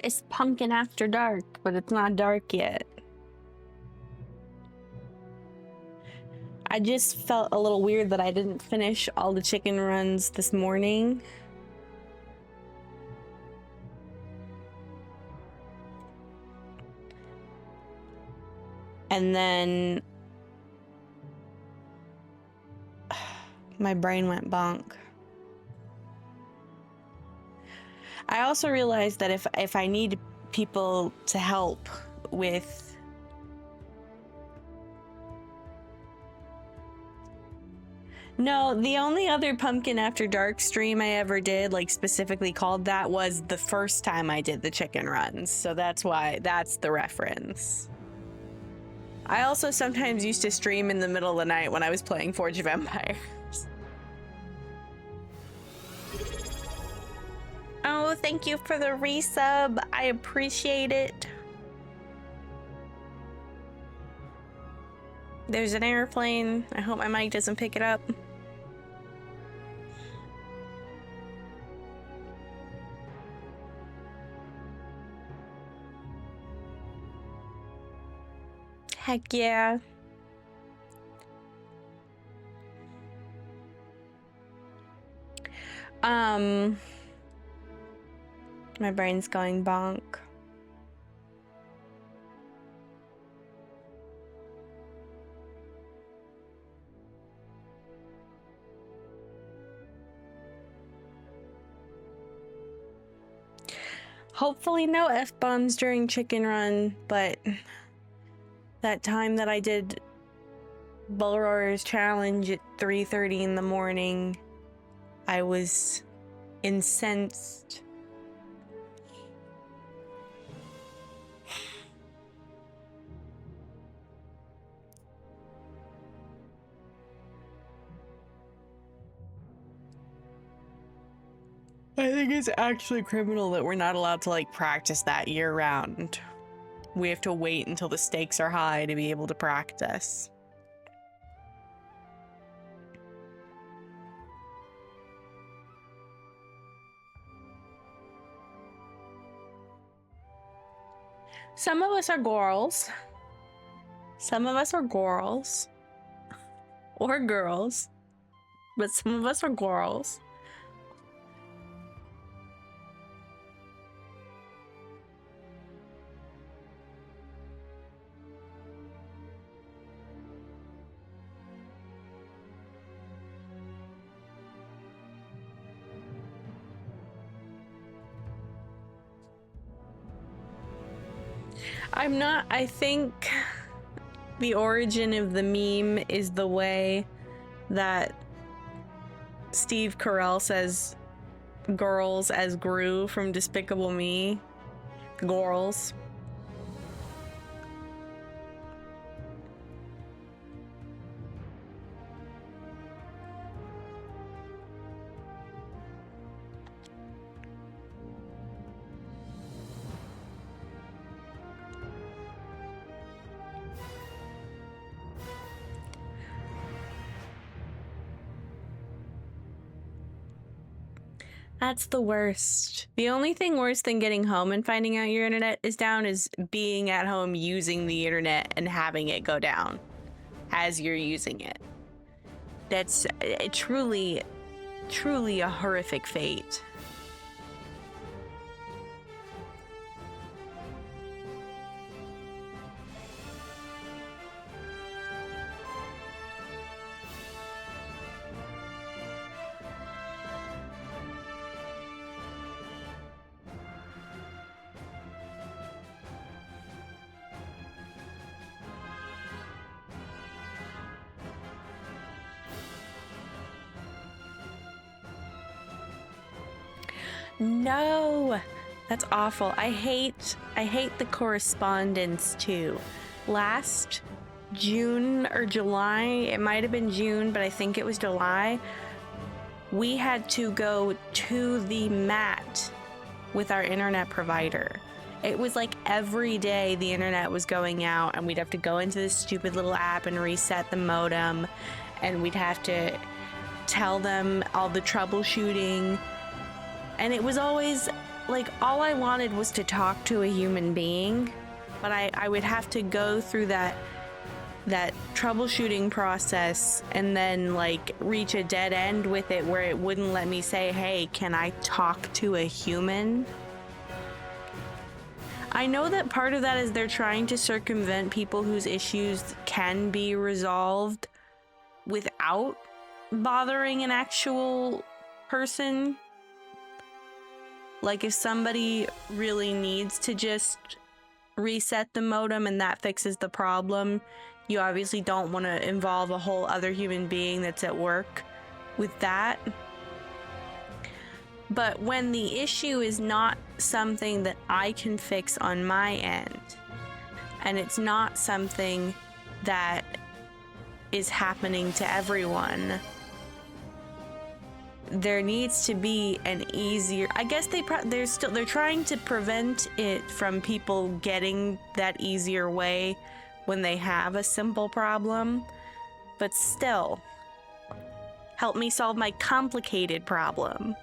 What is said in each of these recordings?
It's pumpkin after dark, but it's not dark yet. I just felt a little weird that I didn't finish all the chicken runs this morning. And then my brain went bonk. I also realized that if I need people to help with No, the only other Pumpkin After Dark stream I ever did, like specifically called that, was the first time I did the chicken runs. So that's why, that's the reference. I also sometimes used to stream in the middle of the night when I was playing Forge of Empires. Oh, thank you for the resub. I appreciate it. There's an airplane. I hope my mic doesn't pick it up. Heck yeah. My brain's going bonk. Hopefully no F-bombs during Chicken Run, but that time that I did Bullroar's challenge at 3:30 in the morning, I was incensed. I think it's actually criminal that we're not allowed to like practice that year round. We have to wait until the stakes are high to be able to practice. Some of us are girls. Some of us are girls. Or girls. But some of us are girls. I think the origin of the meme is the way that Steve Carell says girls as Gru from Despicable Me. Girls. That's the worst. The only thing worse than getting home and finding out your internet is down is being at home using the internet and having it go down as you're using it. That's truly, truly a horrific fate. No, that's awful. I hate the correspondence too. Last June or July, it might have been June, but I think it was July, we had to go to the mat with our internet provider. It was like every day the internet was going out and we'd have to go into this stupid little app and reset the modem, and we'd have to tell them all the troubleshooting. And it was always like, all I wanted was to talk to a human being, but I would have to go through that troubleshooting process and then like reach a dead end with it where it wouldn't let me say, hey, can I talk to a human? I know that part of that is they're trying to circumvent people whose issues can be resolved without bothering an actual person. Like if somebody really needs to just reset the modem and that fixes the problem, you obviously don't want to involve a whole other human being that's at work with that. But when the issue is not something that I can fix on my end, and it's not something that is happening to everyone, there needs to be an easier, I guess they're trying to prevent it from people getting that easier way when they have a simple problem, but still, help me solve my complicated problem.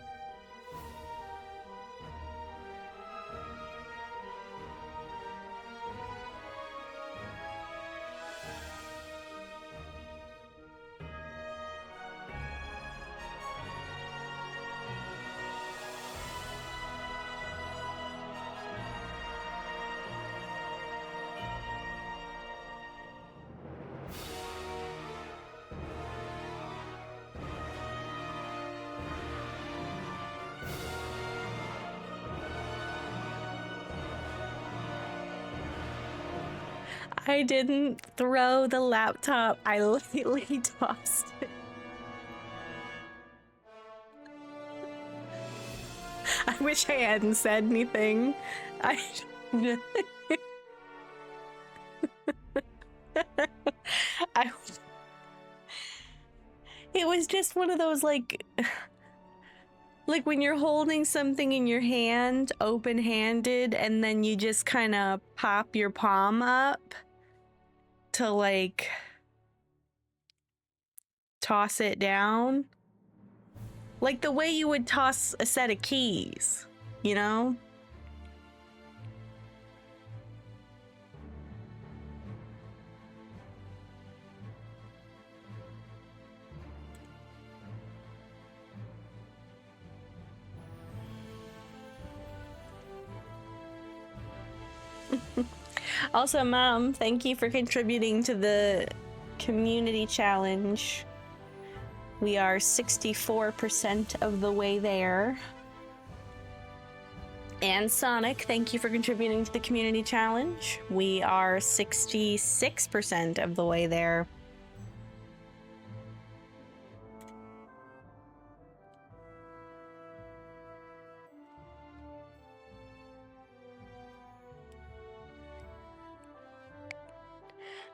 I didn't throw the laptop, I lightly tossed it. I wish I hadn't said anything. It was just one of those like when you're holding something in your hand, open-handed, and then you just kind of pop your palm up to like toss it down. Like the way you would toss a set of keys, you know? Also, Mom, thank you for contributing to the community challenge. We are 64% of the way there. And Sonic, thank you for contributing to the community challenge. We are 66% of the way there.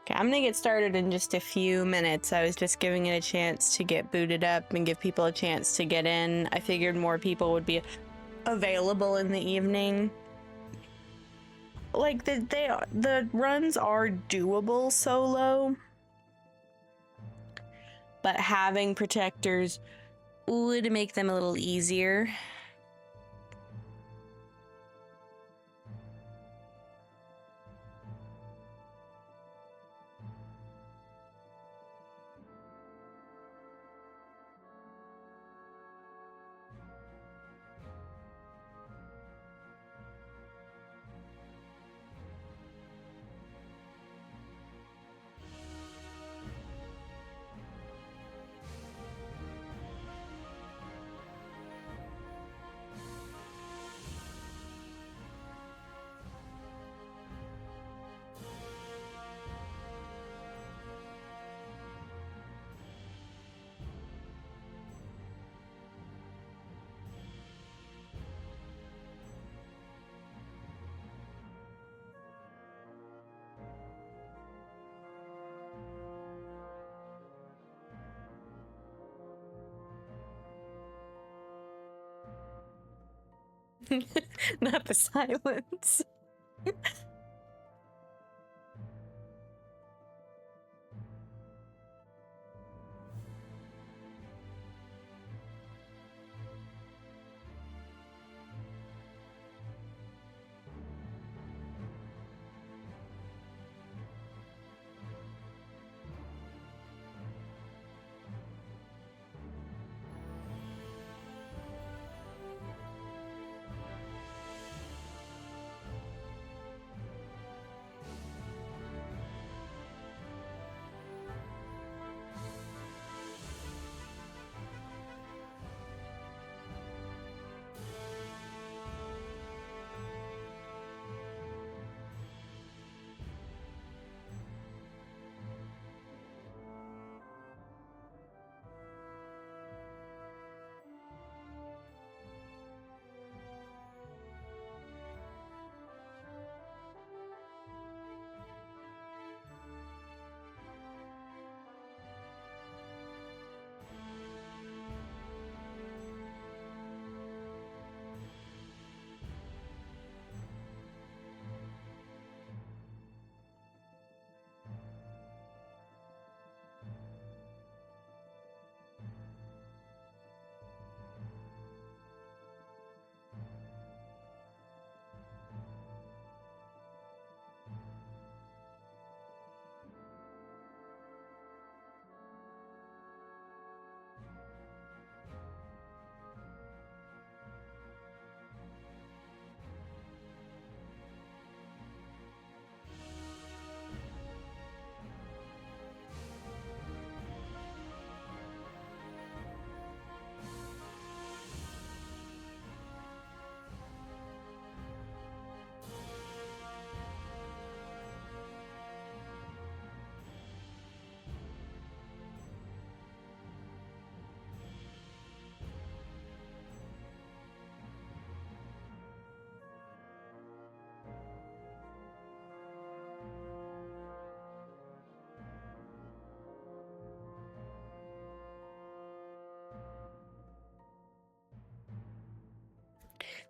Okay, I'm gonna get started in just a few minutes. I was just giving it a chance to get booted up and give people a chance to get in. I figured more people would be available in the evening. Like the runs are doable solo, but having protectors would make them a little easier. Not the silence.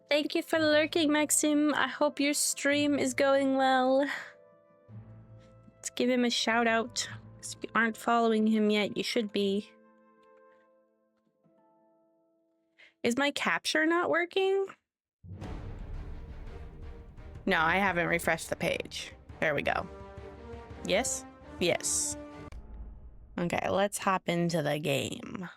Thank you for lurking, Maxim. I hope your stream is going well. Let's give him a shout out. If you aren't following him yet, you should be. Is my capture not working? No, I haven't refreshed the page. There we go. Yes? Yes. Okay, let's hop into the game.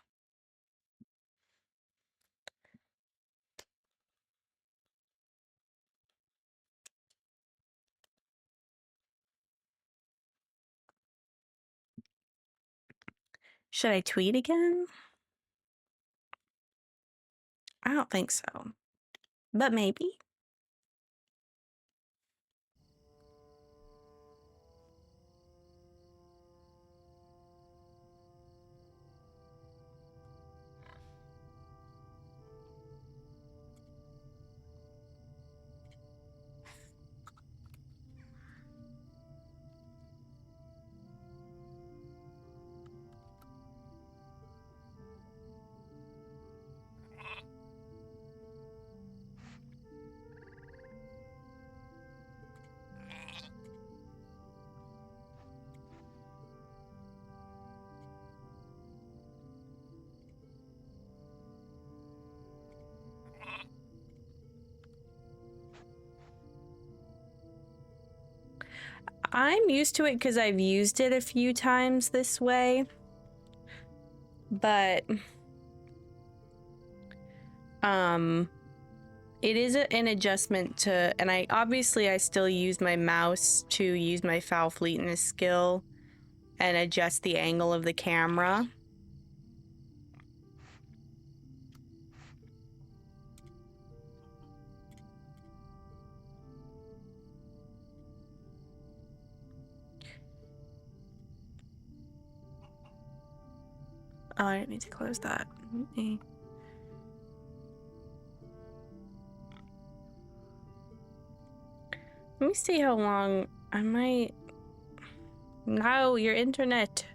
Should I tweet again? I don't think so. But maybe. I'm used to it because I've used it a few times this way. But it is an adjustment to, and I still use my mouse to use my foul fleetness skill and adjust the angle of the camera. Oh, I didn't mean to close that. Okay. Let me see how long I might... No, your internet.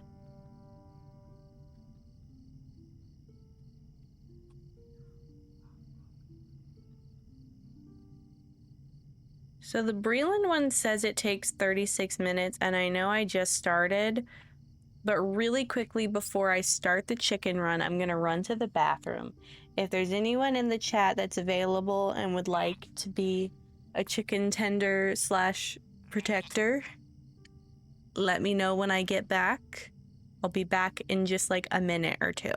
So the Breland one says it takes 36 minutes, and I know I just started, but really quickly before I start the chicken run, I'm gonna run to the bathroom. If there's anyone in the chat that's available and would like to be a chicken tender / protector, let me know when I get back. I'll be back in just like a minute or two.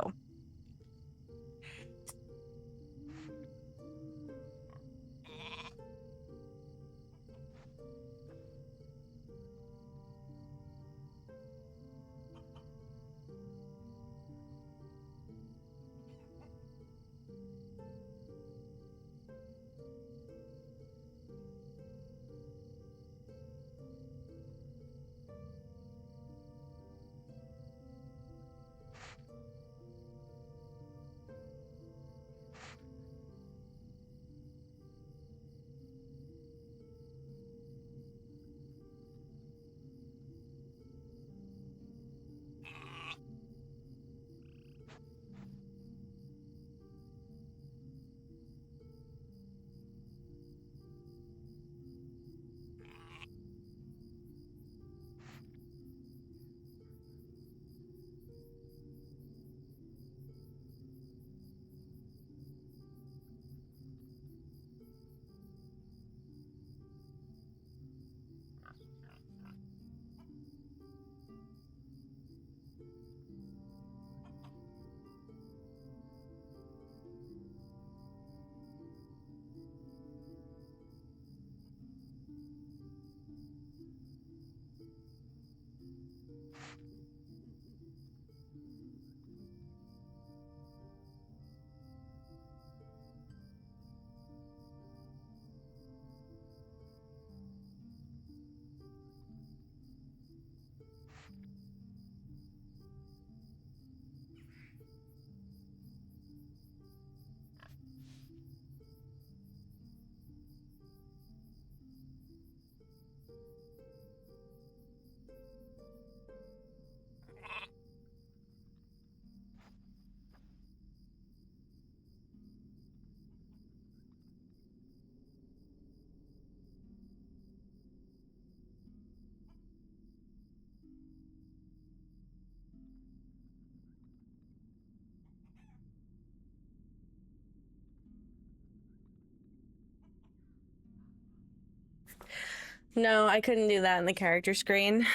No, I couldn't do that in the character screen.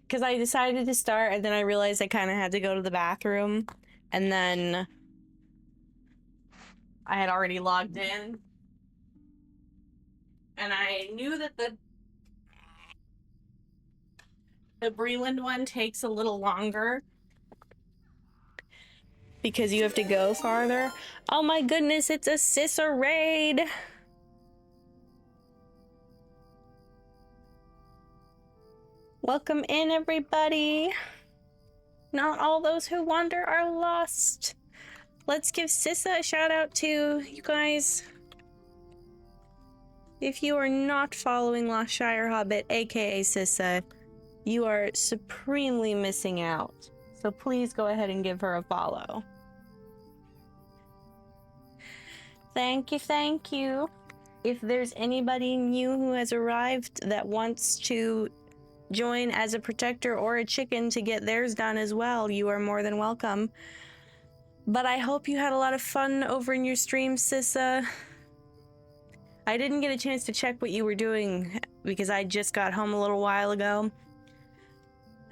Because I decided to start, and then I realized I kind of had to go to the bathroom. And then I had already logged in. And I knew that the Breland one takes a little longer because you have to go farther. Oh my goodness, it's a Sissa raid! Welcome in, everybody! Not all those who wander are lost. Let's give Sissa a shout out too, you guys. If you are not following Lost Shire Hobbit, aka Sissa, you are supremely missing out. So please go ahead and give her a follow. Thank you, thank you. If there's anybody new who has arrived that wants to join as a protector or a chicken to get theirs done as well, you are more than welcome. But I hope you had a lot of fun over in your stream, Sissa. I didn't get a chance to check what you were doing because I just got home a little while ago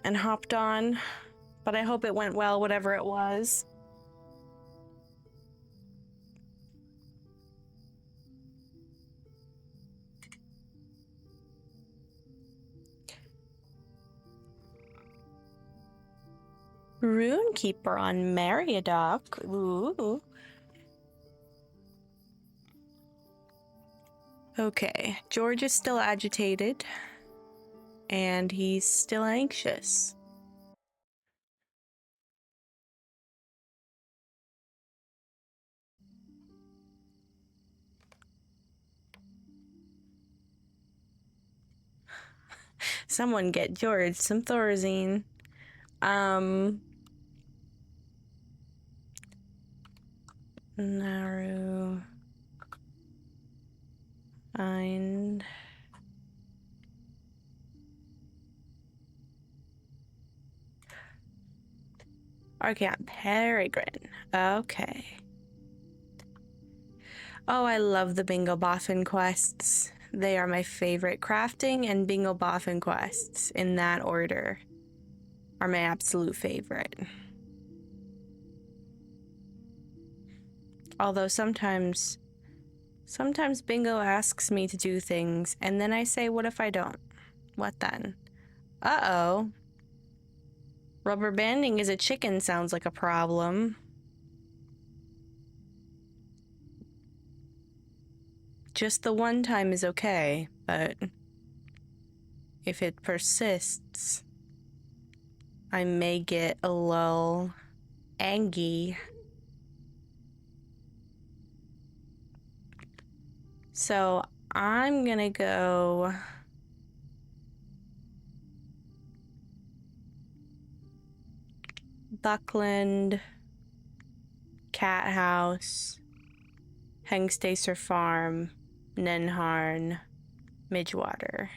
and hopped on, but I hope it went well, whatever it was. Runekeeper on Meriadoc. Ooh. Okay, George is still agitated, and he's still anxious. Someone get George some Thorazine. Naru. And Archeon Peregrine. Okay. Oh, I love the Bingo Boffin quests. They are my favorite. Crafting and Bingo Boffin quests, in that order, are my absolute favorite. Although sometimes Bingo asks me to do things, and then I say, what if I don't? What then? Uh-oh. Rubber banding as a chicken sounds like a problem. Just the one time is okay, but if it persists, I may get a little angry. So I'm gonna go Buckland, Cat House, Hengstacer Farm, Nenharn, Midgewater.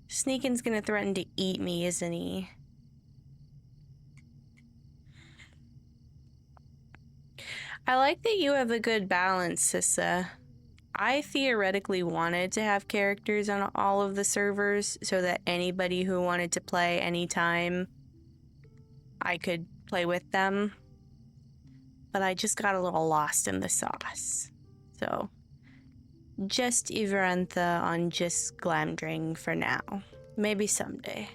Sneakin's gonna threaten to eat me, isn't he? I like that you have a good balance, Sissa. I theoretically wanted to have characters on all of the servers so that anybody who wanted to play anytime, I could play with them. But I just got a little lost in the sauce. So, just Iverantha on just Glamdring for now. Maybe someday.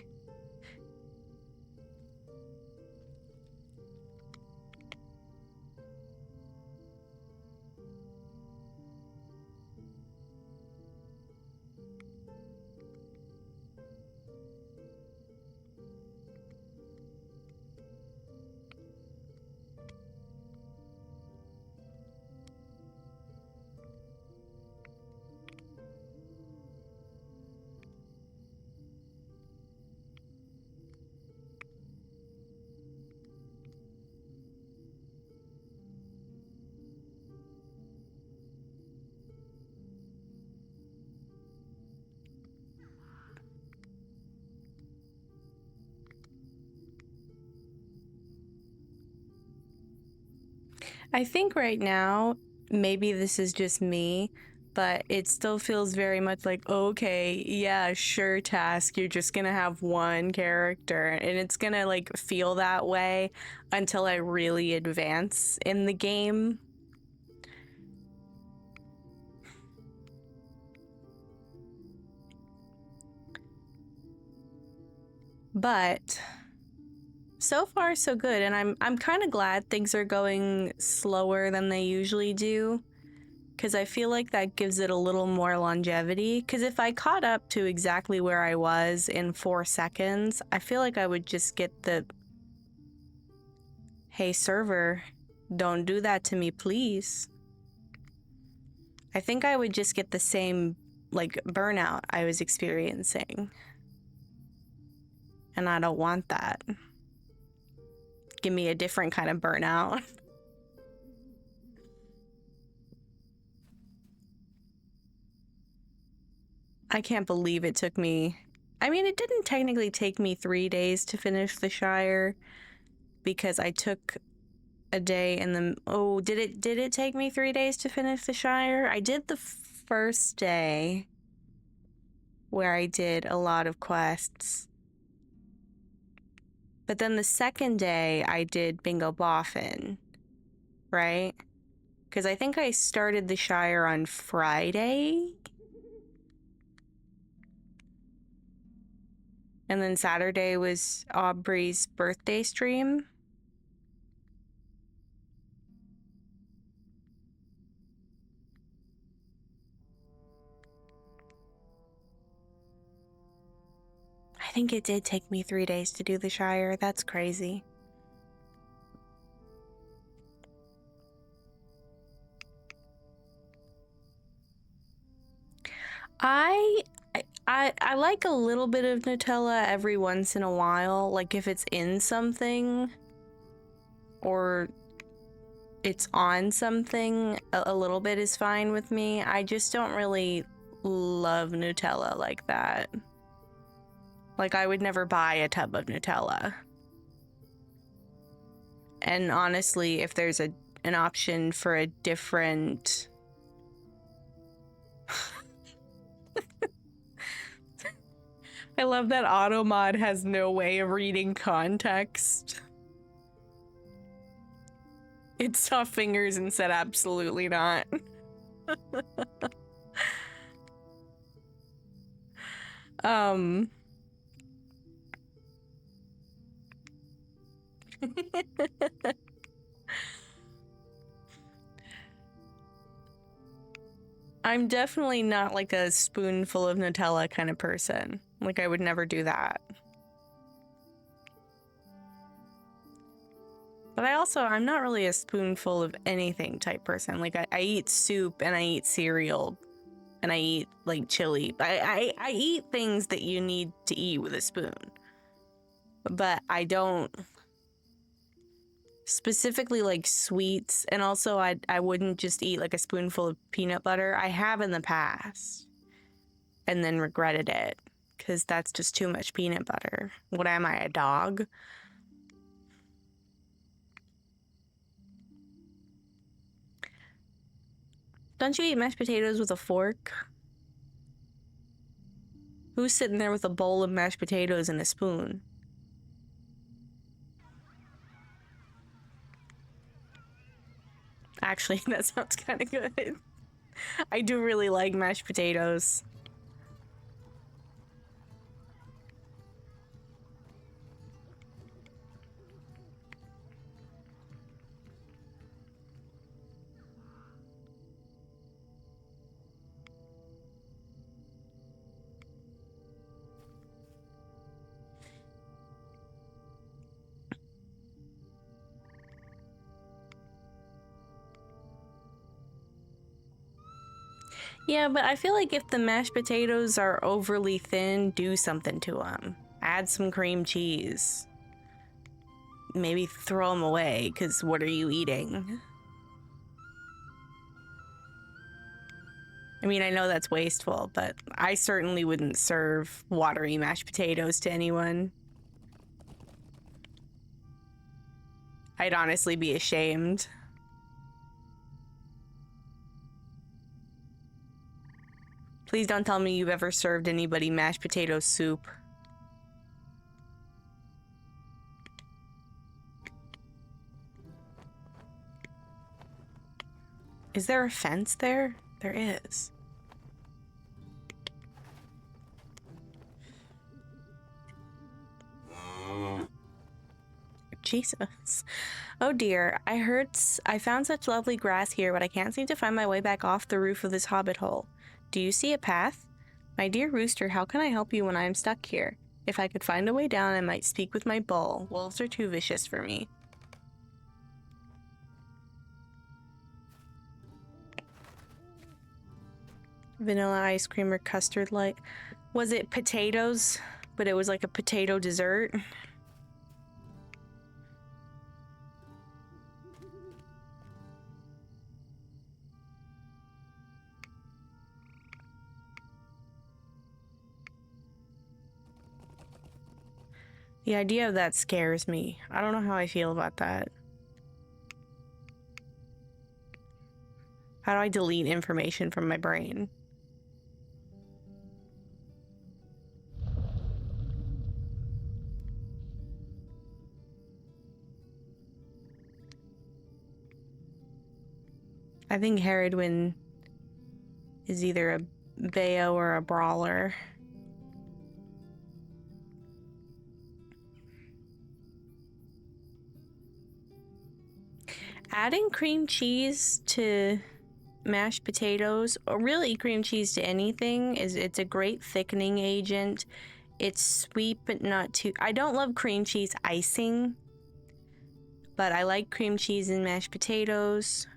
I think right now maybe this is just me, but it still feels very much like, okay, yeah, sure, Task, you're just gonna have one character, and it's gonna like feel that way until I really advance in the game. But so far so good, and I'm kind of glad things are going slower than they usually do, because I feel like that gives it a little more longevity. Because if I caught up to exactly where I was in 4 seconds, I feel like I would just get the, hey server, don't do that to me, please. I think I would just get the same like burnout I was experiencing, and I don't want that. Give me a different kind of burnout. I can't believe it took me, I mean, it didn't technically take me 3 days to finish the Shire, because I took a day and then, oh, did it take me 3 days to finish the Shire? I did the first day where I did a lot of quests, but then the second day I did Bingo Boffin, right? Because I think I started the Shire on Friday, and then Saturday was Aubrey's birthday stream. I think it did take me 3 days to do the Shire. That's crazy. I like a little bit of Nutella every once in a while, like if it's in something or it's on something, a little bit is fine with me. I just don't really love Nutella like that. Like, I would never buy a tub of Nutella. And honestly, if there's an option for a different... I love that Automod has no way of reading context. It saw fingers and said absolutely not. I'm definitely not like a spoonful of Nutella kind of person. Like, I would never do that. But I'm not really a spoonful of anything type person. Like, I eat soup and I eat cereal and I eat like chili. I eat things that you need to eat with a spoon. But I don't specifically like sweets, and also I wouldn't just eat like a spoonful of peanut butter. I have in the past and then regretted it because that's just too much peanut butter. What am I, a dog? Don't you eat mashed potatoes with a fork? Who's sitting there with a bowl of mashed potatoes and a spoon? Actually, that sounds kind of good. I do really like mashed potatoes. Yeah, but I feel like if the mashed potatoes are overly thin, do something to them. Add some cream cheese. Maybe throw them away, because what are you eating? I mean, I know that's wasteful, but I certainly wouldn't serve watery mashed potatoes to anyone. I'd honestly be ashamed. Please don't tell me you've ever served anybody mashed potato soup. Is there a fence there? There is. Jesus. Oh dear, I found such lovely grass here, but I can't seem to find my way back off the roof of this hobbit hole. Do you see a path? My dear rooster, how can I help you when I am stuck here? If I could find a way down, I might speak with my bull. Wolves are too vicious for me. Vanilla ice cream or custard light. Was it potatoes? But it was like a potato dessert? The idea of that scares me. I don't know how I feel about that. How do I delete information from my brain? I think Herodwin is either a Bayo or a brawler. Adding cream cheese to mashed potatoes, or really cream cheese to anything, it's a great thickening agent. It's sweet but not too... I don't love cream cheese icing, but I like cream cheese in mashed potatoes.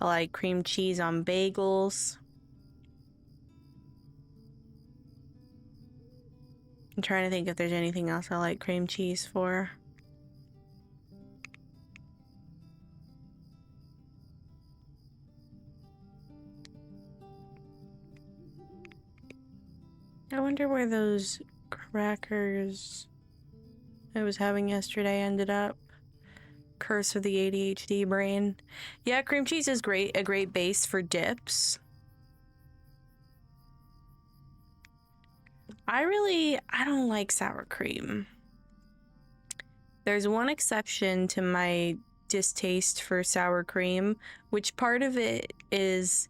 I like cream cheese on bagels. I'm trying to think if there's anything else I like cream cheese for. I wonder where those crackers I was having yesterday ended up. Curse of the ADHD brain. Yeah, cream cheese is a great base for dips. I don't like sour cream. There's one exception to my distaste for sour cream, which part of it is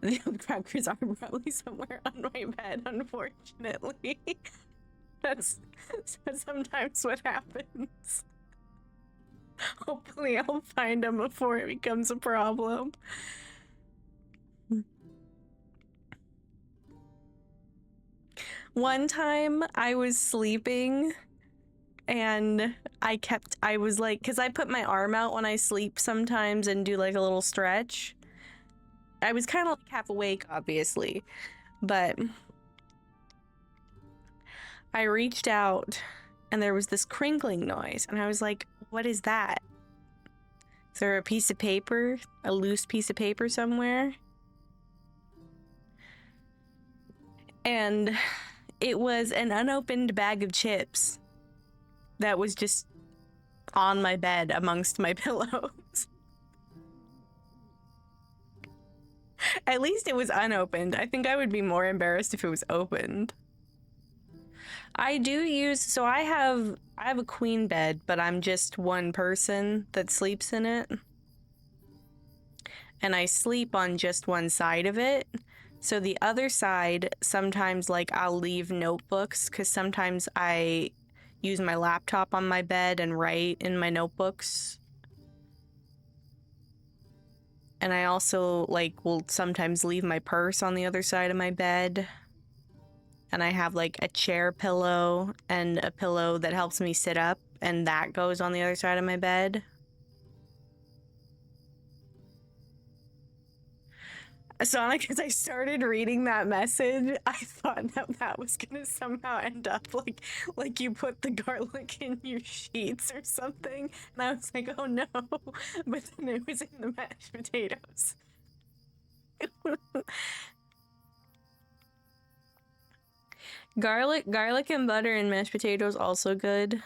the crackers are probably somewhere on my bed, unfortunately. That's sometimes what happens. Hopefully I'll find them before it becomes a problem. One time I was sleeping and I was like, because I put my arm out when I sleep sometimes and do like a little stretch. I was kind of like half awake, obviously, but I reached out and there was this crinkling noise and I was like, what is that? Is there a piece of paper, a loose piece of paper somewhere? And it was an unopened bag of chips that was just on my bed amongst my pillows. At least it was unopened. I think I would be more embarrassed if it was opened. I do use, so I have a queen bed, but I'm just one person that sleeps in it. And I sleep on just one side of it. So the other side, sometimes like I'll leave notebooks because sometimes I use my laptop on my bed and write in my notebooks. And I also like will sometimes leave my purse on the other side of my bed. And I have like a chair pillow and a pillow that helps me sit up, and that goes on the other side of my bed. Sonic, as I started reading that message, I thought that was gonna somehow end up like you put the garlic in your sheets or something. And I was like, oh no. But then it was in the mashed potatoes. Garlic and butter and mashed potatoes also good.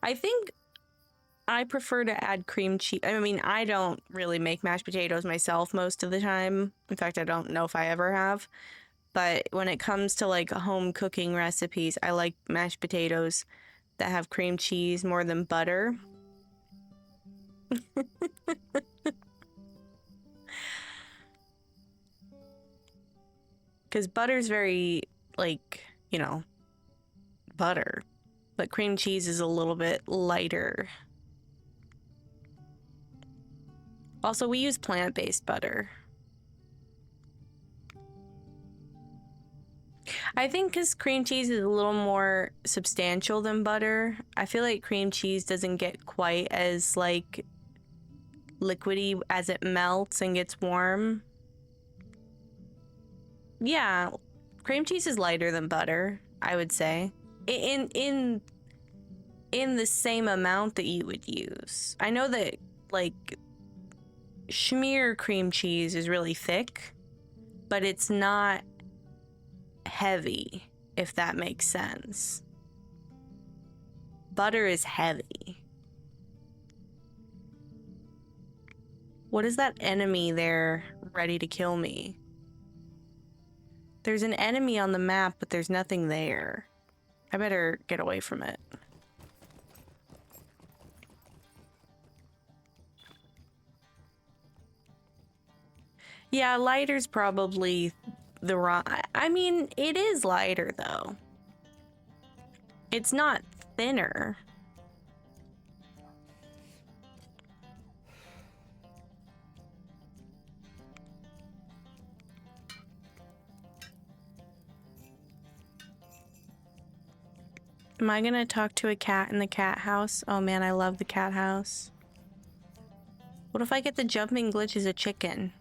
I think I prefer to add cream cheese. I mean, I don't really make mashed potatoes myself most of the time. In fact, I don't know if I ever have. But when it comes to like home cooking recipes, I like mashed potatoes that have cream cheese more than butter. Because butter's very, like, you know, butter. But cream cheese is a little bit lighter. Also, we use plant-based butter. I think because cream cheese is a little more substantial than butter, I feel like cream cheese doesn't get quite as, like, liquidy as it melts and gets warm. Yeah, cream cheese is lighter than butter, I would say. In the same amount that you would use. I know that, like, schmear cream cheese is really thick, but it's not heavy, if that makes sense. Butter is heavy. What is that enemy there ready to kill me? There's an enemy on the map, but there's nothing there. I better get away from it. Yeah, lighter's probably the wrong... I mean, it is lighter, though. It's not thinner. Am I gonna talk to a cat in the cat house? Oh man, I love the cat house. What if I get the jumping glitch as a chicken?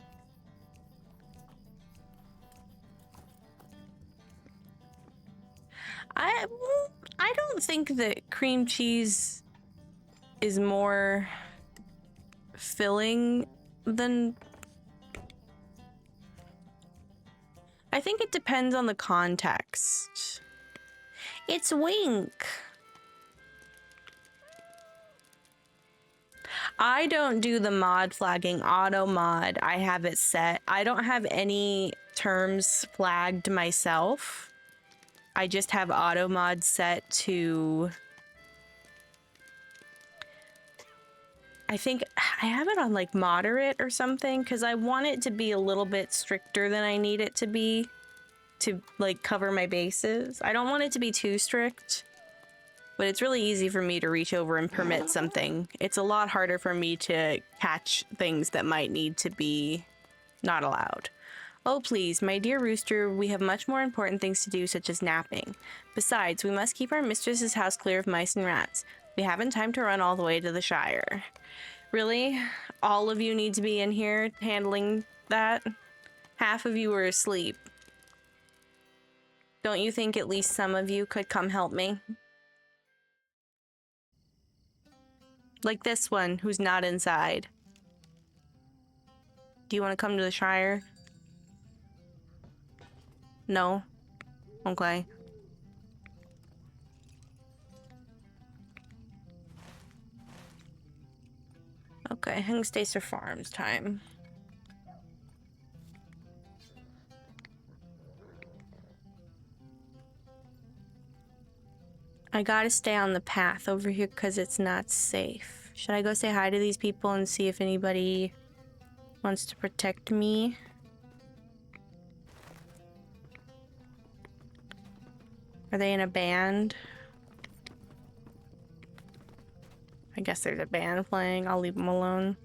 I don't think that cream cheese is more filling than... I think it depends on the context. It's Wink. I don't do the mod flagging, auto mod. I have it set. I don't have any terms flagged myself. I just have auto mod set to... I think I have it on like moderate or something because I want it to be a little bit stricter than I need it to be to like cover my bases. I don't want it to be too strict, but it's really easy for me to reach over and permit something. It's a lot harder for me to catch things that might need to be not allowed. Oh please, my dear rooster, we have much more important things to do, such as napping. Besides, we must keep our mistress's house clear of mice and rats. We haven't time to run all the way to the Shire. Really? All of you need to be in here handling that? Half of you are asleep. Don't you think at least some of you could come help me? Like this one, who's not inside. Do you want to come to the Shire? No? Okay. Okay, Hengstacer Farms time. I gotta stay on the path over here because it's not safe. Should I go say hi to these people and see if anybody wants to protect me? Are they in a band? I guess there's a band playing. I'll leave them alone.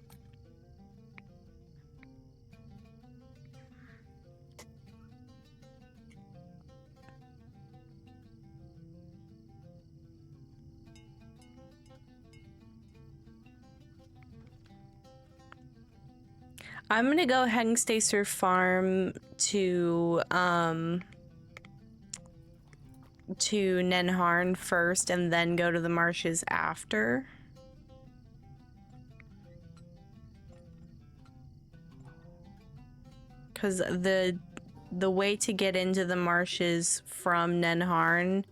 I'm gonna go Hengstacer Farm to Nenharn first and then go to the marshes after. Because the way to get into the marshes from Nenharn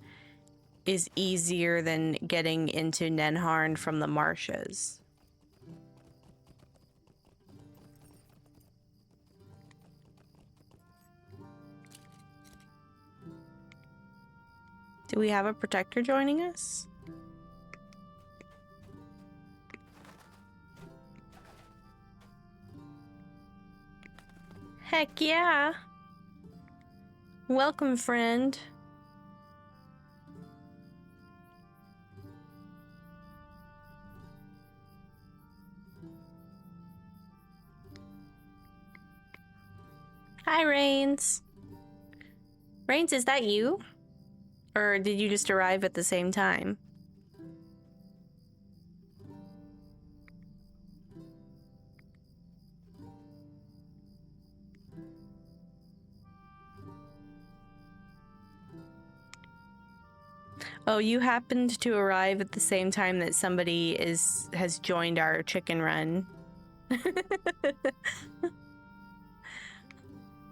is easier than getting into Nenharn from the marshes. Do we have a protector joining us? Heck yeah! Welcome, friend. Hi, Rains. Rains, is that you? Or did you just arrive at the same time? Oh, you happened to arrive at the same time that somebody has joined our chicken run.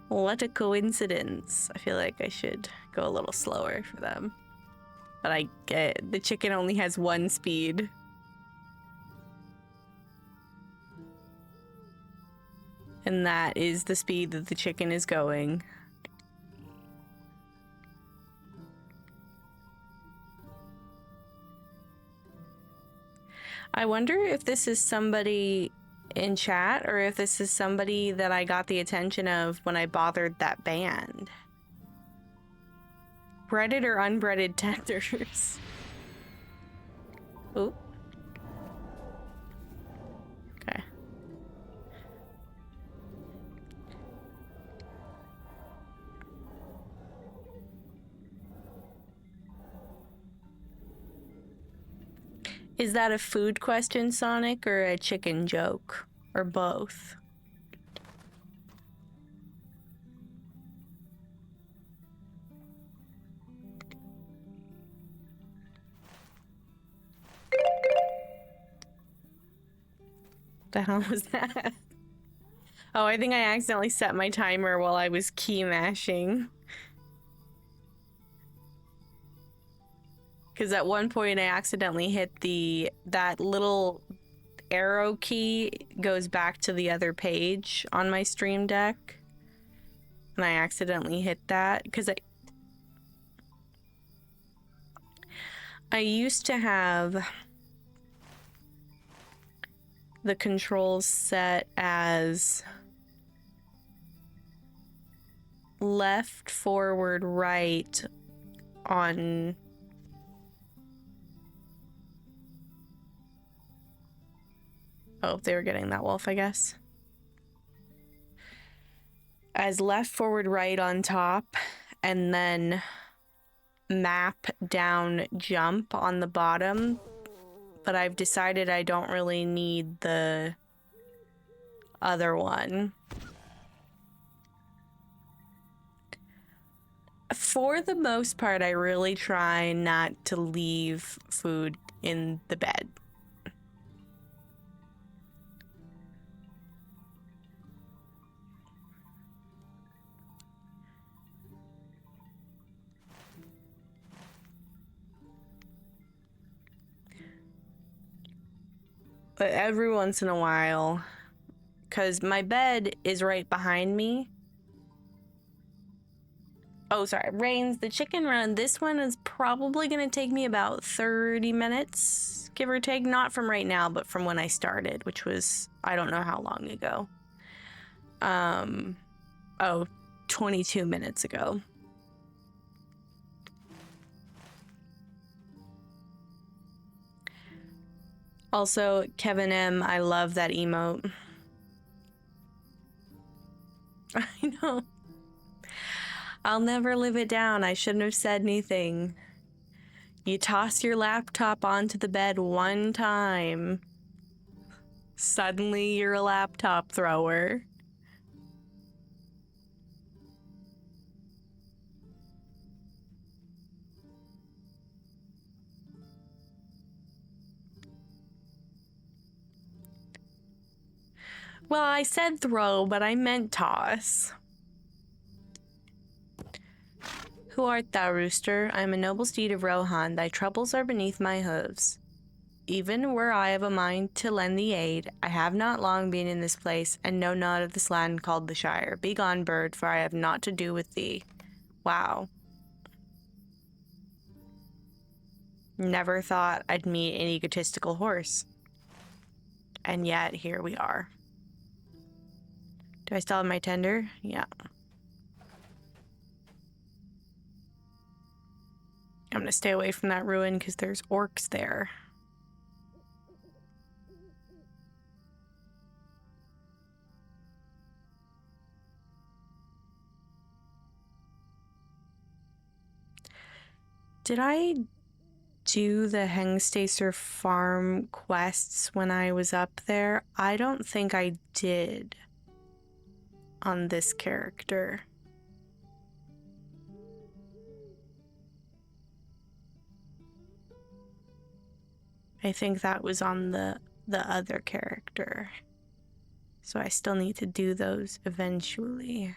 What a coincidence. I feel like I should go a little slower for them. But I get the chicken only has one speed. And that is the speed that the chicken is going. I wonder if this is somebody in chat or if this is somebody that I got the attention of when I bothered that band. Breaded or unbreaded tenders? Ooh. Okay. Is that a food question, Sonic, or a chicken joke? Or both? The hell was that? Oh, I think I accidentally set my timer while I was key mashing. Because at one point I accidentally hit that little arrow key goes back to the other page on my stream deck. And I accidentally hit that because I used to have the controls set as left, forward, right on oh, they were getting that wolf, I guess. As left, forward, right on top, and then map, down, jump on the bottom. But I've decided I don't really need the other one. For the most part, I really try not to leave food in the bed. But every once in a while, because my bed is right behind me. Oh, sorry, Rains, the chicken run, this one is probably going to take me about 30 minutes, give or take. Not from right now, but from when I started, which was, I don't know how long ago. 22 minutes ago. Also, Kevin M, I love that emote. I know. I'll never live it down. I shouldn't have said anything. You toss your laptop onto the bed one time. Suddenly you're a laptop thrower. Well, I said throw, but I meant toss. Who art thou, rooster? I am a noble steed of Rohan. Thy troubles are beneath my hooves. Even were I of a mind to lend thee aid, I have not long been in this place, and know not of this land called the Shire. Begone, bird, for I have naught to do with thee. Wow. Never thought I'd meet an egotistical horse. And yet, here we are. Do I still have my tender? Yeah. I'm gonna stay away from that ruin because there's orcs there. Did I do the Hengstacer farm quests when I was up there? I don't think I did on this character. I think that was on the other character. So I still need to do those eventually.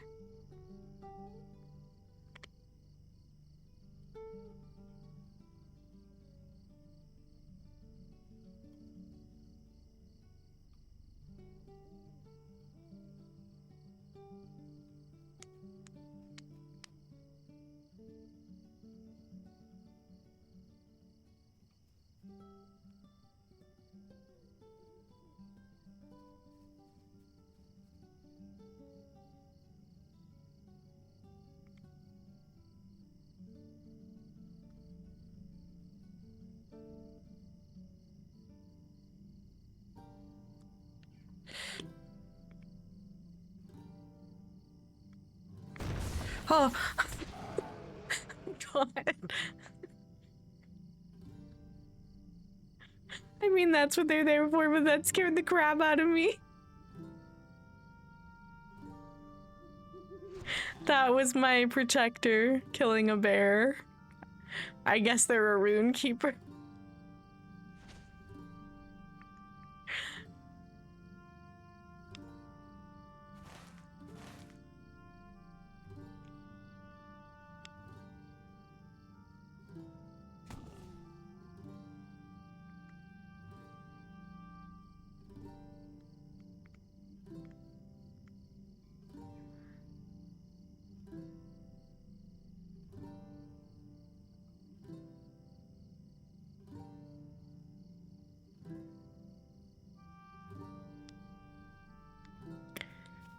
Oh, God. I mean, that's what they're there for, but that scared the crap out of me. That was my protector killing a bear. I guess they're a rune keeper.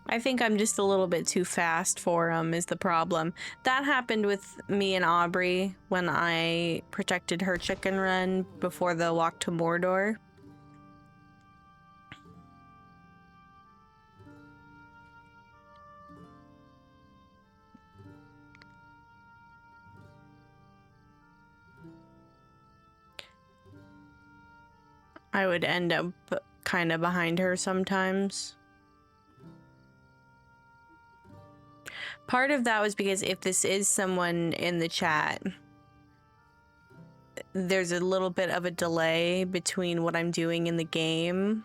I think I'm just a little bit too fast for him is the problem. That happened with me and Aubrey when I protected her chicken run before the walk to Mordor. I would end up kind of behind her sometimes. Part of that was because if this is someone in the chat, there's a little bit of a delay between what I'm doing in the game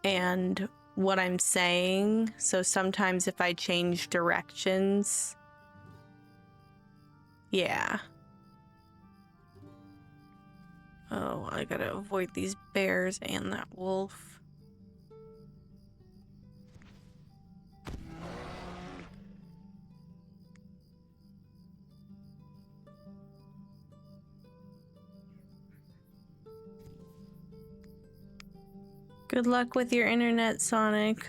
and what I'm saying. So sometimes if I change directions, yeah. Oh, I gotta avoid these bears and that wolf. Good luck with your internet, Sonic.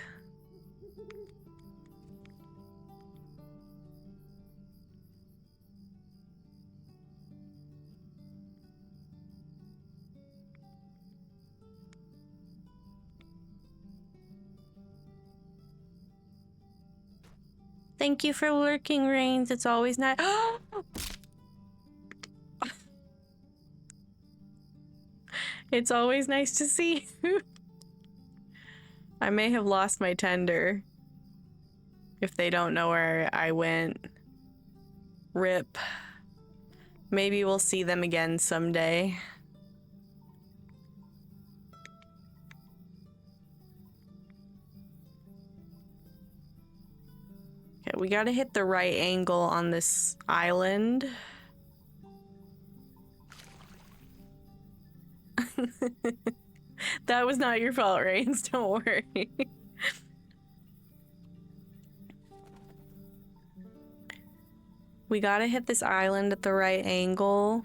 Thank you for lurking, Reigns. It's always nice. It's always nice to see you. I may have lost my tender if they don't know where I went. Rip. Maybe we'll see them again someday. Okay, we gotta hit the right angle on this island. That was not your fault, Rains. Don't worry. We gotta hit this island at the right angle.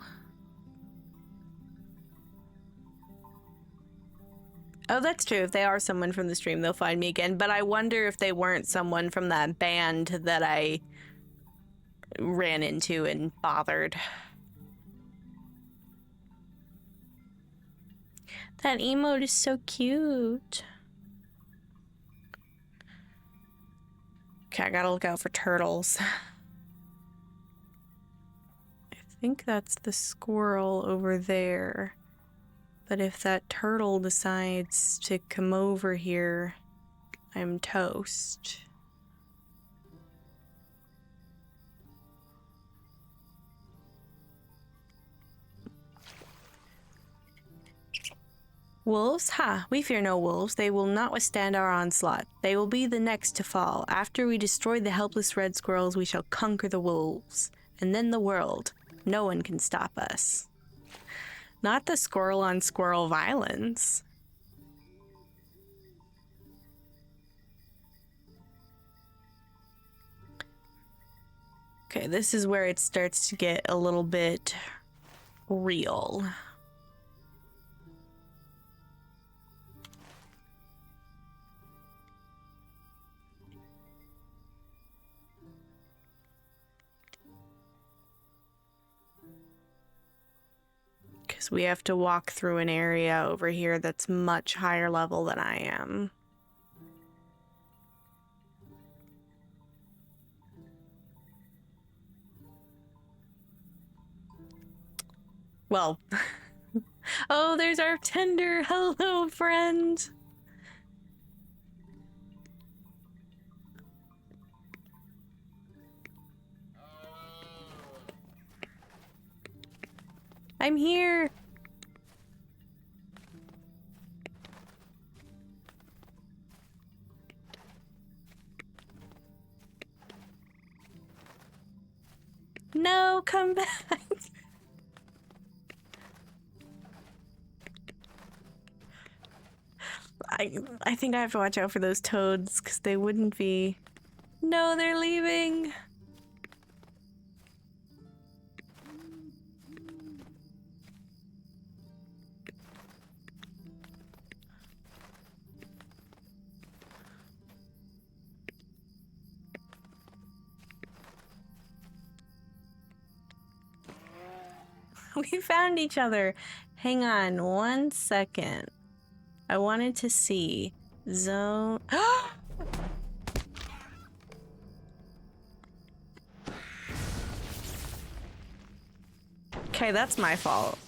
Oh, that's true. If they are someone from the stream, they'll find me again. But I wonder if they weren't someone from that band that I ran into and bothered. That emote is so cute. Okay, I gotta look out for turtles. I think that's the squirrel over there. But if that turtle decides to come over here, I'm toast. Wolves? Ha! We fear no wolves. They will not withstand our onslaught. They will be the next to fall. After we destroy the helpless red squirrels, we shall conquer the wolves. And then the world. No one can stop us. Not the squirrel on squirrel violence. Okay, this is where it starts to get a little bit real. Because we have to walk through an area over here that's much higher level than I am. Well, oh, there's our tender. Hello, friend. I'm here. No, come back. I think I have to watch out for those toads because they wouldn't be. No, they're leaving. We found each other. Hang on 1 second. I wanted to see zone. Okay, that's my fault.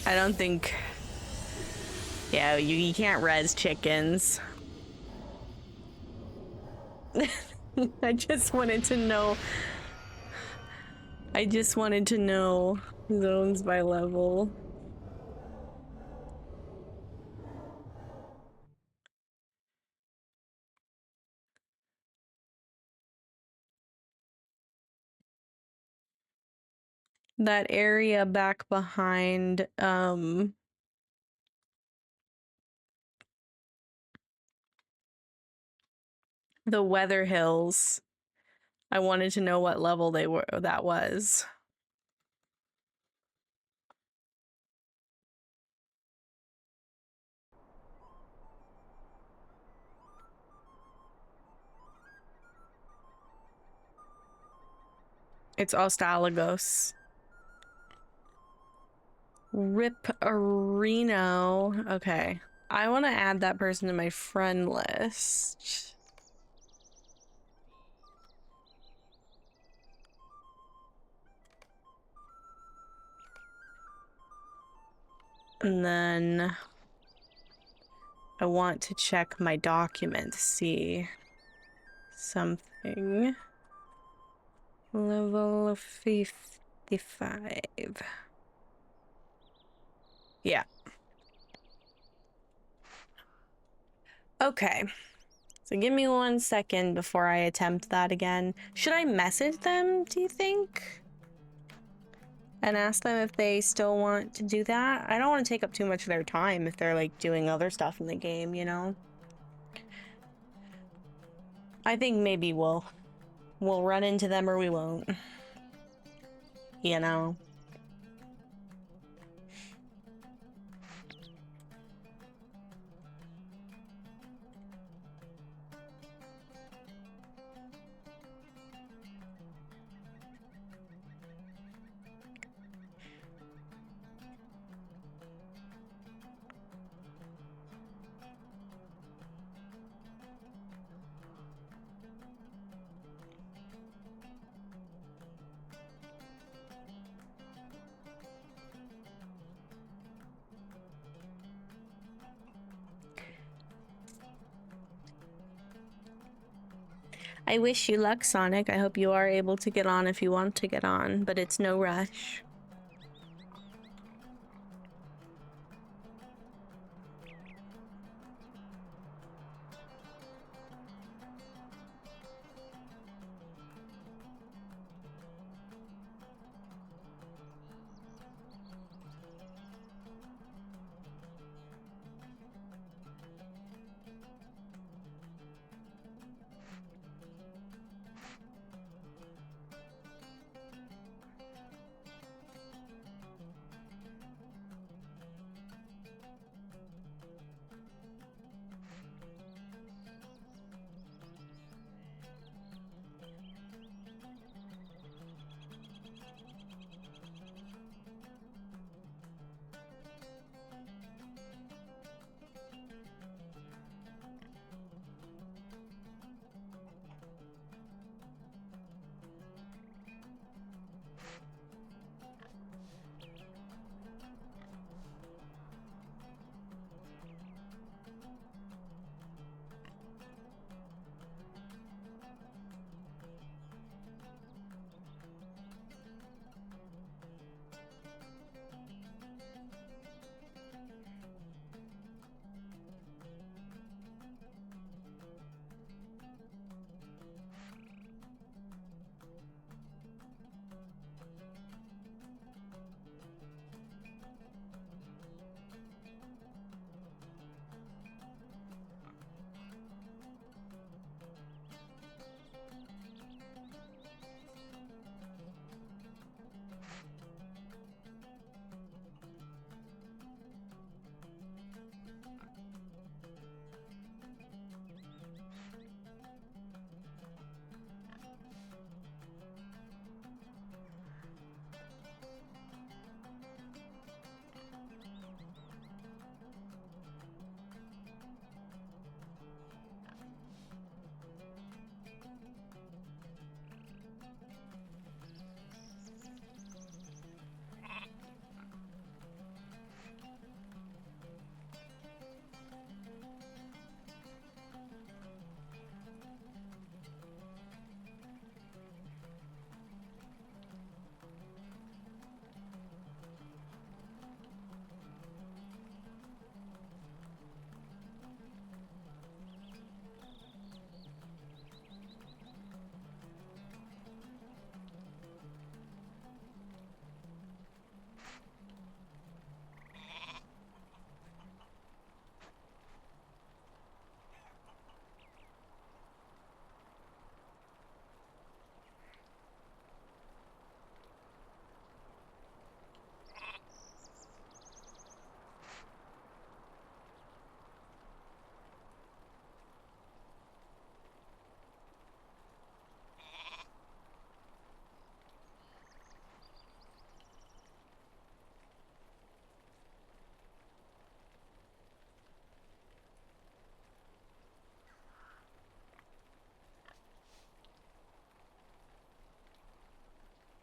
I don't think. Yeah, you can't res chickens. I just wanted to know. I just wanted to know zones by level. That area back behind, the Weather Hills. I wanted to know what level that was. It's Ostalagos. Rip Reno. Okay. I want to add that person to my friend list. And then I want to check my document to see something. Level 55. Yeah. Okay. So give me 1 second before I attempt that again. Should I message them, do you think? And ask them if they still want to do that? I don't want to take up too much of their time if they're like doing other stuff in the game, you know? I think maybe we'll run into them or we won't. You know? I wish you luck, Sonic. I hope you are able to get on if you want to get on, but it's no rush.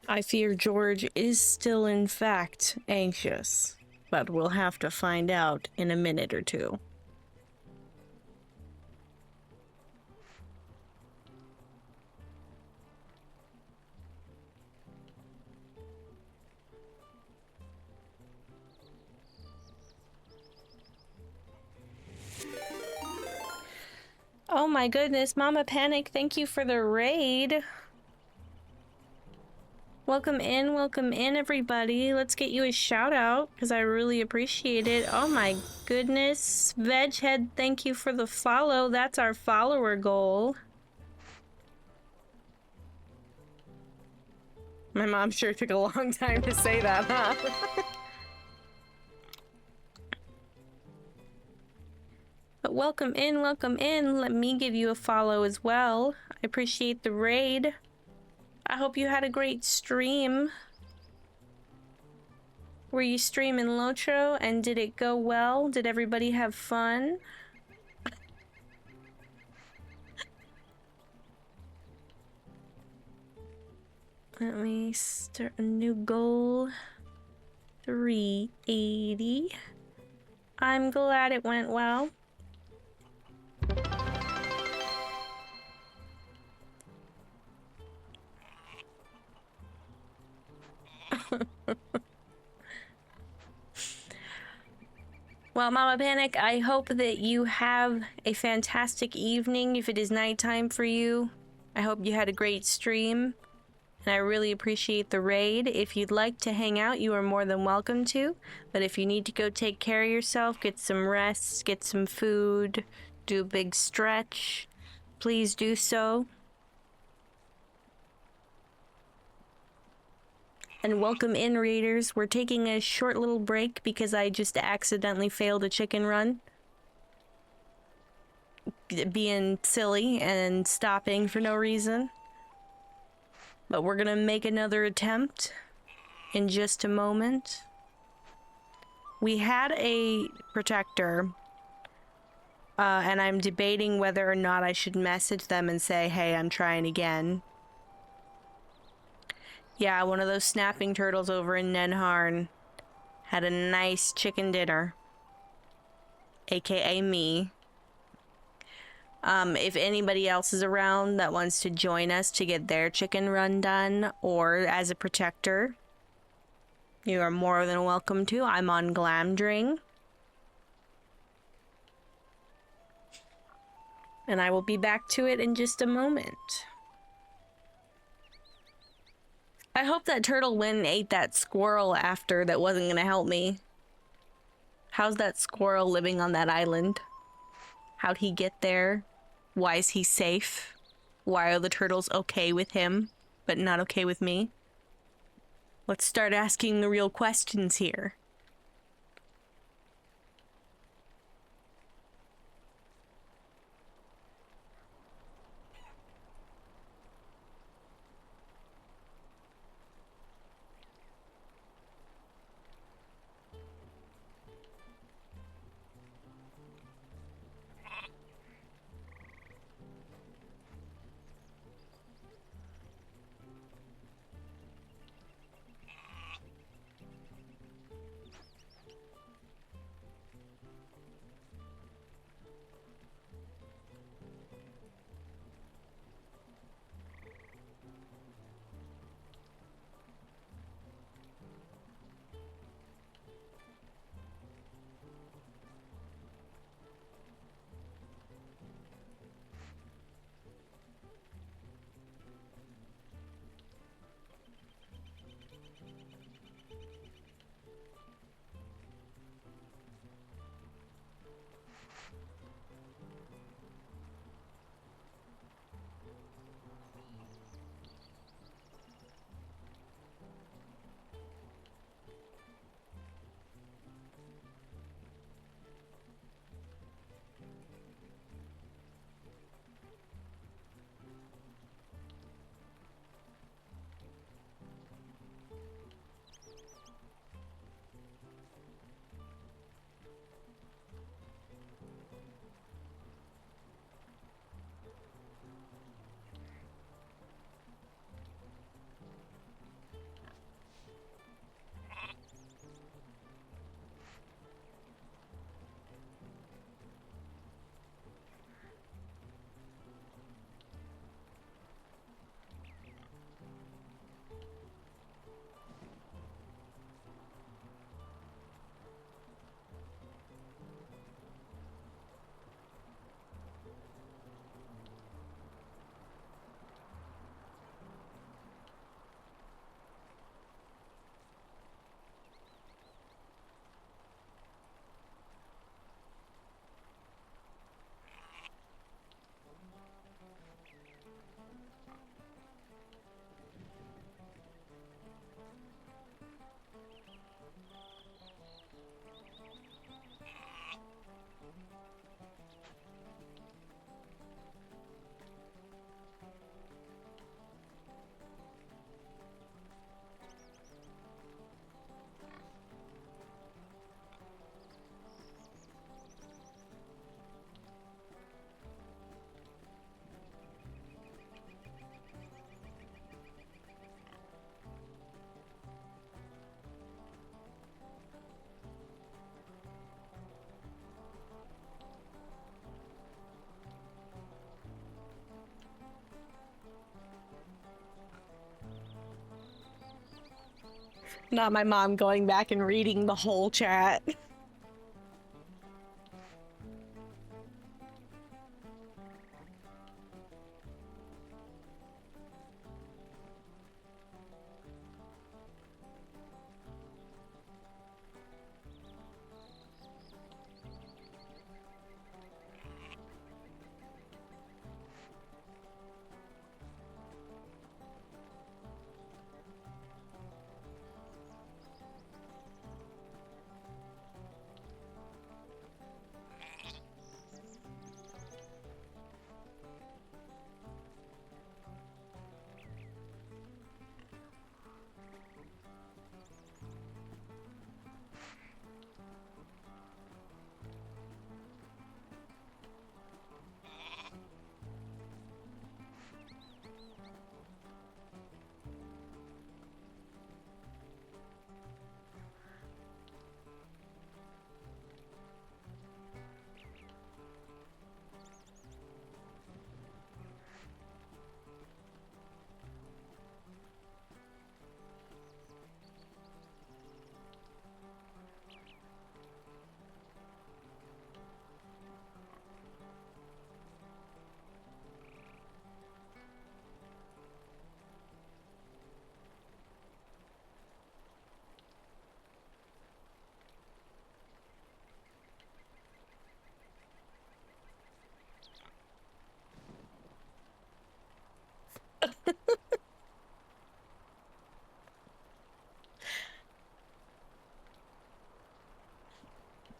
I fear George is still, in fact, anxious, but we'll have to find out in a minute or two. my goodness, Mama Panic, thank you for the raid. Welcome in, everybody. Let's get you a shout out, because I really appreciate it. Oh my goodness. Veghead, thank you for the follow. That's our follower goal. My mom sure took a long time to say that, huh? But welcome in, welcome in. Let me give you a follow as well. I appreciate the raid. I hope you had a great stream. Were you streaming Lotro and did it go well? Did everybody have fun? Let me start a new goal. 380. I'm glad it went well. Well, Mama Panic, I hope that you have a fantastic evening if it is nighttime for you. I hope you had a great stream, and I really appreciate the raid. If you'd like to hang out, you are more than welcome to, but if you need to go take care of yourself, get some rest, get some food, do a big stretch, please do so. And welcome in, raiders. We're taking a short little break because I just accidentally failed a chicken run. Being silly and stopping for no reason. But we're gonna make another attempt in just a moment. We had a protector, and I'm debating whether or not I should message them and say, hey, I'm trying again. Yeah, one of those snapping turtles over in Nenharn had a nice chicken dinner. AKA me. If anybody else is around that wants to join us to get their chicken run done, or as a protector, you are more than welcome to. I'm on Glamdring. And I will be back to it in just a moment. I hope that turtle went and ate that squirrel after that wasn't gonna help me. How's that squirrel living on that island? How'd he get there? Why is he safe? Why are the turtles okay with him, but not okay with me? Let's start asking the real questions here. Not my mom going back and reading the whole chat.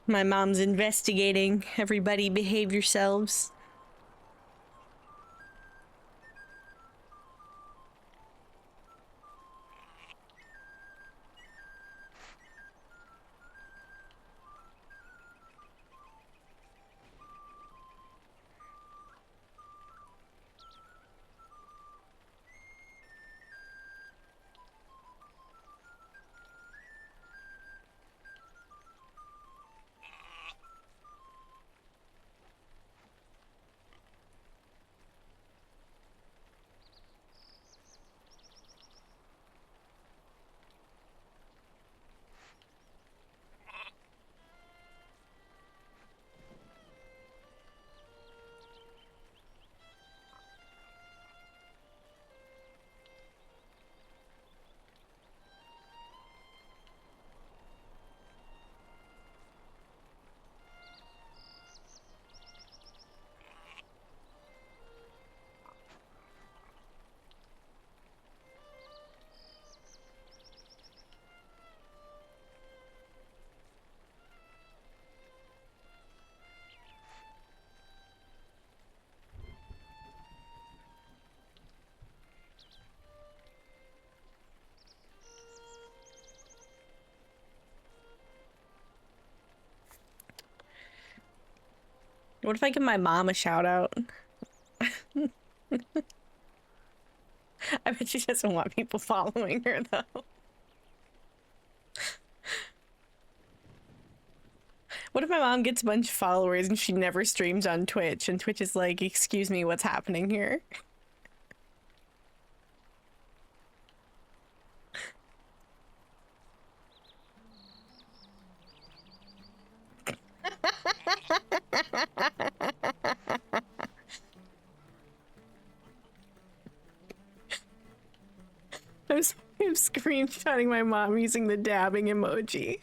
My mom's investigating. Everybody behave yourselves. What if I give my mom a shout out? I bet she doesn't want people following her though. What if my mom gets a bunch of followers and she never streams on Twitch and Twitch is like, excuse me, what's happening here? I'm screenshotting my mom using the dabbing emoji.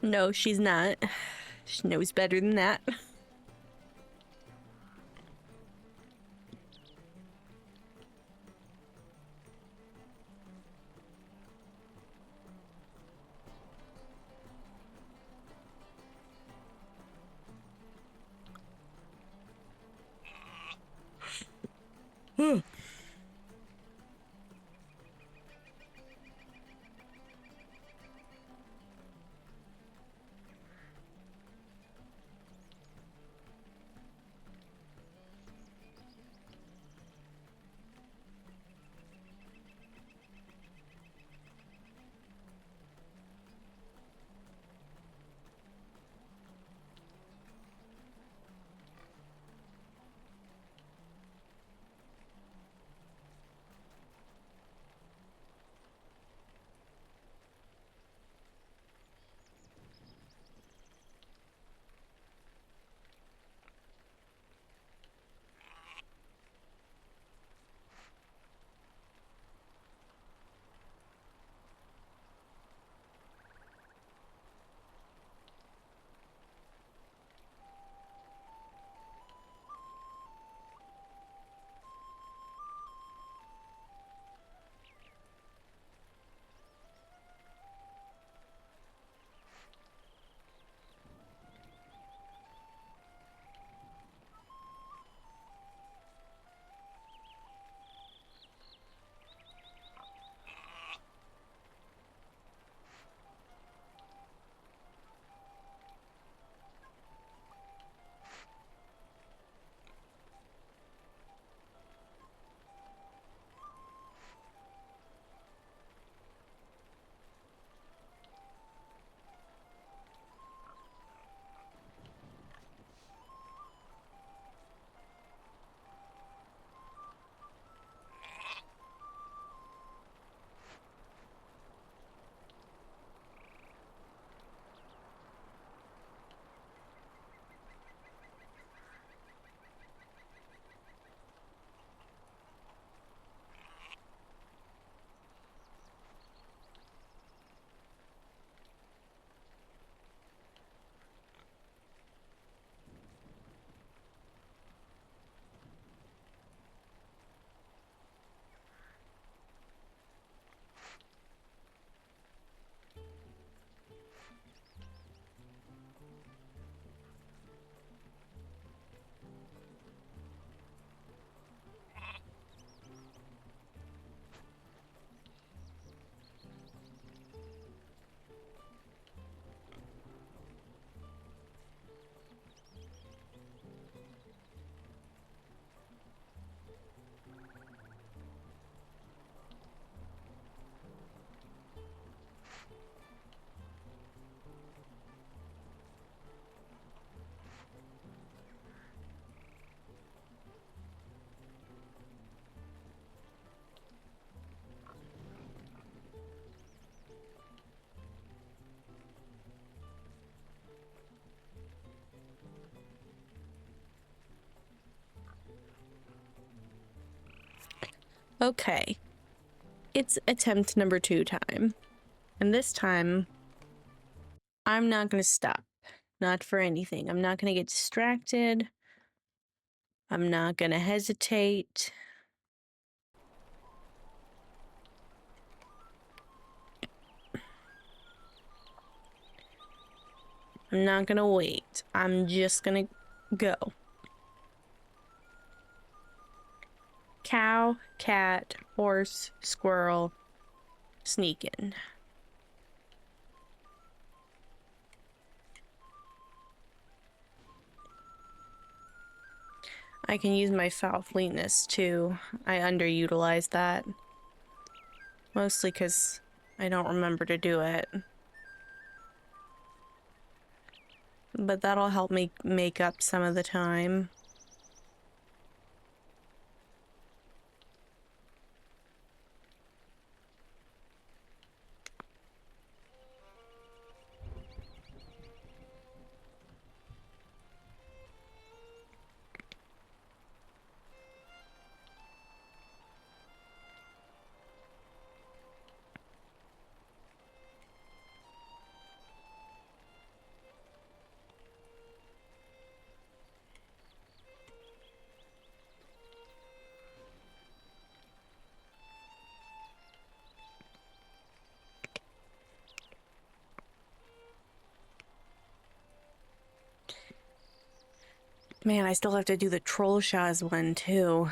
No, she's not. She knows better than that. Okay. It's attempt number 2 time. And this time, I'm not gonna stop. Not for anything. I'm not gonna get distracted. I'm not gonna hesitate. I'm not gonna wait. I'm just gonna go. Cow, cat, horse, squirrel, sneaking. I can use my foul fleetness too. I underutilize that. Mostly because I don't remember to do it. But that'll help me make up some of the time. Man, I still have to do the troll Shaz one too.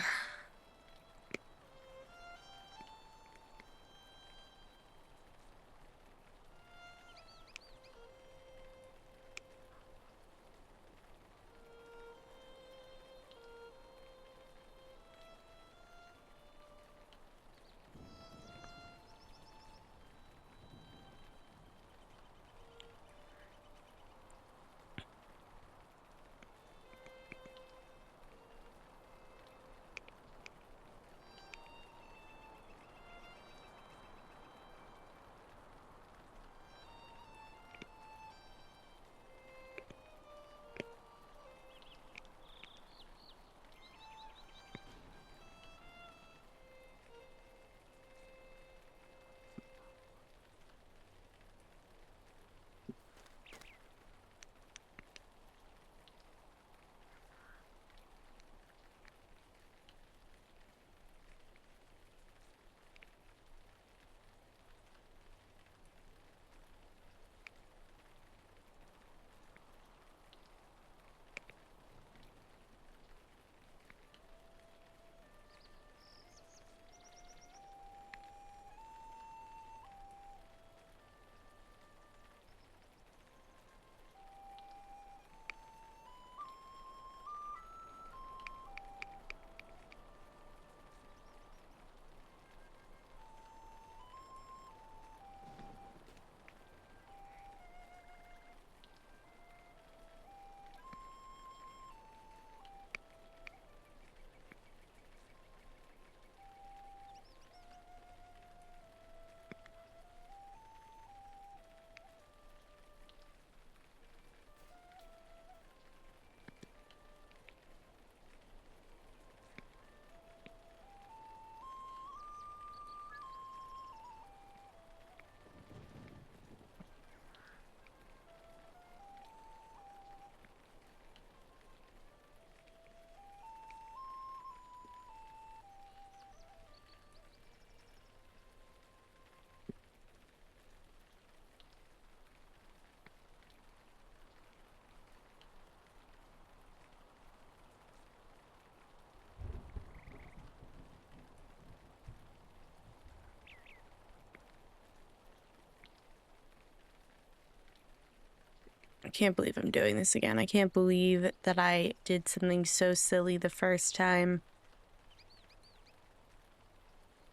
I can't believe I'm doing this again. I can't believe that I did something so silly the first time.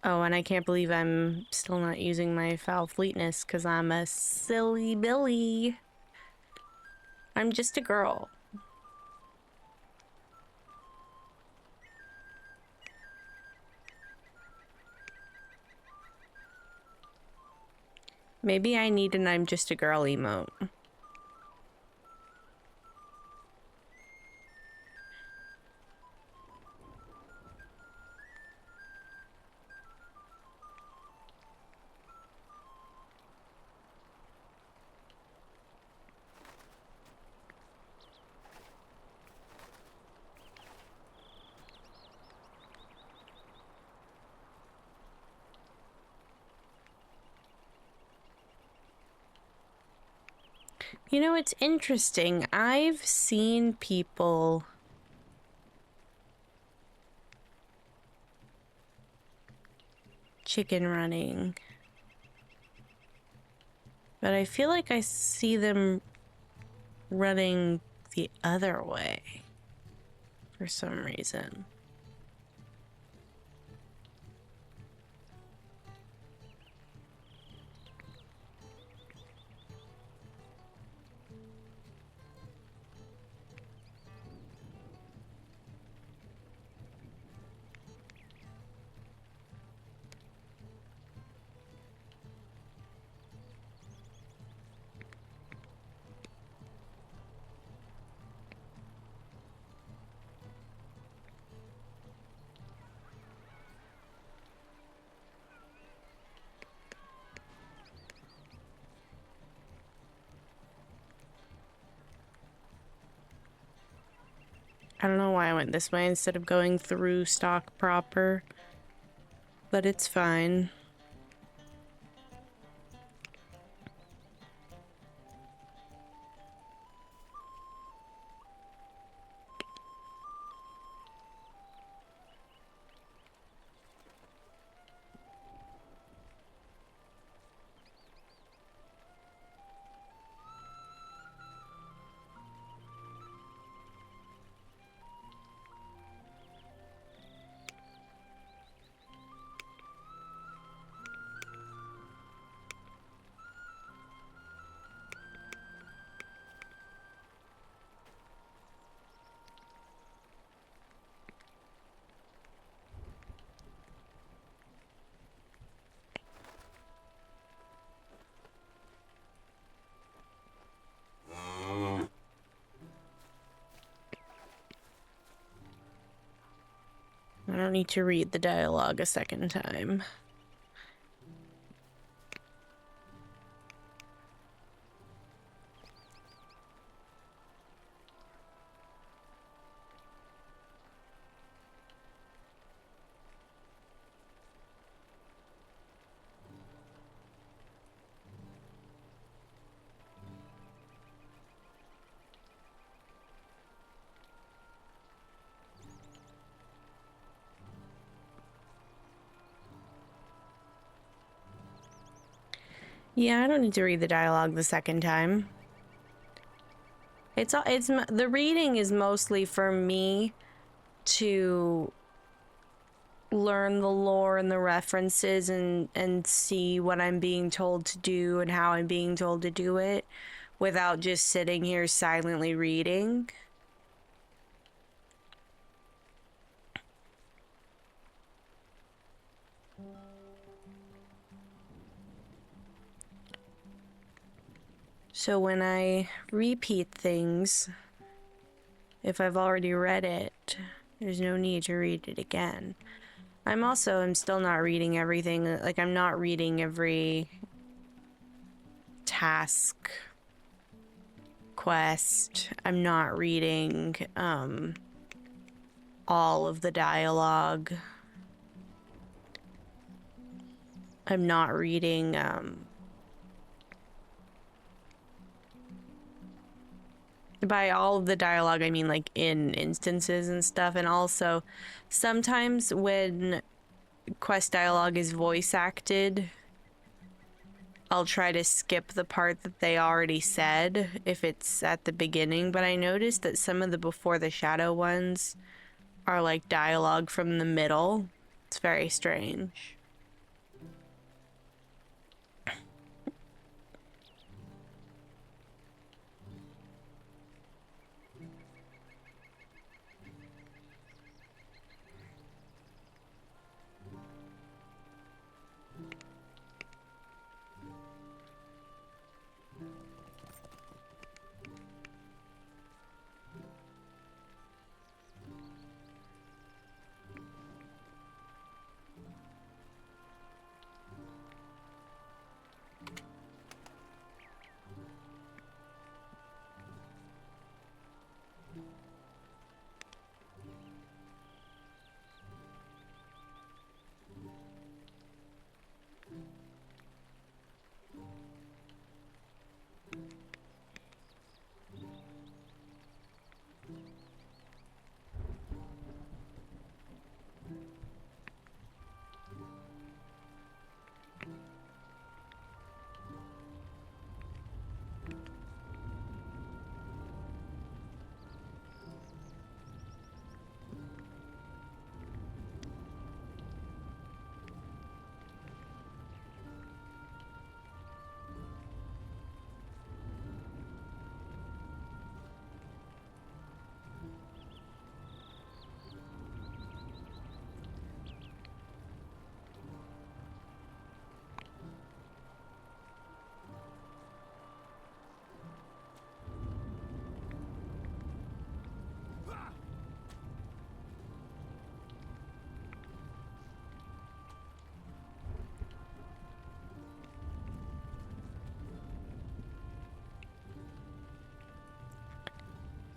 Oh, and I can't believe I'm still not using my foul fleetness because I'm a silly Billy. I'm just a girl. Maybe I need an I'm just a girl emote. You know, it's interesting. I've seen people chicken running, but I feel like I see them running the other way for some reason. I don't know why I went this way instead of going through stock proper, but it's fine. don't need to read the dialogue a second time. Yeah, I don't need to read the dialogue the second time. It's the reading is mostly for me to learn the lore and the references and see what I'm being told to do and how I'm being told to do it without just sitting here silently reading. So when I repeat things, if I've already read it, there's no need to read it again. I'm still not reading everything. Like, I'm not reading every task, quest. I'm not reading, all of the dialogue. I'm not reading, by all of the dialogue, I mean like in instances and stuff. And also, sometimes when quest dialogue is voice acted, I'll try to skip the part that they already said if it's at the beginning. But I noticed that some of the Before the Shadow ones are like dialogue from the middle. It's very strange.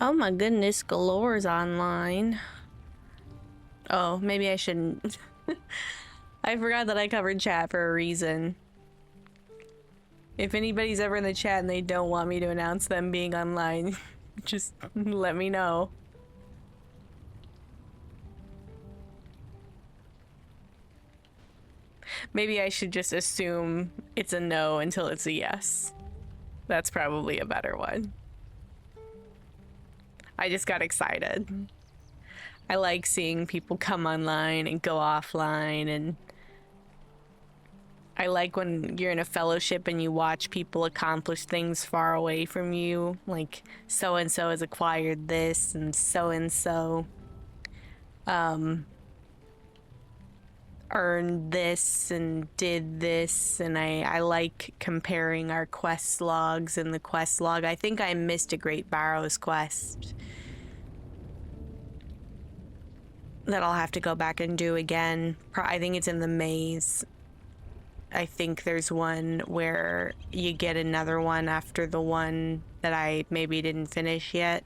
Oh my goodness, Galore's online. Oh, maybe I shouldn't. I forgot that I covered chat for a reason. If anybody's ever in the chat and they don't want me to announce them being online, just let me know. Maybe I should just assume it's a no until it's a yes. That's probably a better one. I just got excited. I like seeing people come online and go offline, and I like when you're in a fellowship and you watch people accomplish things far away from you, like so-and-so has acquired this and so-and-so earned this and did this, and I like comparing our quest logs and the quest log. I think I missed a Great Barrows quest. that I'll have to go back and do again. I think it's in the maze. I think there's one where you get another one after the one that I maybe didn't finish yet.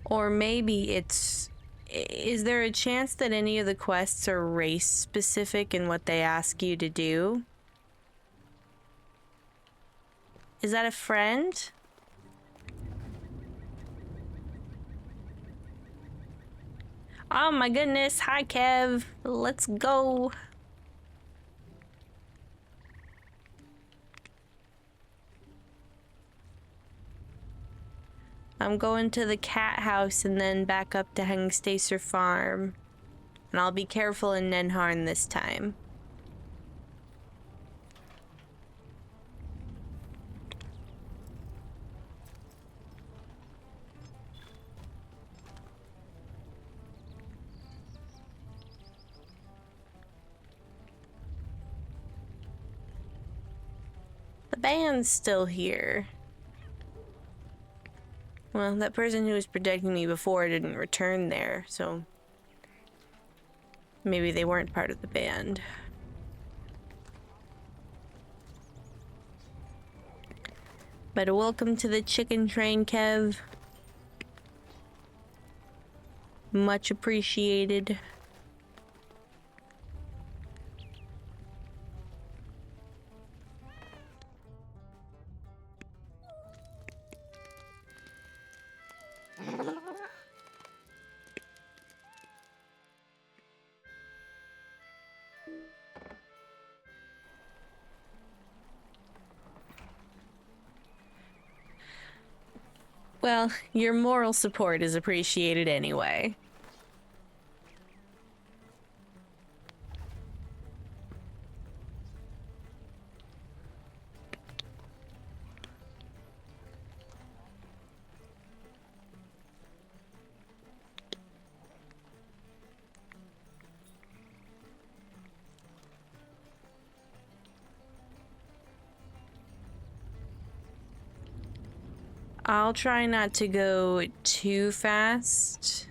Or maybe it's... Is there a chance that any of the quests are race specific in what they ask you to do? Is that a friend? Oh my goodness. Hi, Kev. Let's go. I'm going to the cat house and then back up to Hengstacer Farm. And I'll be careful in Nenharn this time. The band's still here. Well, that person who was protecting me before didn't return there, so maybe they weren't part of the band. But welcome to the chicken train, Kev. Much appreciated. Well, your moral support is appreciated anyway. I'll try not to go too fast.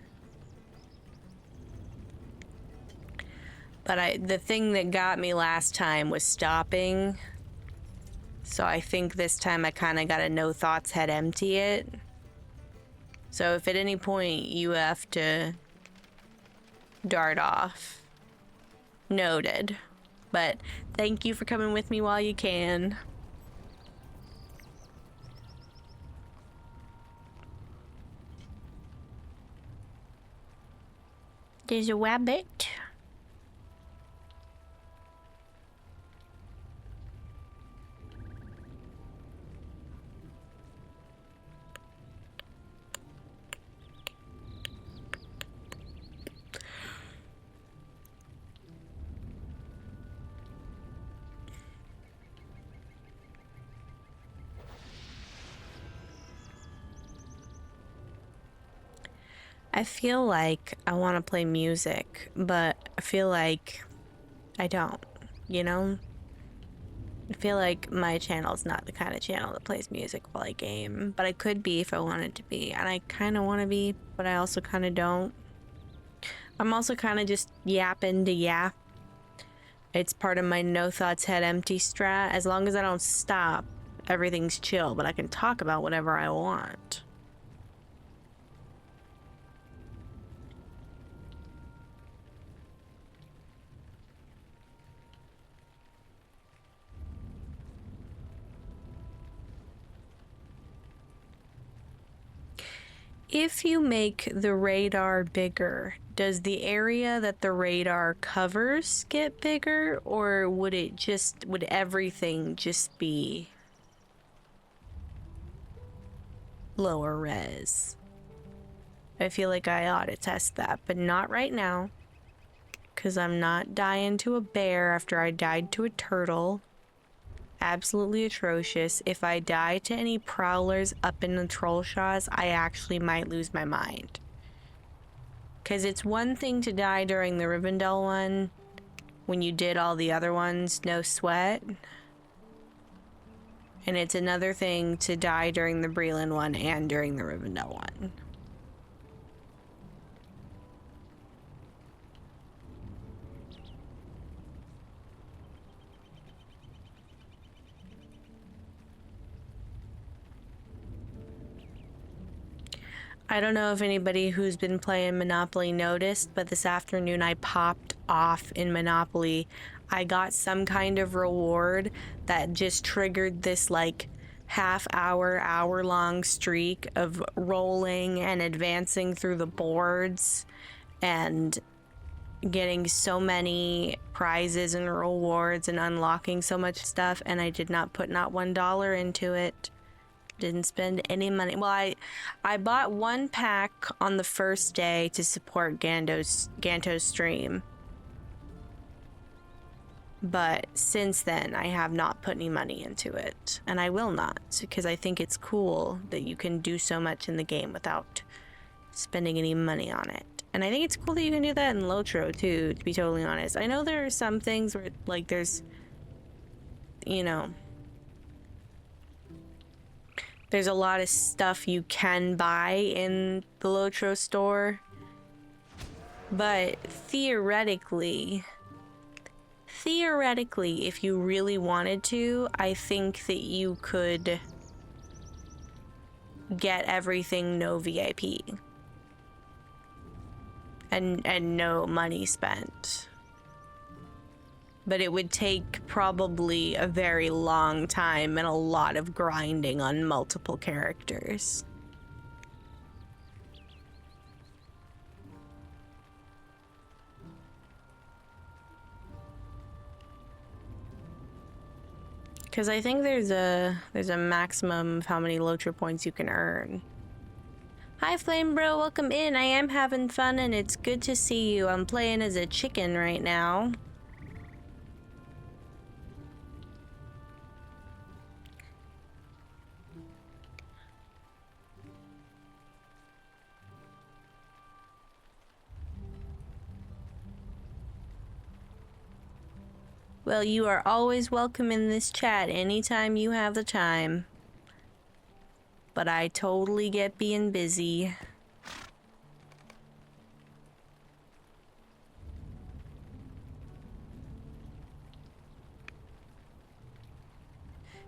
But the thing that got me last time was stopping. So I think this time I kind of got a no thoughts head empty it. So if at any point you have to dart off, noted. But thank you for coming with me while you can. There's a rabbit. I feel like I want to play music, but I feel like I don't, you know? I feel like my channel's not the kind of channel that plays music while I game, but I could be if I wanted to be, and I kind of want to be, but I also kind of don't. I'm also kind of just yapping to yap. It's part of my no thoughts head empty strat. As long as I don't stop, everything's chill, but I can talk about whatever I want. If you make the radar bigger, does the area that the radar covers get bigger, or would everything just be lower res? I feel like I ought to test that, but not right now, because I'm not dying to a bear after I died to a turtle. Absolutely atrocious. If I die to any prowlers up in the troll shaws, I actually might lose my mind. Because it's one thing to die during the Rivendell one, when you did all the other ones, no sweat. And it's another thing to die during the Breland one and during the Rivendell one. I don't know if anybody who's been playing Monopoly noticed, but this afternoon I popped off in Monopoly. I got some kind of reward that just triggered this like hour-long streak of rolling and advancing through the boards and getting so many prizes and rewards and unlocking so much stuff, and I did not put not $1 into it. Didn't spend any money. Well, I bought one pack on the first day to support Ganto's stream. But since then, I have not put any money into it. And I will not, because I think it's cool that you can do so much in the game without spending any money on it. And I think it's cool that you can do that in Lotro, too, to be totally honest. I know there are some things where, like, there's, you know, there's a lot of stuff you can buy in the Lotro store. But theoretically, if you really wanted to, I think that you could get everything no VIP. And no money spent. But it would take probably a very long time and a lot of grinding on multiple characters. Because I think there's a maximum of how many Lotro points you can earn. Hi Flame Bro, welcome in. I am having fun and it's good to see you. I'm playing as a chicken right now. Well, you are always welcome in this chat anytime you have the time. But I totally get being busy.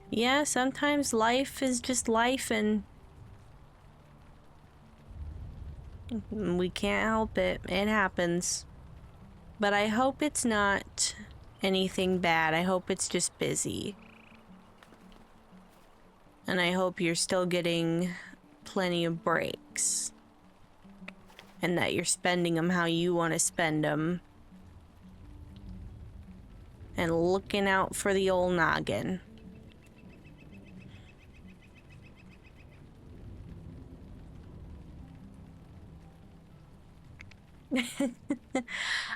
Yeah, sometimes life is just life and we can't help it. It happens. But I hope it's not anything bad. I hope it's just busy. And I hope you're still getting plenty of breaks. And that you're spending them how you want to spend them. And looking out for the old noggin.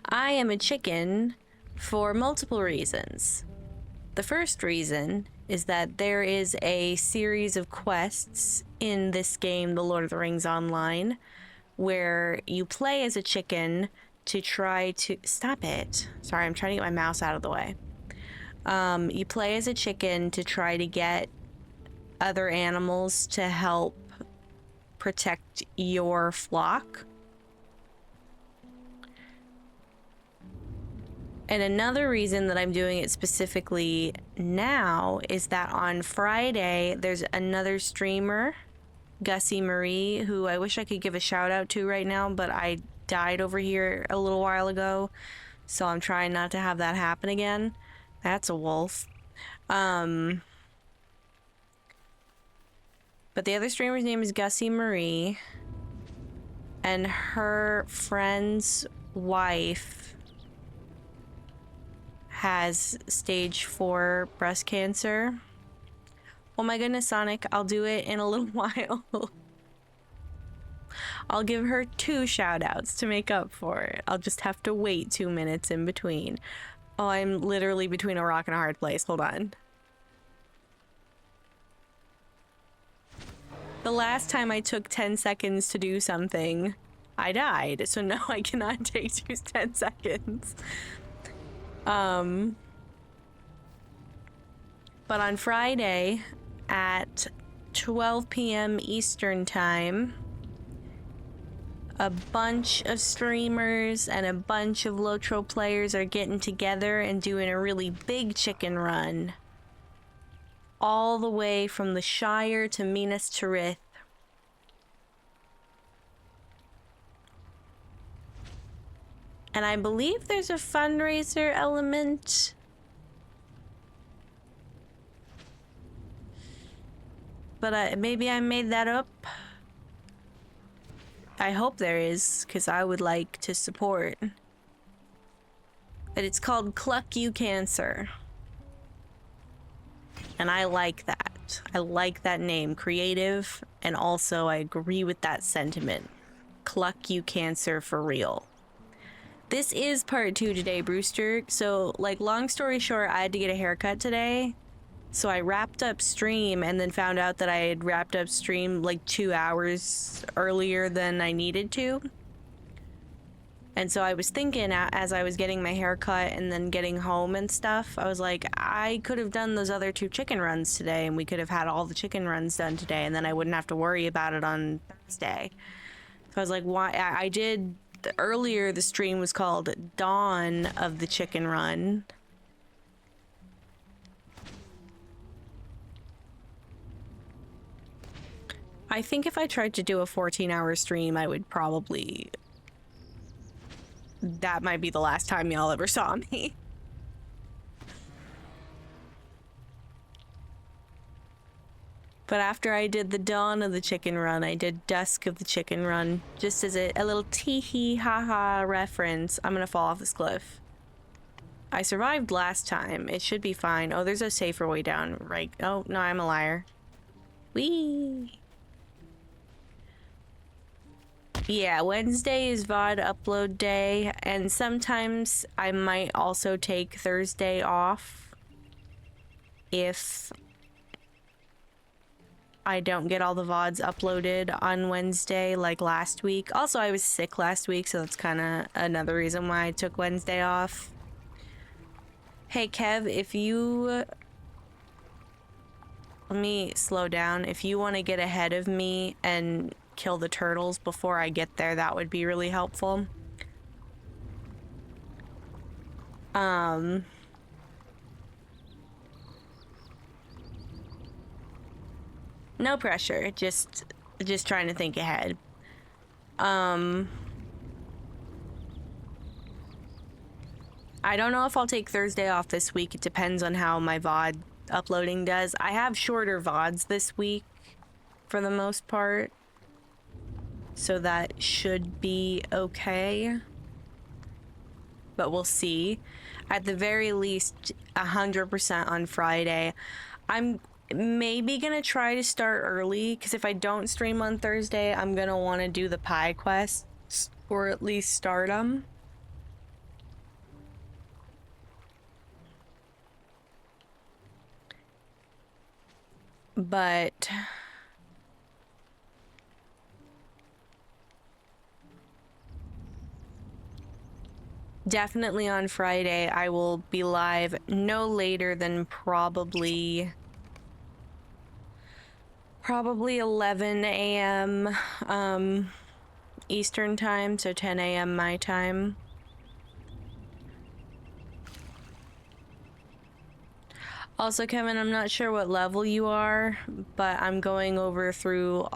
I am a chicken for multiple reasons. The first reason is that there is a series of quests in this game, The Lord of the Rings Online, where you play as a chicken to try to... Stop it. Sorry, I'm trying to get my mouse out of the way. You play as a chicken to try to get other animals to help protect your flock. And another reason that I'm doing it specifically now is that on Friday, there's another streamer, Gussie Marie, who I wish I could give a shout out to right now, but I died over here a little while ago, so I'm trying not to have that happen again. That's a wolf. But the other streamer's name is Gussie Marie, and her friend's wife has stage 4 breast cancer. Oh my goodness, Sonic, I'll do it in a little while. I'll give her 2 shout outs to make up for it. I'll just have to wait 2 minutes in between. Oh, I'm literally between a rock and a hard place. Hold on. The last time I took 10 seconds to do something, I died. So now I cannot take 10 seconds. But on Friday, at 12 p.m. Eastern time. A bunch of streamers and a bunch of Lotro players are getting together and doing a really big chicken run. All the way from the Shire to Minas Tirith. And I believe there's a fundraiser element. But maybe I made that up. I hope there is, because I would like to support. But it's called Cluck You Cancer. And I like that. I like that name. Creative, and also I agree with that sentiment. Cluck You Cancer for real. This is part 2 today, Brewster. So, like, long story short, I had to get a haircut today. So I wrapped up stream and then found out that I had wrapped up stream like 2 hours earlier than I needed to. And so I was thinking as I was getting my hair cut and then getting home and stuff, I was like, I could have done those other 2 chicken runs today and we could have had all the chicken runs done today and then I wouldn't have to worry about it on Thursday. So I was like, why? I did earlier, the stream was called Dawn of the Chicken Run. I think if I tried to do a 14-hour stream, I would probably... That might be the last time y'all ever saw me. But after I did the Dawn of the Chicken Run, I did Dusk of the Chicken Run. Just as a little tee-hee ha-ha reference. I'm gonna fall off this cliff. I survived last time. It should be fine. Oh, there's a safer way down, right? Oh, no, I'm a liar. Whee! Yeah, Wednesday is VOD upload day, and sometimes I might also take Thursday off if I don't get all the VODs uploaded on Wednesday like last week. Also, I was sick last week, so that's kind of another reason why I took Wednesday off. Hey, Kev, if you... Let me slow down. If you want to get ahead of me and kill the turtles before I get there, that would be really helpful. No pressure, just trying to think ahead. I don't know if I'll take Thursday off this week. It depends on how my VOD uploading does. I have shorter VODs this week for the most part, so that should be okay. But we'll see. At the very least, 100% on Friday. I'm maybe gonna try to start early, because if I don't stream on Thursday, I'm gonna want to do the pie quests, or at least start them. But definitely on Friday, I will be live no later than probably 11 a.m. Eastern time, so 10 a.m. my time. Also, Kevin, I'm not sure what level you are, but I'm going over through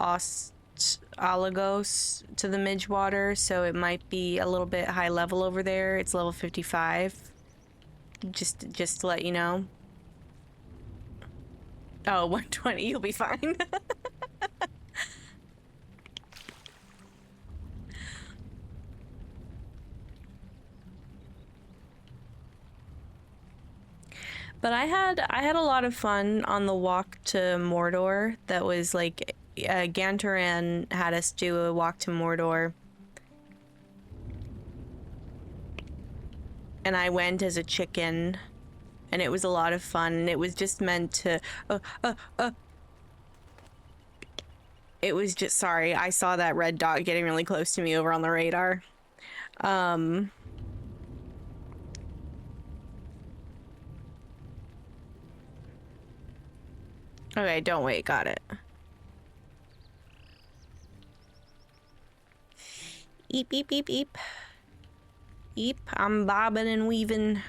Alagos to the Midgewater, so it might be a little bit high level over there. It's level 55. Just to let you know. Oh, 120, you'll be fine. But I had a lot of fun on the walk to Mordor. That was like Gantaran had us do a walk to Mordor. And I went as a chicken, and it was a lot of fun. And it was just meant to it was just, sorry, I saw that red dot getting really close to me over on the radar. Okay, don't wait. Got it. Eep, eep, eep, eep. Eep, I'm bobbing and weaving.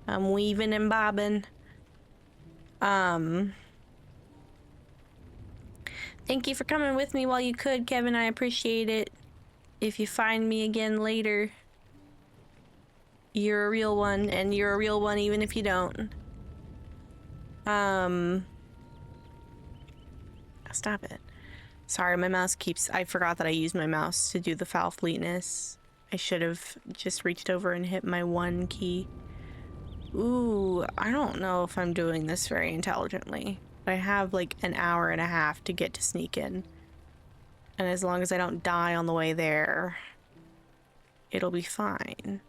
I'm weaving and bobbing. Thank you for coming with me while you could, Kevin. I appreciate it. If you find me again later, you're a real one, and you're a real one even if you don't. Stop it. Sorry, my mouse keeps... I forgot that I used my mouse to do the foul fleetness. I should have just reached over and hit my one key. Ooh, I don't know if I'm doing this very intelligently. I have like an hour and a half to get to sneak in. And as long as I don't die on the way there, it'll be fine.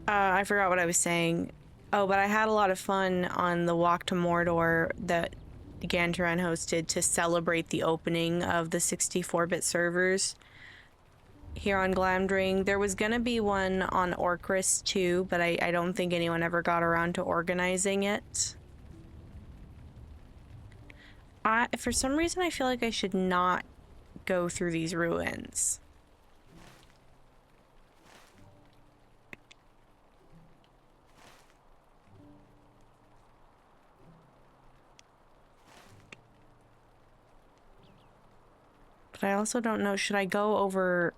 I forgot what I was saying. Oh, but I had a lot of fun on the walk to Mordor that Gantaran hosted to celebrate the opening of the 64-bit servers here on Glamdring. There was gonna be one on Orcris too, but I don't think anyone ever got around to organizing it. For some reason, I feel like I should not go through these ruins. But I also don't know, should I go over...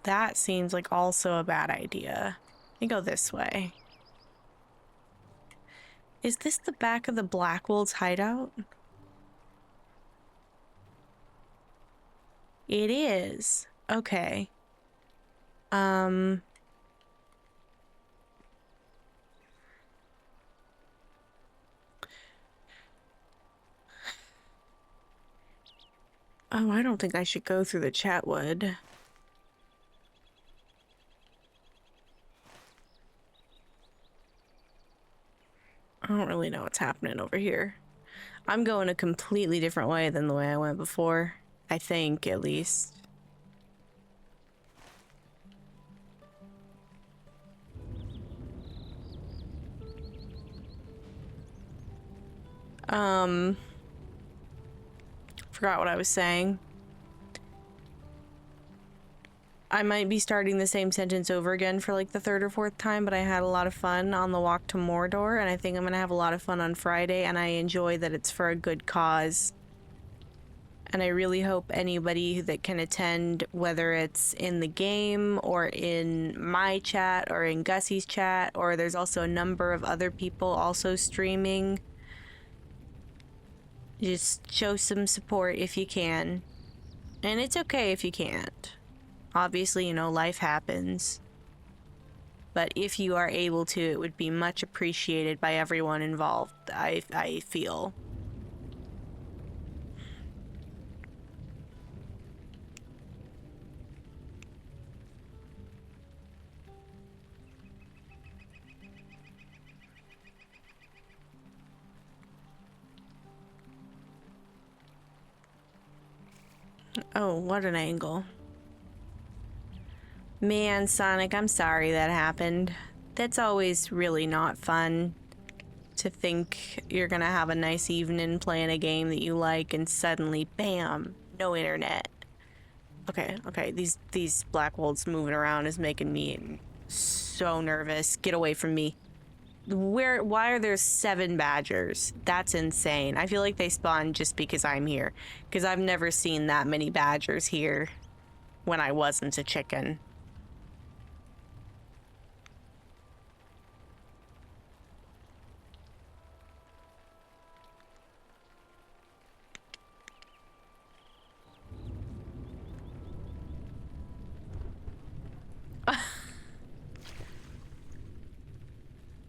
That seems like also a bad idea. Let me go this way. Is this the back of the Blackwolves hideout? It is. Okay. Oh, I don't think I should go through the Chatwood. I don't really know what's happening over here. I'm going a completely different way than the way I went before. I think, at least. Forgot what I was saying. I might be starting the same sentence over again for like the third or fourth time, but I had a lot of fun on the walk to Mordor, and I think I'm gonna have a lot of fun on Friday, and I enjoy that it's for a good cause. And I really hope anybody that can attend, whether it's in the game or in my chat or in Gussie's chat, or there's also a number of other people also streaming, just show some support if you can. And it's okay if you can't. Obviously, you know, life happens. But if you are able to, it would be much appreciated by everyone involved, I feel. Oh, what an angle. Man, Sonic, I'm sorry that happened. That's always really not fun. To think you're gonna have a nice evening playing a game that you like and suddenly, bam, no internet. Okay, these black wolves moving around is making me so nervous. Get away from me. Why are there 7 badgers? That's insane. I feel like they spawned just because I'm here. Because I've never seen that many badgers here when I wasn't a chicken.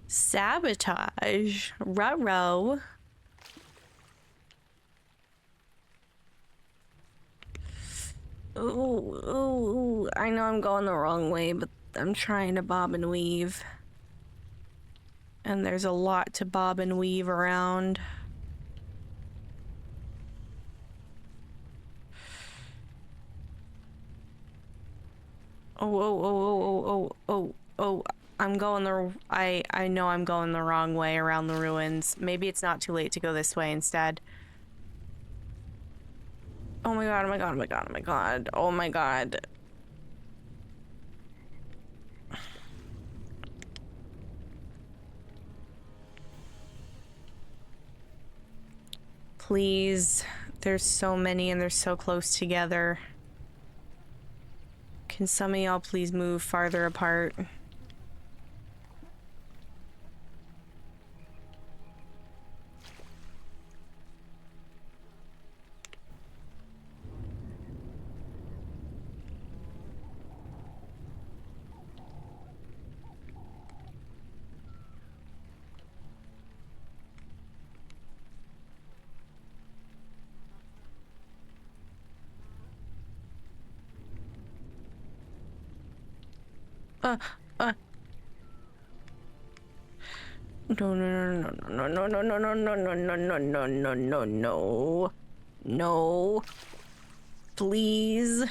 Sabotage. Ruh-roh. Ooh, I know I'm going the wrong way, but I'm trying to bob and weave. And there's a lot to bob and weave around. Oh, oh, oh, oh, oh, oh, oh, oh. I'm going I know I'm going the wrong way around the ruins. Maybe it's not too late to go this way instead. Oh my god, oh my god, oh my god, oh my god, oh my god. Please. There's so many and they're so close together. Can some of y'all please move farther apart? Uh, uh. No, no, no, no, no, no, no, no, no, no, no, no, no, no, no, no. No. Please.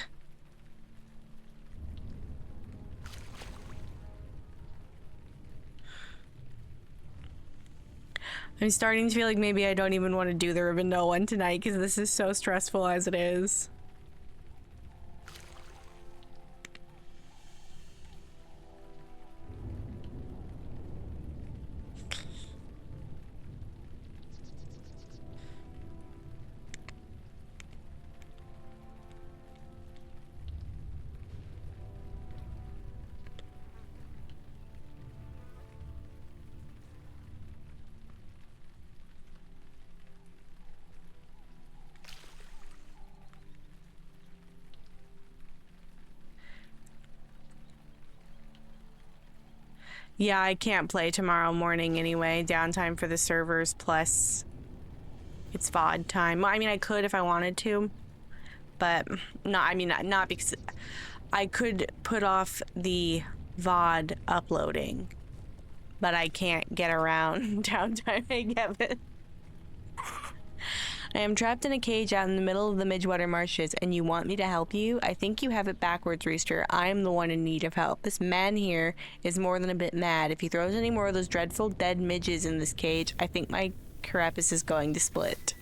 I'm starting to feel like maybe I don't even want to do the Rivendell one tonight because this is so stressful as it is. Yeah, I can't play tomorrow morning anyway. Downtime for the servers plus it's VOD time. Well, I mean, I could if I wanted to, but not, I mean, not because I could put off the VOD uploading, but I can't get around downtime. I get it. I am trapped in a cage out in the middle of the Midgewater marshes, and you want me to help you? I think you have it backwards, Rooster. I am the one in need of help. This man here is more than a bit mad. If he throws any more of those dreadful dead midges in this cage, I think my carapace is going to split.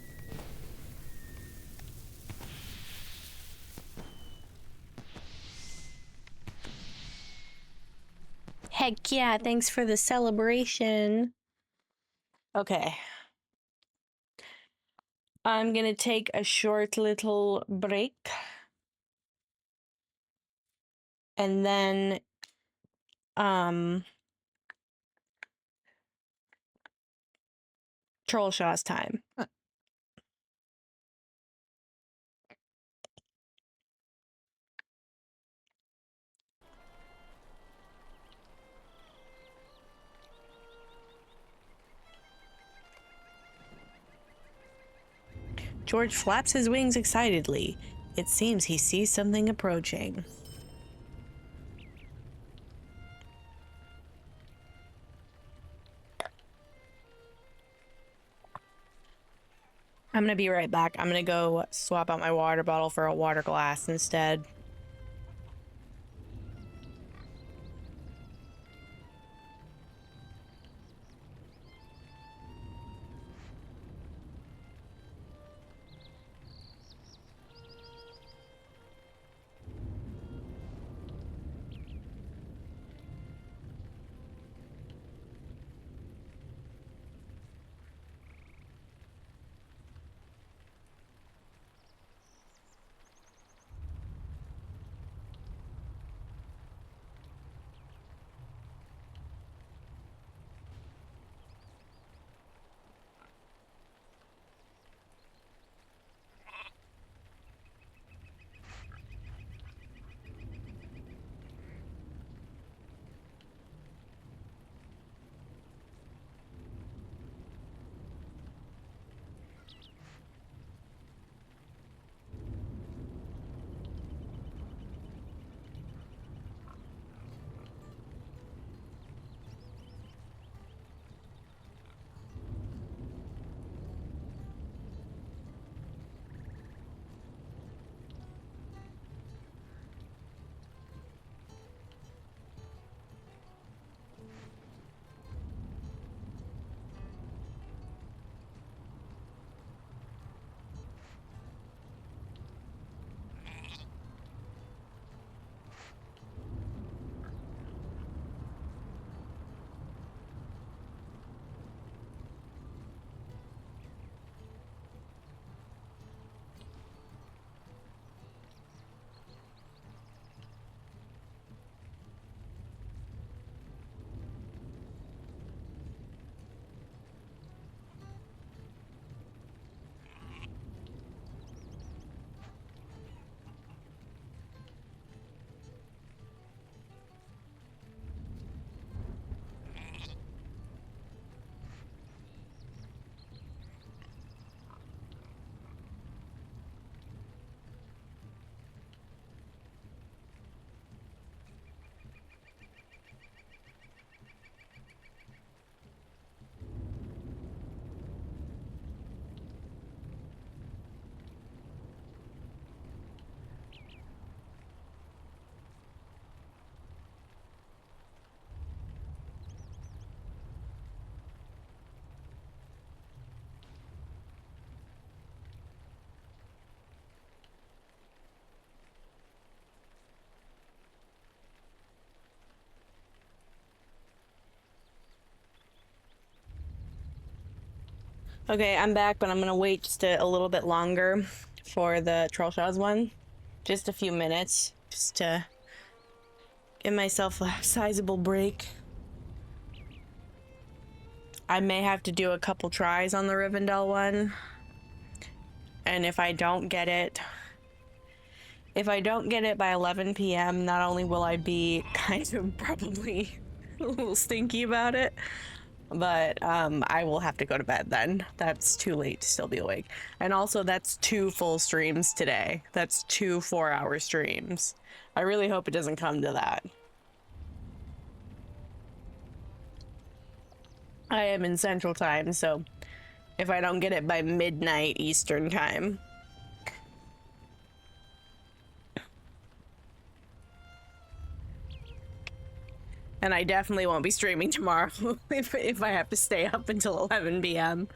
Heck yeah, thanks for the celebration. Okay. I'm gonna take a short little break. And then, Troll Shaw's time. George flaps his wings excitedly. It seems he sees something approaching. I'm gonna be right back. I'm gonna go swap out my water bottle for a water glass instead. Okay, I'm back, but I'm gonna wait just a little bit longer for the Trollshaws one. Just a few minutes, just to give myself a sizable break. I may have to do a couple tries on the Rivendell one. And if I don't get it by 11 p.m., not only will I be kind of probably a little stinky about it, but I will have to go to bed then. That's too late to still be awake. And also, that's 2 full streams today. That's 2 4-hour streams. I really hope it doesn't come to that. I am in Central Time, so if I don't get it by midnight Eastern Time. And I definitely won't be streaming tomorrow if I have to stay up until 11 p.m.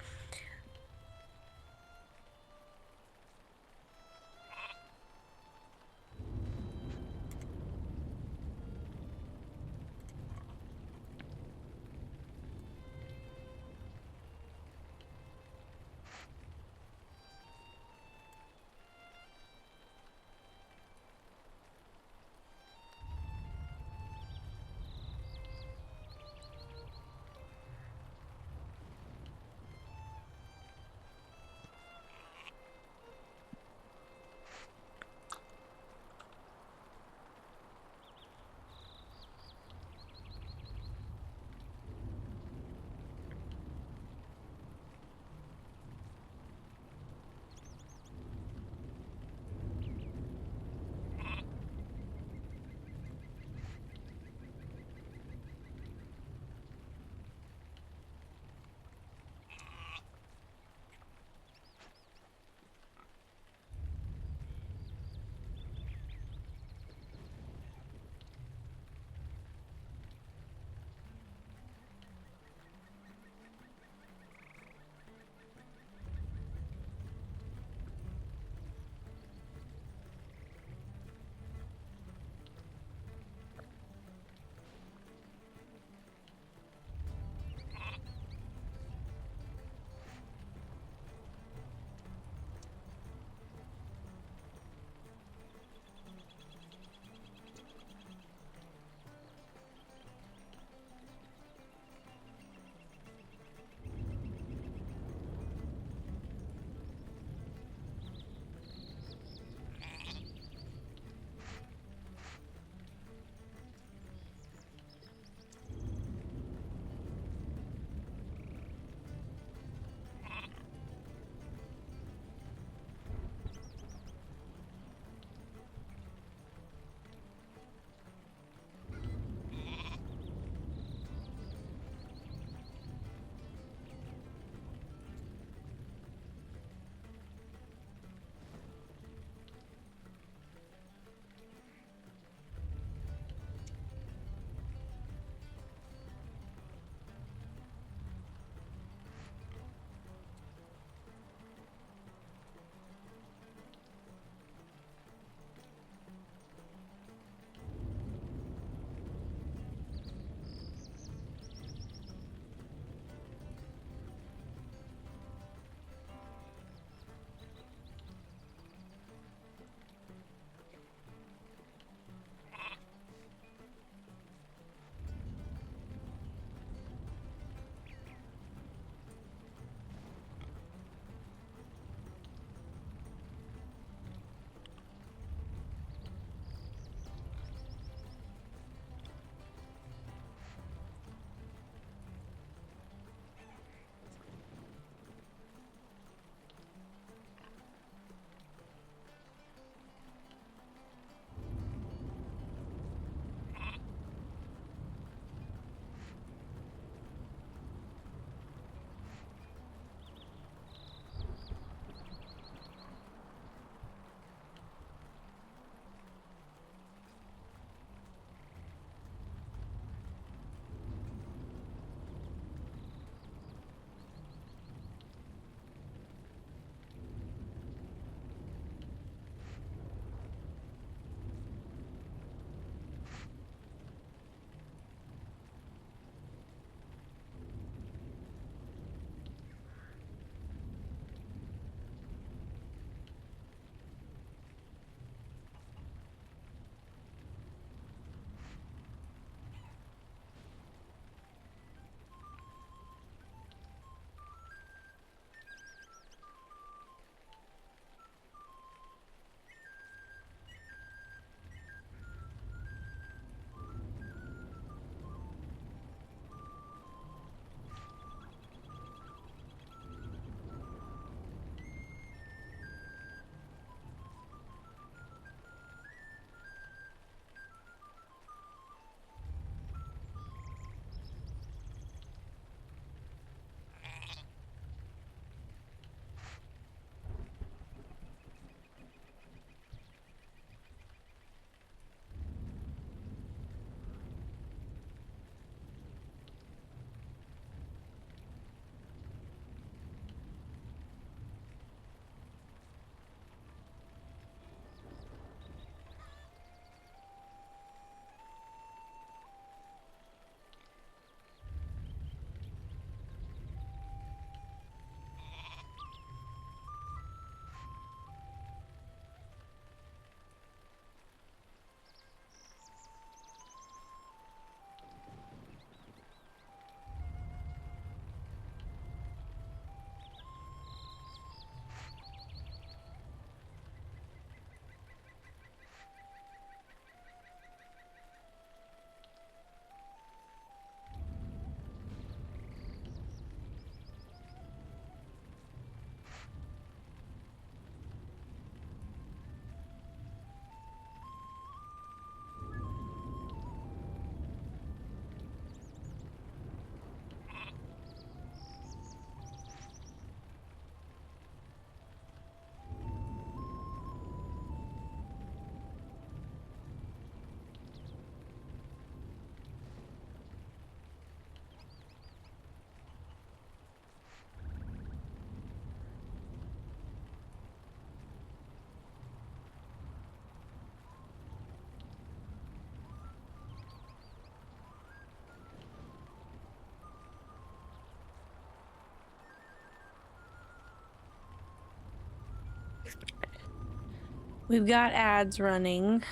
We've got ads running.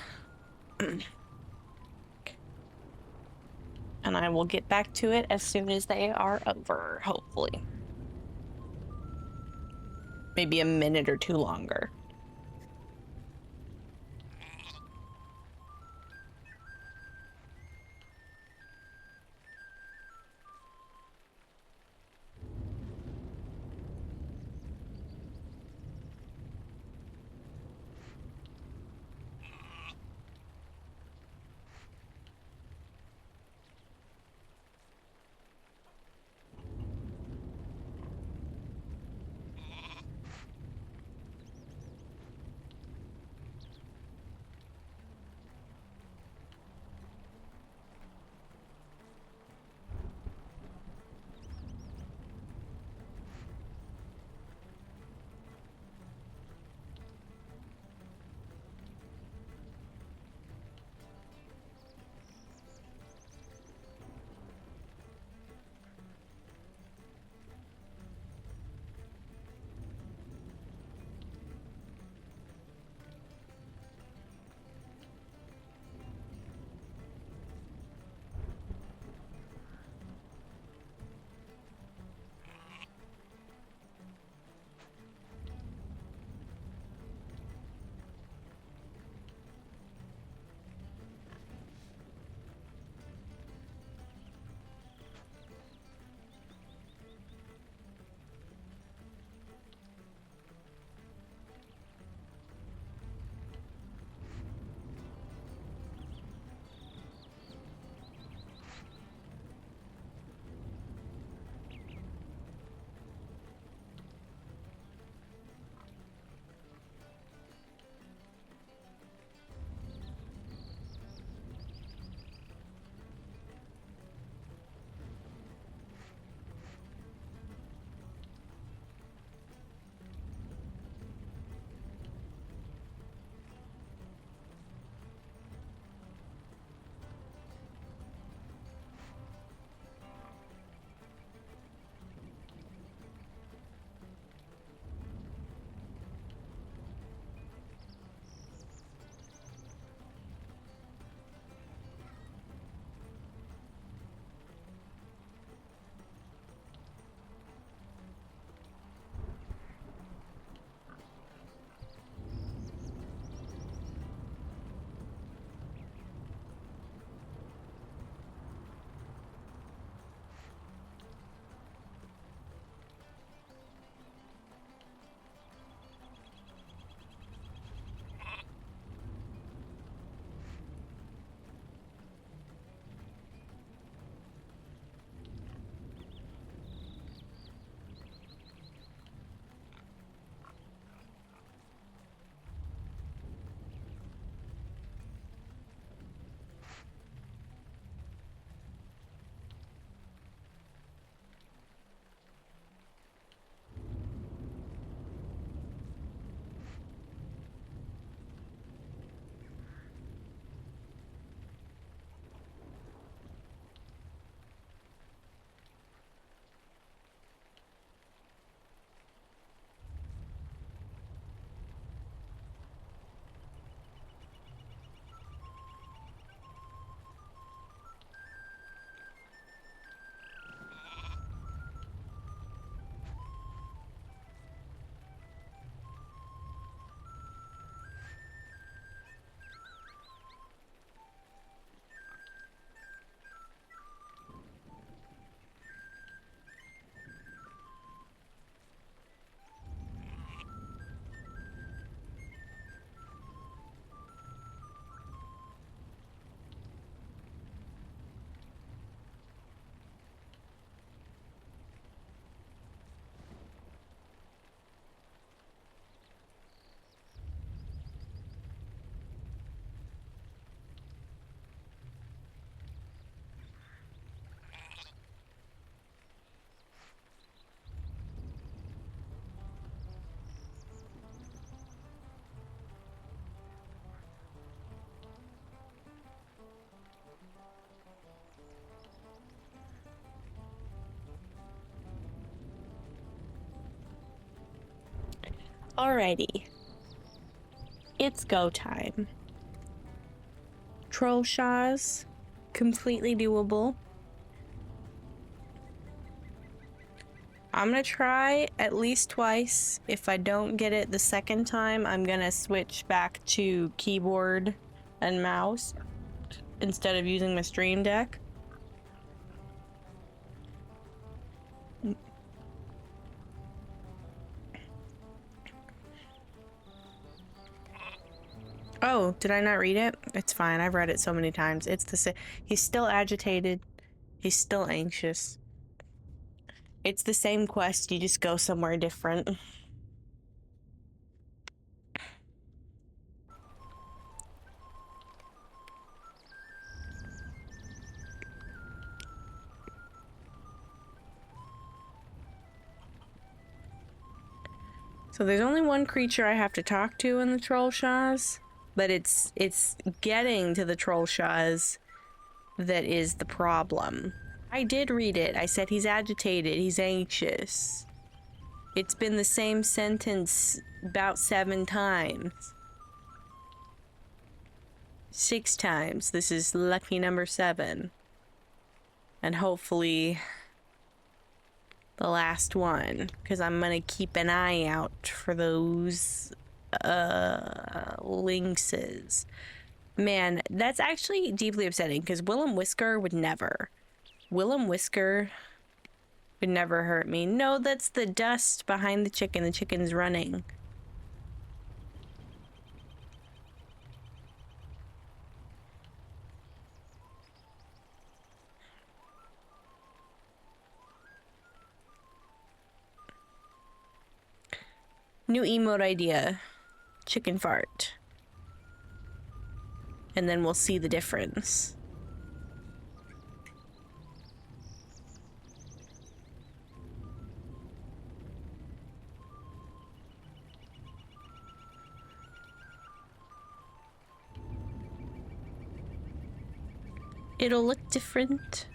And I will get back to it as soon as they are over, hopefully. Maybe a minute or two longer. Alrighty. It's go time. Troll Shaws, completely doable. I'm gonna try at least twice. If I don't get it the second time, I'm gonna switch back to keyboard and mouse instead of using my Stream Deck. Oh, did I not read it? It's fine. I've read it so many times. It's the same. He's still agitated. He's still anxious. It's the same quest. You just go somewhere different. So there's only one creature I have to talk to in the Troll Shaws, but it's getting to the Troll Shaws that is the problem. I did read it. I said he's agitated, he's anxious. It's been the same sentence about 7 times. 6 times. This is lucky number 7. And hopefully the last one, because I'm gonna keep an eye out for those lynxes. Man, that's actually deeply upsetting because Willem Whisker would never. Willem Whisker would never hurt me. No, that's the dust behind the chicken. The chicken's running. New emote idea. Chicken fart. And then we'll see the difference. It'll look different.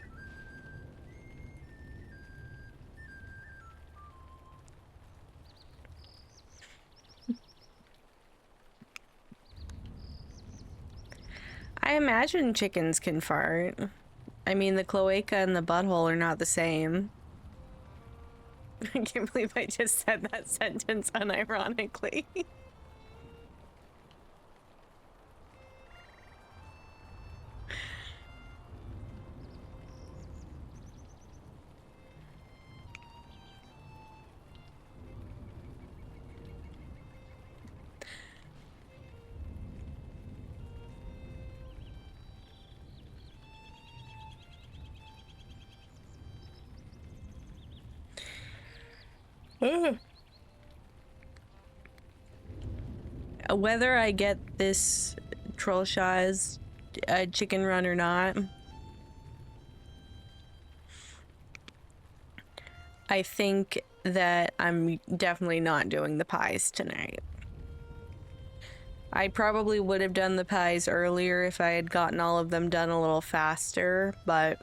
I imagine chickens can fart. I mean, the cloaca and the butthole are not the same. I can't believe I just said that sentence unironically. Whether I get this Troll Shaw's chicken run or not, I think that I'm definitely not doing the pies tonight. I probably would have done the pies earlier if I had gotten all of them done a little faster, but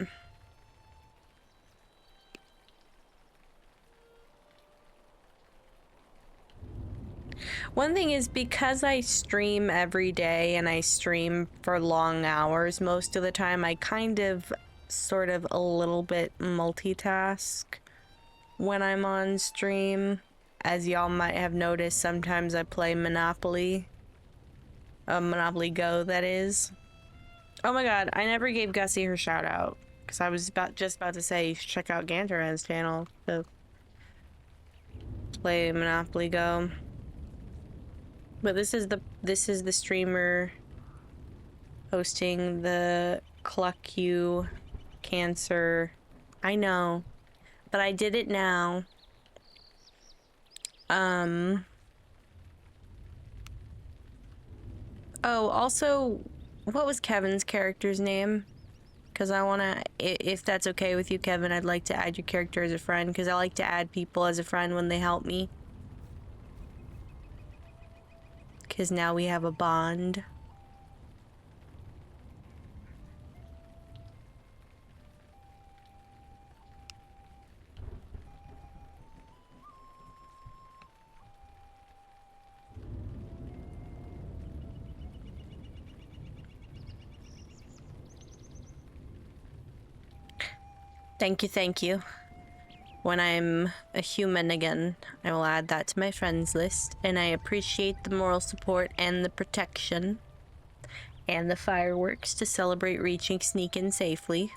one thing is, because I stream every day and I stream for long hours most of the time, I kind of sort of a little bit multitask when I'm on stream. As y'all might have noticed, sometimes I play Monopoly. Monopoly Go, that is. Oh my god, I never gave Gussie her shout out. Because I was just about to say, you should check out Gantaran's channel to play Monopoly Go. But this is the streamer hosting the Cluck You Cancer. I know, but I did it now. Oh, also, what was Kevin's character's name? Because I want to, if that's okay with you, Kevin, I'd like to add your character as a friend, because I like to add people as a friend when they help me. Because now we have a bond. Thank you, thank you. When I'm a human again, I will add that to my friends list, and I appreciate the moral support and the protection and the fireworks to celebrate reaching Sneak In safely.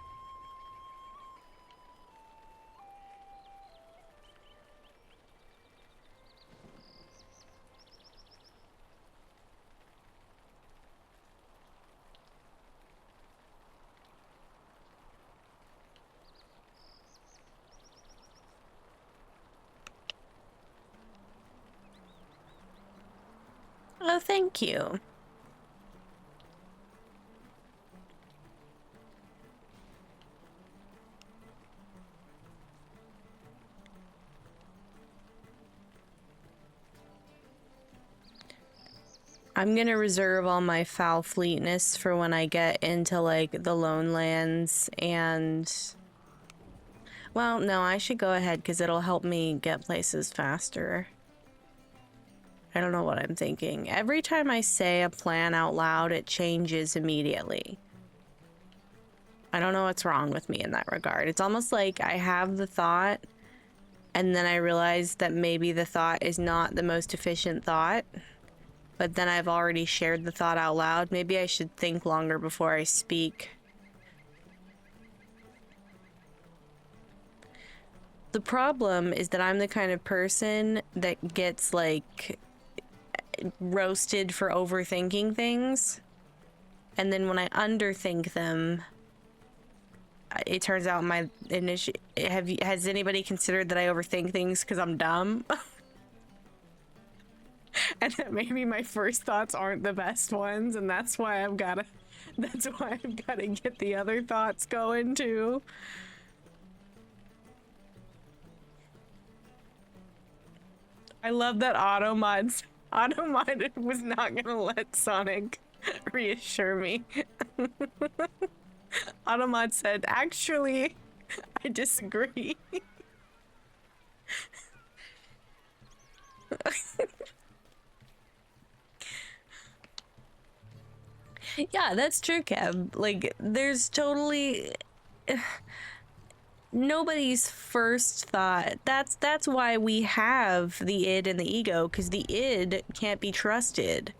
Oh, thank you. I'm gonna reserve all my foul fleetness for when I get into, like, the Lone Lands and... Well, no, I should go ahead because it'll help me get places faster. I don't know what I'm thinking. Every time I say a plan out loud, it changes immediately. I don't know what's wrong with me in that regard. It's almost like I have the thought, and then I realize that maybe the thought is not the most efficient thought, but then I've already shared the thought out loud. Maybe I should think longer before I speak. The problem is that I'm the kind of person that gets, like, roasted for overthinking things, and then when I underthink them, it turns out my initial... Has anybody considered that I overthink things because I'm dumb? And that maybe my first thoughts aren't the best ones, and that's why I've gotta get the other thoughts going too. I love that Automod was not gonna let Sonic reassure me. Automod said, actually, I disagree. Yeah, that's true, Kev. Like, there's totally... Nobody's first thought. That's why we have the id and the ego, because the id can't be trusted.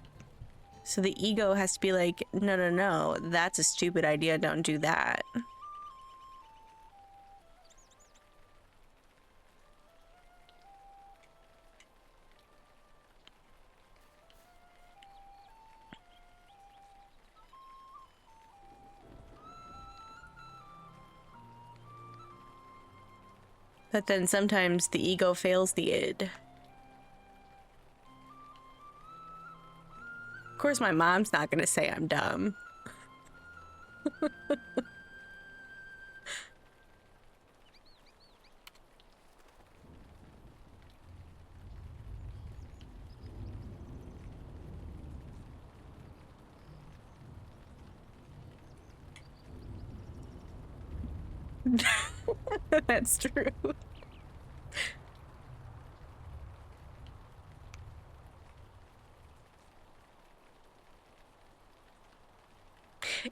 So the ego has to be like, no, no, no, that's a stupid idea, don't do that. But then sometimes the ego fails the id. Of course, my mom's not gonna say I'm dumb. That's true.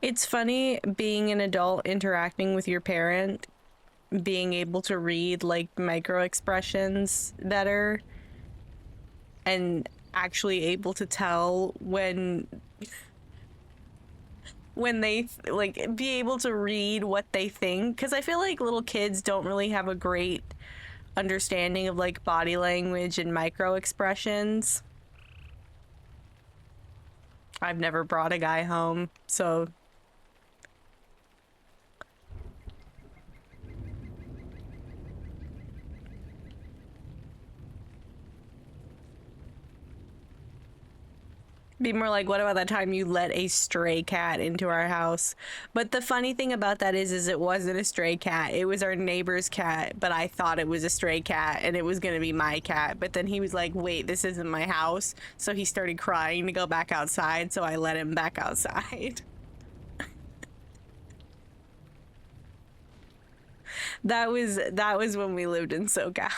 It's funny being an adult interacting with your parent, being able to read, like, micro expressions better and actually able to tell when they, like, be able to read what they think, because I feel like little kids don't really have a great understanding of, like, body language and micro expressions. I've never brought a guy home, so be more like, what about that time you let a stray cat into our house? But the funny thing about that is it wasn't a stray cat. It was our neighbor's cat, but I thought it was a stray cat and it was gonna be my cat. But then he was like, wait, this isn't my house. So he started crying to go back outside, so I let him back outside. That was when we lived in SoCal.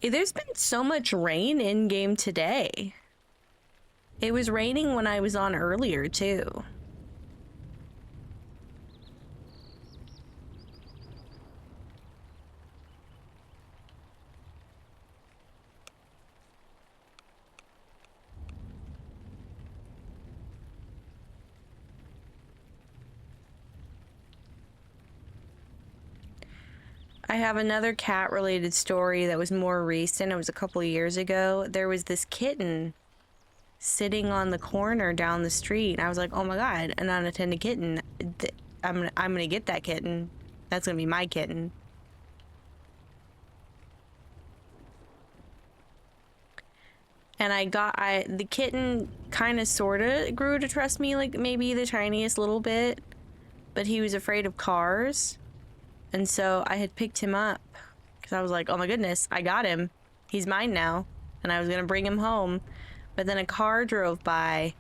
There's been so much rain in game today. It was raining when I was on earlier, too. I have another cat related story that was more recent. It was a couple of years ago. There was this kitten sitting on the corner down the street. And I was like, oh my God, an unattended kitten. I'm gonna get that kitten. That's gonna be my kitten. And the kitten kind of sort of grew to trust me, like maybe the tiniest little bit, but he was afraid of cars. And so I had picked him up because I was like, oh my goodness, I got him. He's mine now. And I was going to bring him home. But then a car drove by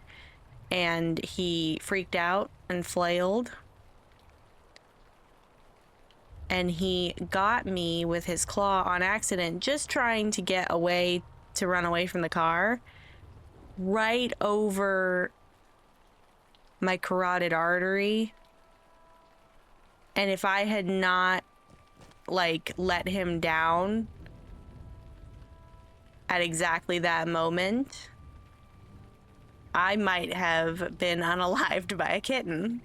and he freaked out and flailed. And he got me with his claw on accident, just trying to get away, to run away from the car, right over my carotid artery. And if I had not, like, let him down at exactly that moment, I might have been unalived by a kitten.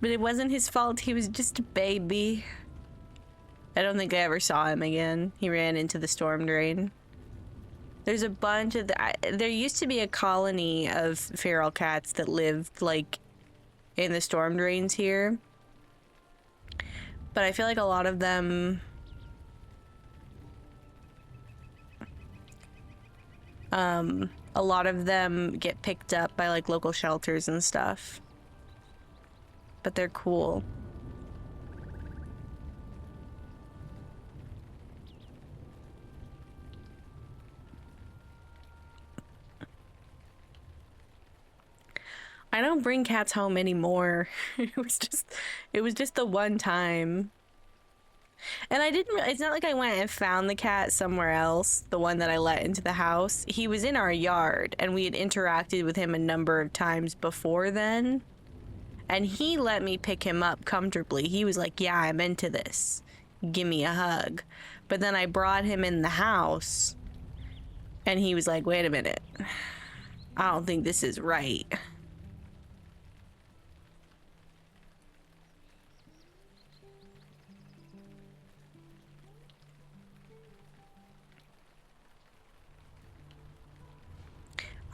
But it wasn't his fault. He was just a baby. I don't think I ever saw him again. He ran into the storm drain. There's a bunch of... there used to be a colony of feral cats that lived, like, in the storm drains here. But I feel like a lot of them... a lot of them get picked up by, like, local shelters and stuff. But they're cool. I don't bring cats home anymore. It was just the one time. And it's not like I went and found the cat somewhere else, the one that I let into the house. He was in our yard and we had interacted with him a number of times before then. And he let me pick him up comfortably. He was like, yeah, I'm into this. Give me a hug. But then I brought him in the house and he was like, wait a minute. I don't think this is right.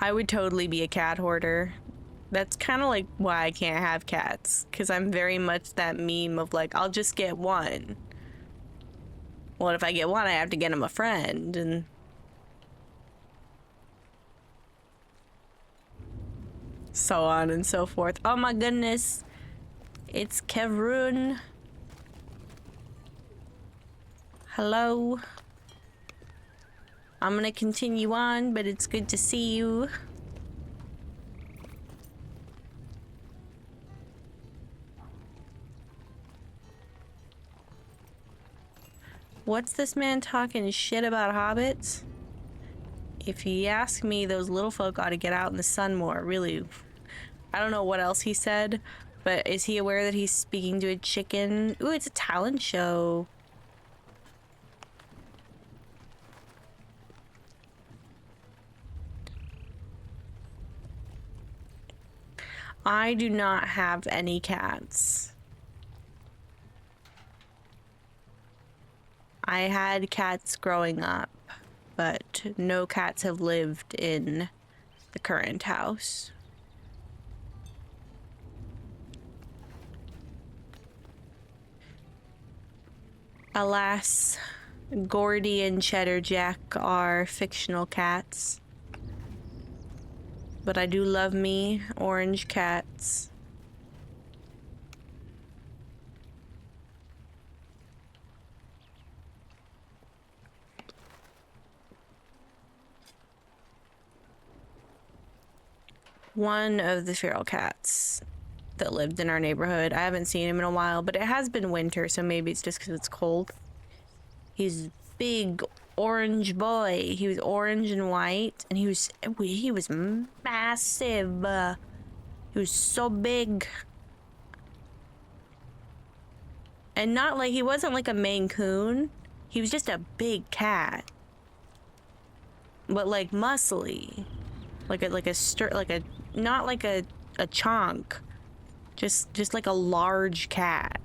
I would totally be a cat hoarder. That's kind of like why I can't have cats, because I'm very much that meme of like, I'll just get one. Well, if I get one, I have to get him a friend, and so on and so forth. Oh my goodness. It's Kevrun. Hello. I'm gonna continue on, but it's good to see you. What's this man talking shit about hobbits? If you ask me, those little folk ought to get out in the sun more, really. I don't know what else he said, but is he aware that he's speaking to a chicken? Ooh, it's a talent show. I do not have any cats. I had cats growing up, but no cats have lived in the current house. Alas, Gordy and Cheddar Jack are fictional cats. But I do love me orange cats. One of the feral cats that lived in our neighborhood. I haven't seen him in a while, but it has been winter, so maybe it's just because it's cold. He's big orange boy. He was orange and white, and he was massive. He was so big. And not like, he wasn't like a Maine Coon. He was just a big cat. But like muscly. Not like a chonk. Just like a large cat.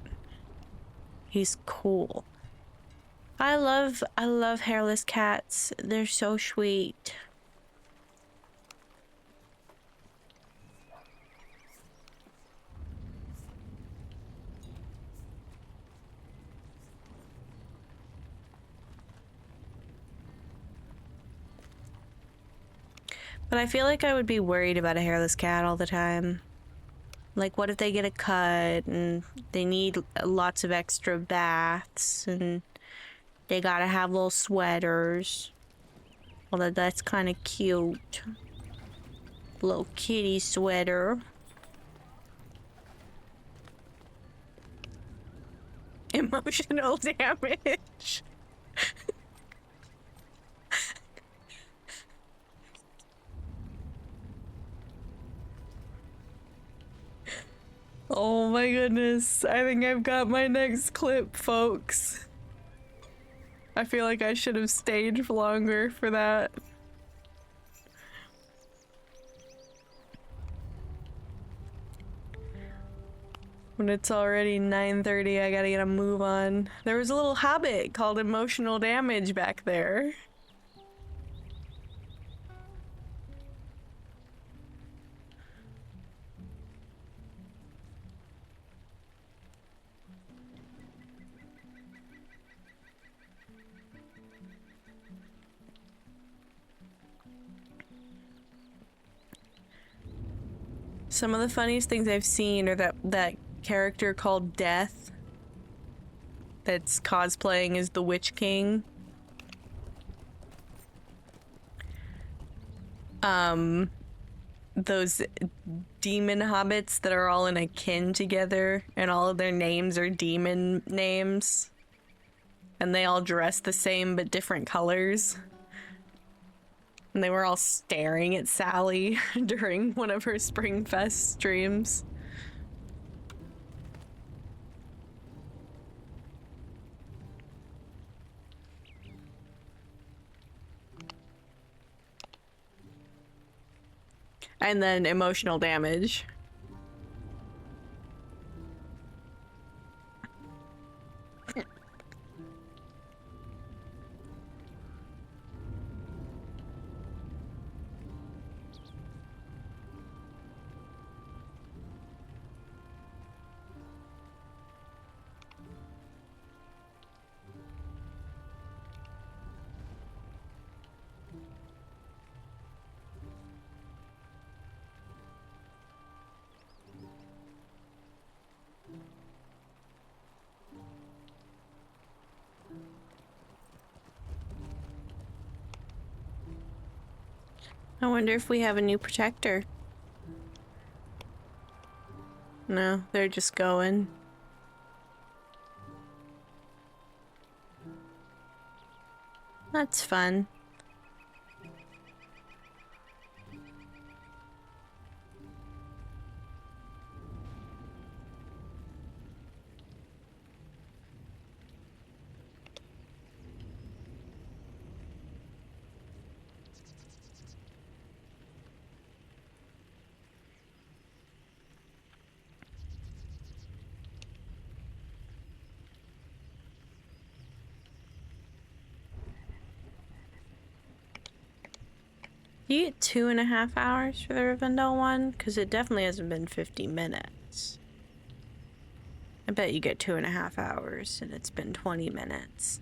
He's cool. I love hairless cats. They're so sweet. But I feel like I would be worried about a hairless cat all the time. Like, what if they get a cut and they need lots of extra baths and they gotta have little sweaters? Although that's kind of cute. Little kitty sweater. Emotional damage. Oh my goodness. I think I've got my next clip, folks. I feel like I should have stayed longer for that. When it's already 9:30, I gotta get a move on. There was a little habit called emotional damage back there. Some of the funniest things I've seen are that character called Death that's cosplaying as the Witch King. Those demon hobbits that are all in a kin together and all of their names are demon names. And they all dress the same but different colors. And they were all staring at Sally during one of her Springfest streams. And then emotional damage. I wonder if we have a new protector. No, they're just going. That's fun. You get 2.5 hours for the Rivendell one? Because it definitely hasn't been 50 minutes. I bet you get 2.5 hours and it's been 20 minutes.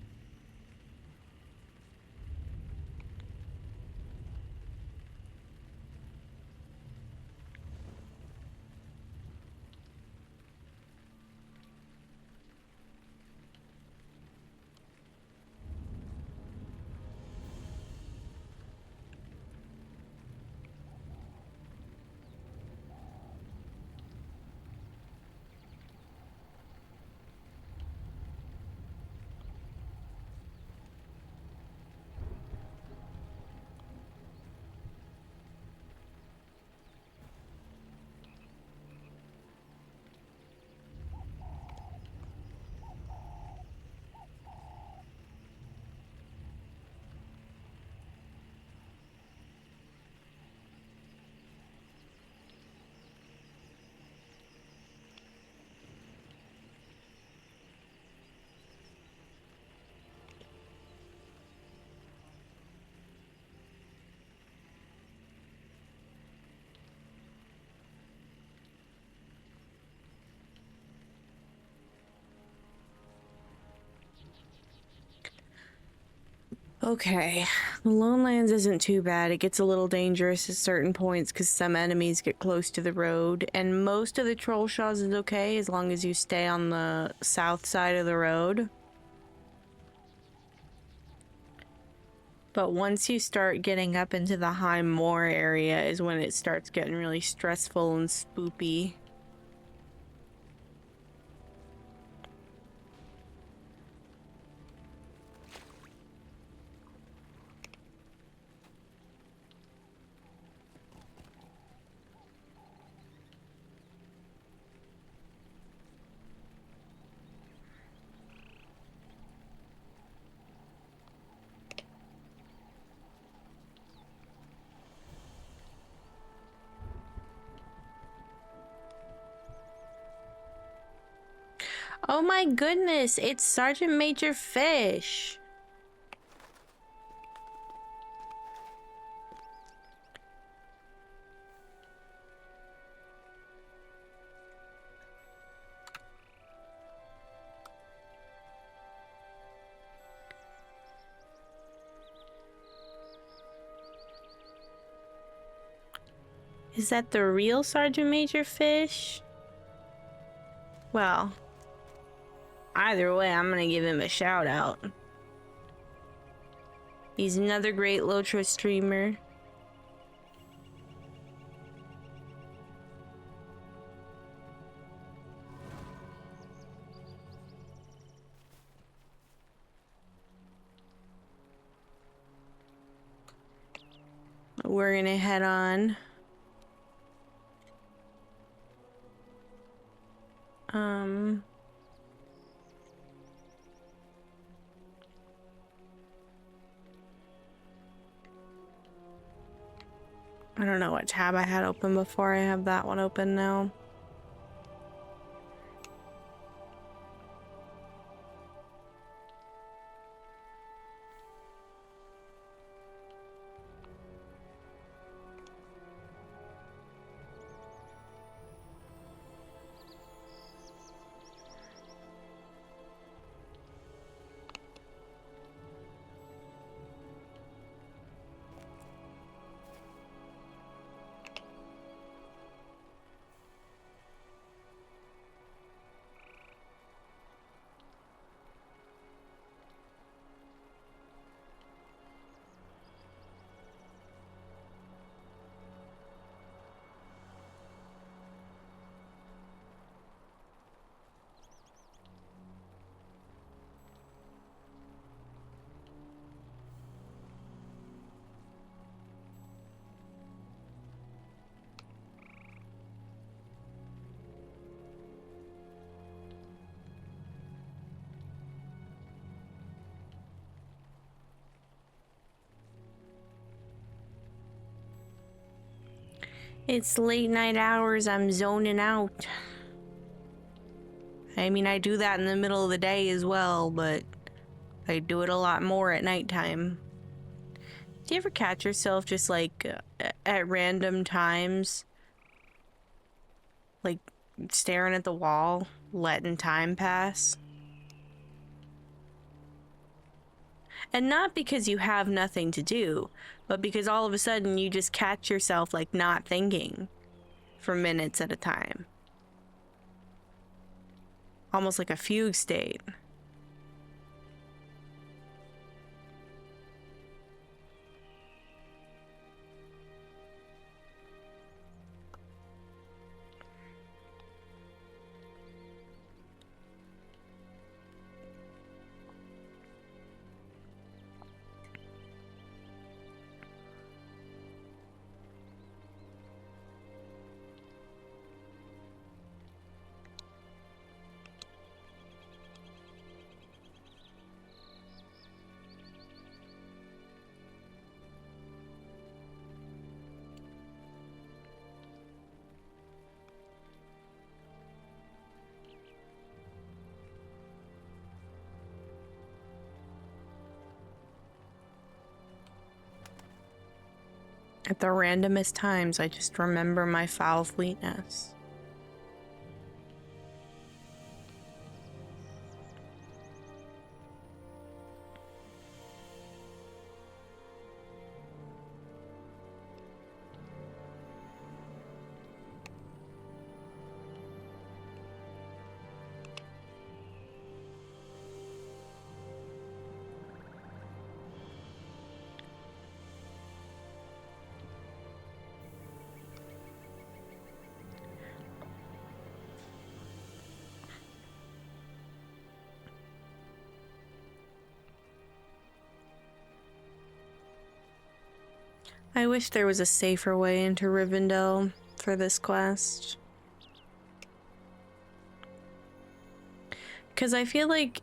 Okay, the Lone Lands isn't too bad. It gets a little dangerous at certain points because some enemies get close to the road, and most of the troll shaws is okay as long as you stay on the south side of the road. But once you start getting up into the high moor area is when it starts getting really stressful and spoopy. Oh my goodness, it's Sergeant Major Fish. Is that the real Sergeant Major Fish? Well, either way, I'm gonna give him a shout out. He's another great Lotra streamer. We're gonna head on. I don't know what tab I had open before. I have that one open now. It's late night hours. I'm zoning out. I mean, I do that in the middle of the day as well, but I do it a lot more at nighttime. Do you ever catch yourself just like at random times, like staring at the wall, letting time pass? And not because you have nothing to do, but because all of a sudden you just catch yourself like not thinking for minutes at a time. Almost like a fugue state. At the randomest times, I just remember my foul fleetness. I wish there was a safer way into Rivendell for this quest. Because I feel like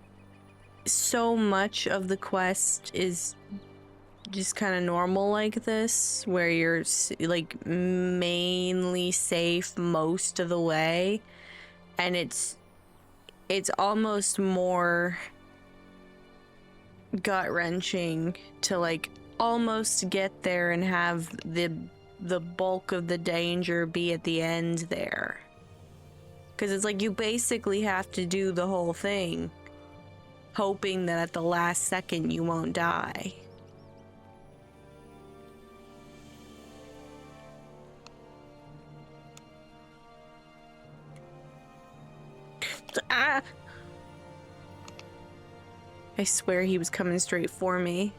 so much of the quest is just kind of normal like this, where you're like mainly safe most of the way, and it's almost more gut-wrenching to like almost get there and have the bulk of the danger be at the end there, because it's like you basically have to do the whole thing hoping that at the last second you won't die. Ah! I swear he was coming straight for me.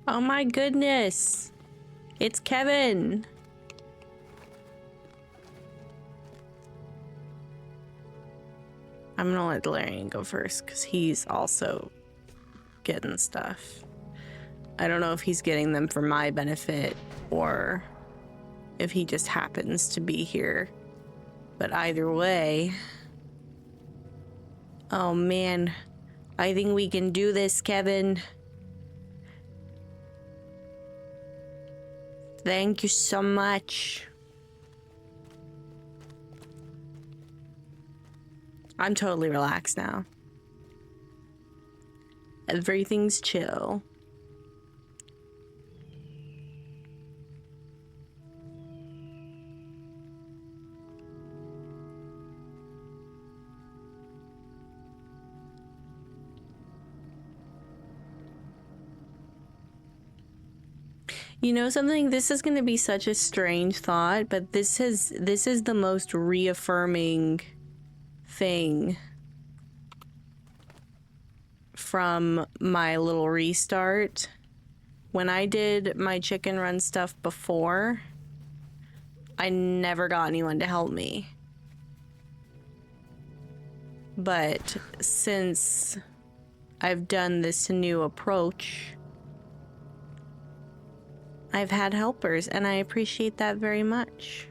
Oh my goodness. It's Kevin. I'm gonna let Valerian go first because he's also getting stuff. I don't know if he's getting them for my benefit or if he just happens to be here. But either way... Oh man. I think we can do this, Kevin. Thank you so much. I'm totally relaxed now. Everything's chill. You know something? This is going to be such a strange thought, but this is the most reaffirming thing from my little restart. When I did my chicken run stuff before, I never got anyone to help me. But since I've done this new approach, I've had helpers, and I appreciate that very much.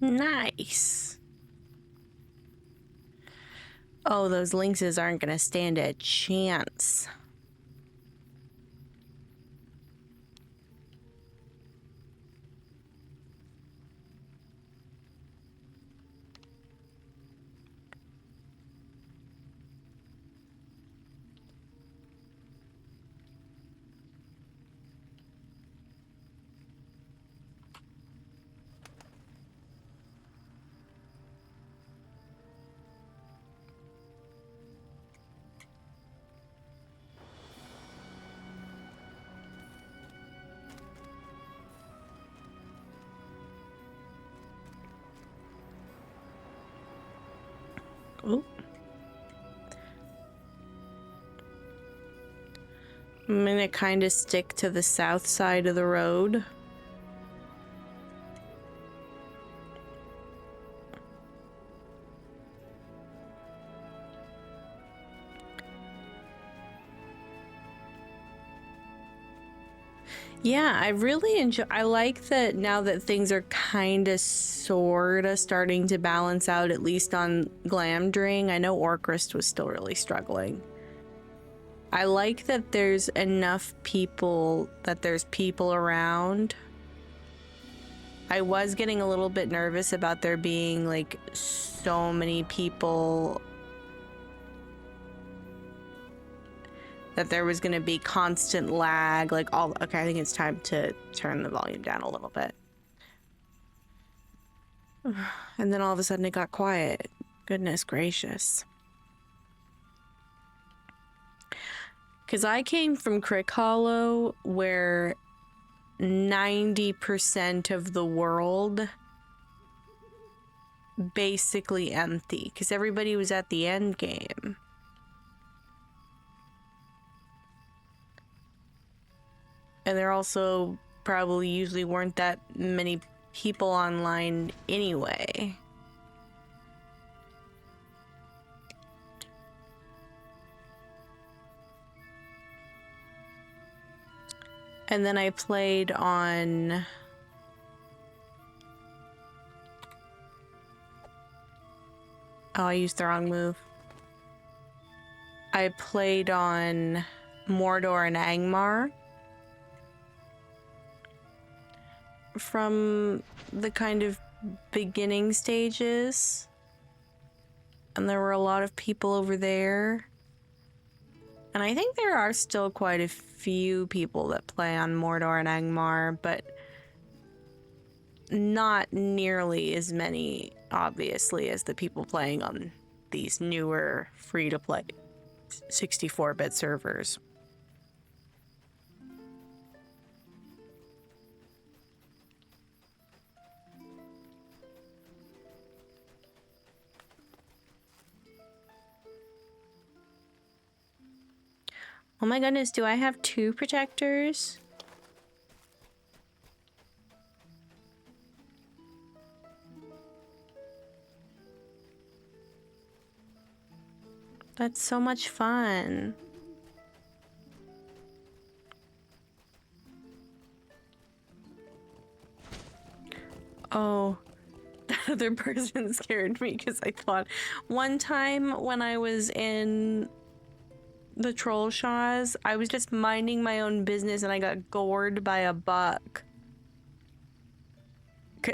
Nice. Oh, those lynxes aren't gonna stand a chance. Ooh. I'm gonna kind of stick to the south side of the road. Yeah, I really enjoy. I like that now that things are kind of sorta starting to balance out, at least on Glamdring. I know Orcrist was still really struggling. I like that there's enough people, that there's people around. I was getting a little bit nervous about there being like so many people, that there was gonna be constant lag, like all. Okay, I think it's time to turn the volume down a little bit. And then all of a sudden it got quiet. Goodness gracious. Because I came from Crick Hollow, where 90% of the world basically empty, because everybody was at the end game. And there also probably usually weren't that many people online anyway. And then I played on... Oh, I used the wrong move. I played on Mordor and Angmar. From the kind of beginning stages. And there were a lot of people over there. And I think there are still quite a few people that play on Mordor and Angmar, but not nearly as many, obviously, as the people playing on these newer free-to-play 64-bit servers. Oh my goodness, do I have 2 protectors? That's so much fun. Oh, that other person scared me because I thought one time when I was in the troll shaws, I was just minding my own business and I got gored by a buck.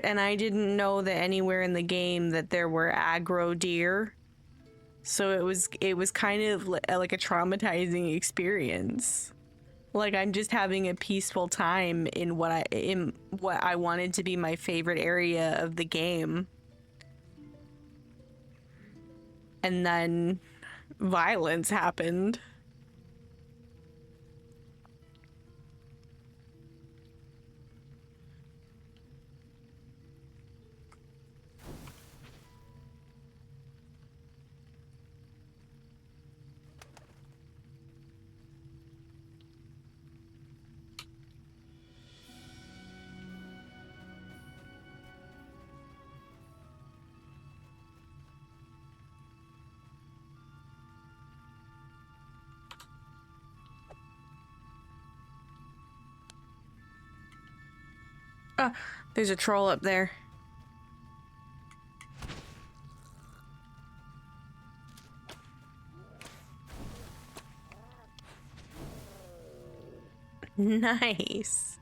And I didn't know that anywhere in the game that there were aggro deer. So it was kind of like a traumatizing experience. Like I'm just having a peaceful time in what I wanted to be my favorite area of the game. And then violence happened. There's a troll up there. Nice.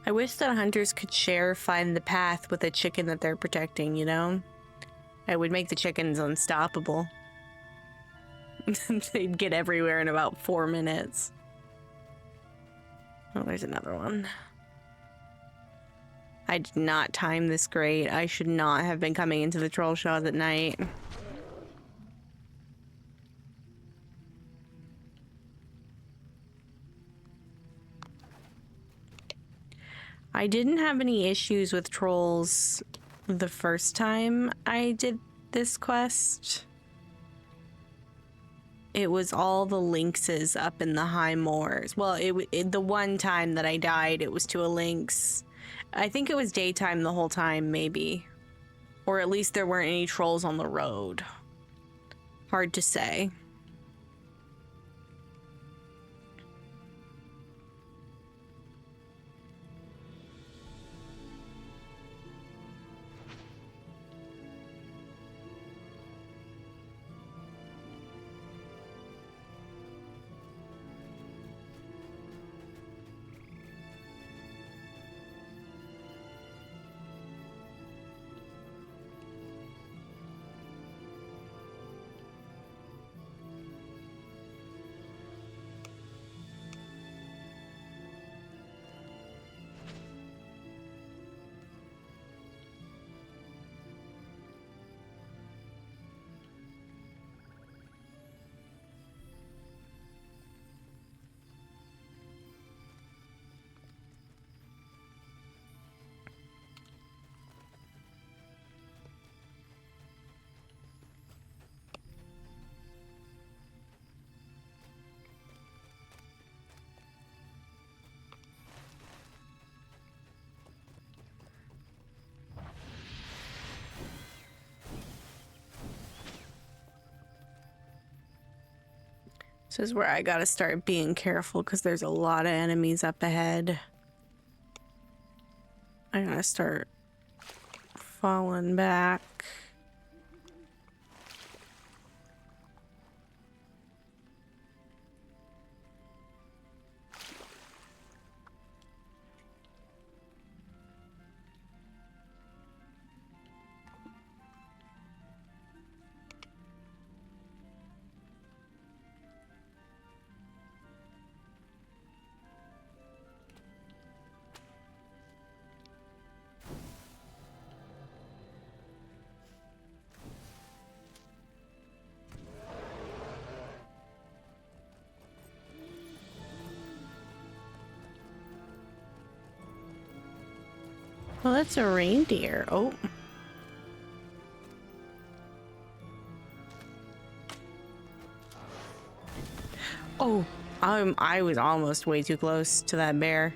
I wish that hunters could find the path with a chicken that they're protecting, you know? It would make the chickens unstoppable. They'd get everywhere in about 4 minutes. Oh, there's another one. I did not time this great. I should not have been coming into the troll shot at night. I didn't have any issues with trolls the first time I did this quest. It was all the lynxes up in the high moors. Well, the one time that I died, it was to a lynx. I think it was daytime the whole time, maybe. Or at least there weren't any trolls on the road. Hard to say. This is where I gotta start being careful because there's a lot of enemies up ahead. I gotta start falling back. Well, that's a reindeer. Oh. Oh, I was almost way too close to that bear.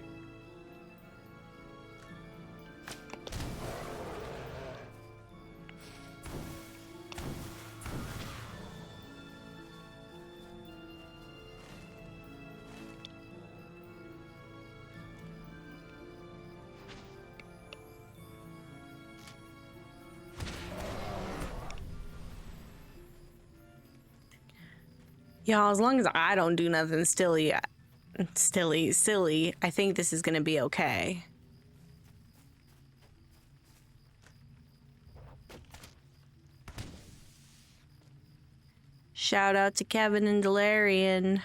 Y'all, as long as I don't do nothing silly, I think this is gonna be okay. Shout out to Kevin and Delarian.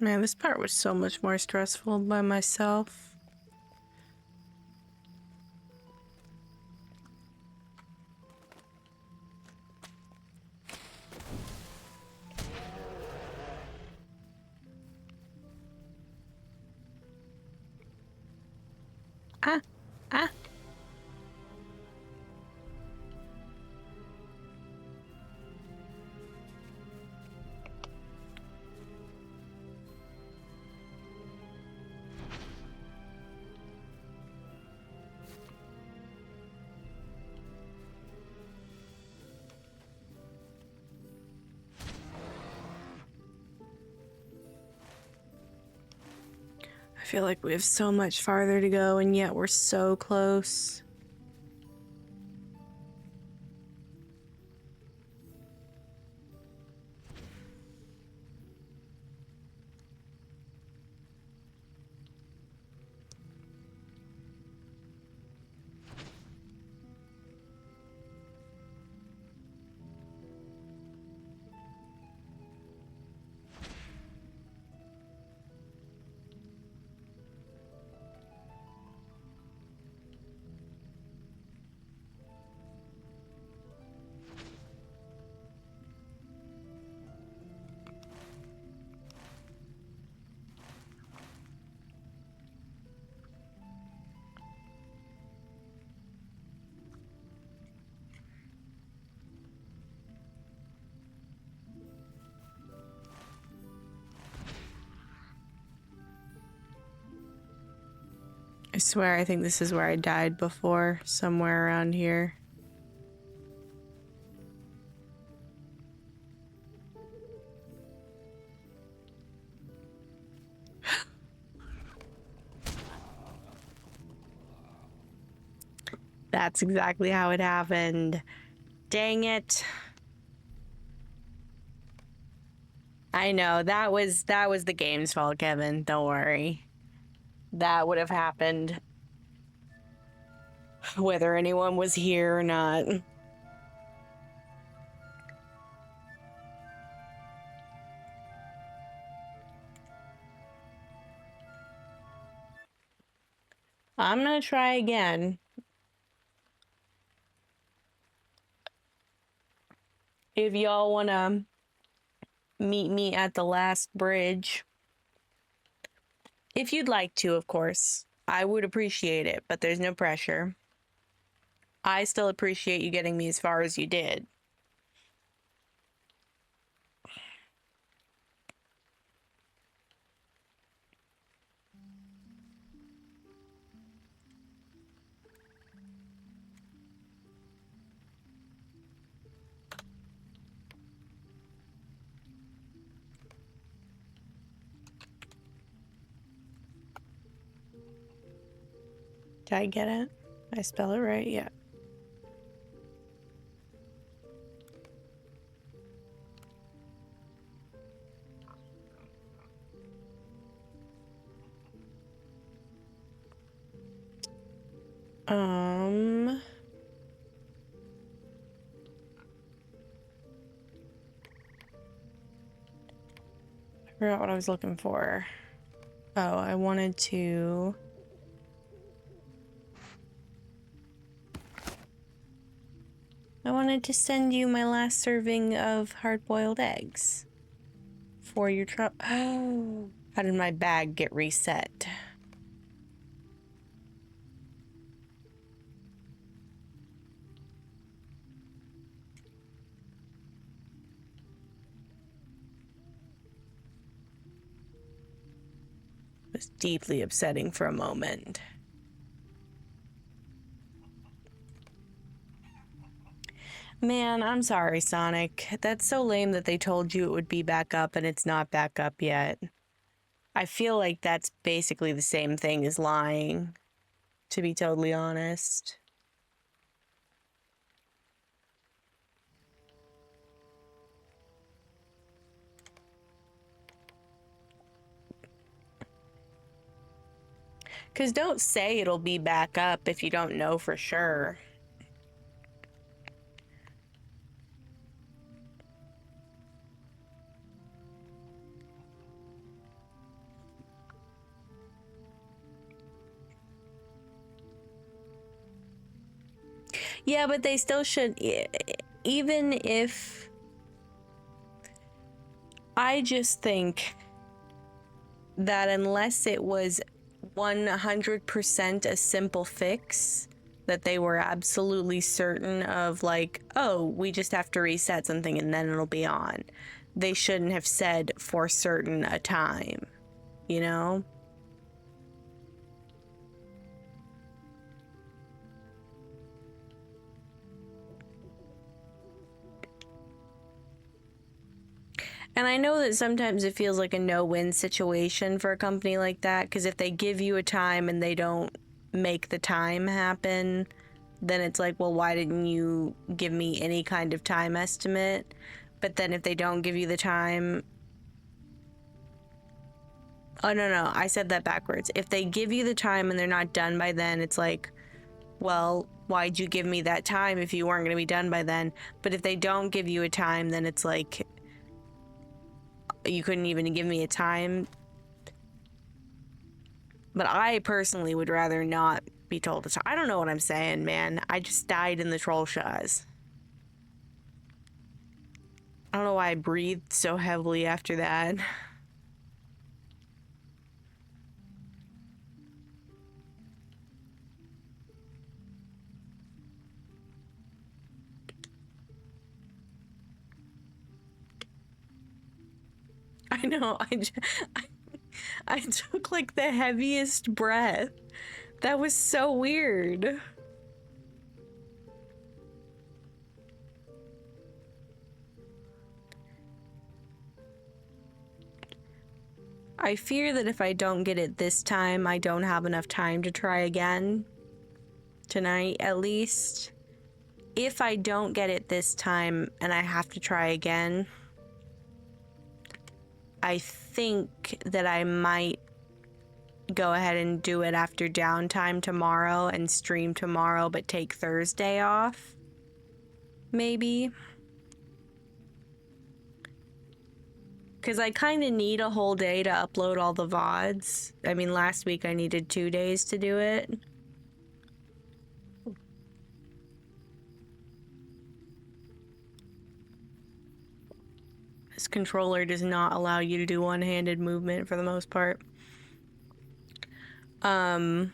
Man, this part was so much more stressful by myself. Ah, ah. I feel like we have so much farther to go, and yet we're so close. I swear, I think this is where I died before, somewhere around here. That's exactly how it happened. Dang it. I know, that was the game's fault, Kevin. Don't worry. That would have happened whether anyone was here or not. I'm gonna try again. If y'all wanna meet me at the last bridge. If you'd like to, of course. I would appreciate it, but there's no pressure. I still appreciate you getting me as far as you did. Did I get it? Did I spell it right? Yeah. I forgot what I was looking for. Oh, I wanted to... send you my last serving of hard-boiled eggs for your trouble. Oh, how did my bag get reset? It was deeply upsetting for a moment. Man, I'm sorry, Sonic. That's so lame that they told you it would be back up and it's not back up yet. I feel like that's basically the same thing as lying, to be totally honest. Because don't say it'll be back up if you don't know for sure. Yeah, but they still should, even if, I just think that unless it was 100% a simple fix, that they were absolutely certain of, like, oh, we just have to reset something and then it'll be on, they shouldn't have said for certain a time, you know? And I know that sometimes it feels like a no-win situation for a company like that, because if they give you a time and they don't make the time happen, then it's like, well, why didn't you give me any kind of time estimate? But then if they don't give you the time... Oh, no, I said that backwards. If they give you the time and they're not done by then, it's like, well, why'd you give me that time if you weren't going to be done by then? But if they don't give you a time, then it's like, you couldn't even give me a time. But I personally would rather not be told to. I don't know what I'm saying, man. I just died in the troll shaws. I don't know why I breathed so heavily after that. I know. I took like the heaviest breath. That was so weird. I fear that if I don't get it this time, I don't have enough time to try again. Tonight, at least. If I don't get it this time and I have to try again, I think that I might go ahead and do it after downtime tomorrow and stream tomorrow, but take Thursday off. Maybe. Because I kind of need a whole day to upload all the VODs. I mean, last week I needed 2 days to do it. This controller does not allow you to do one-handed movement for the most part. But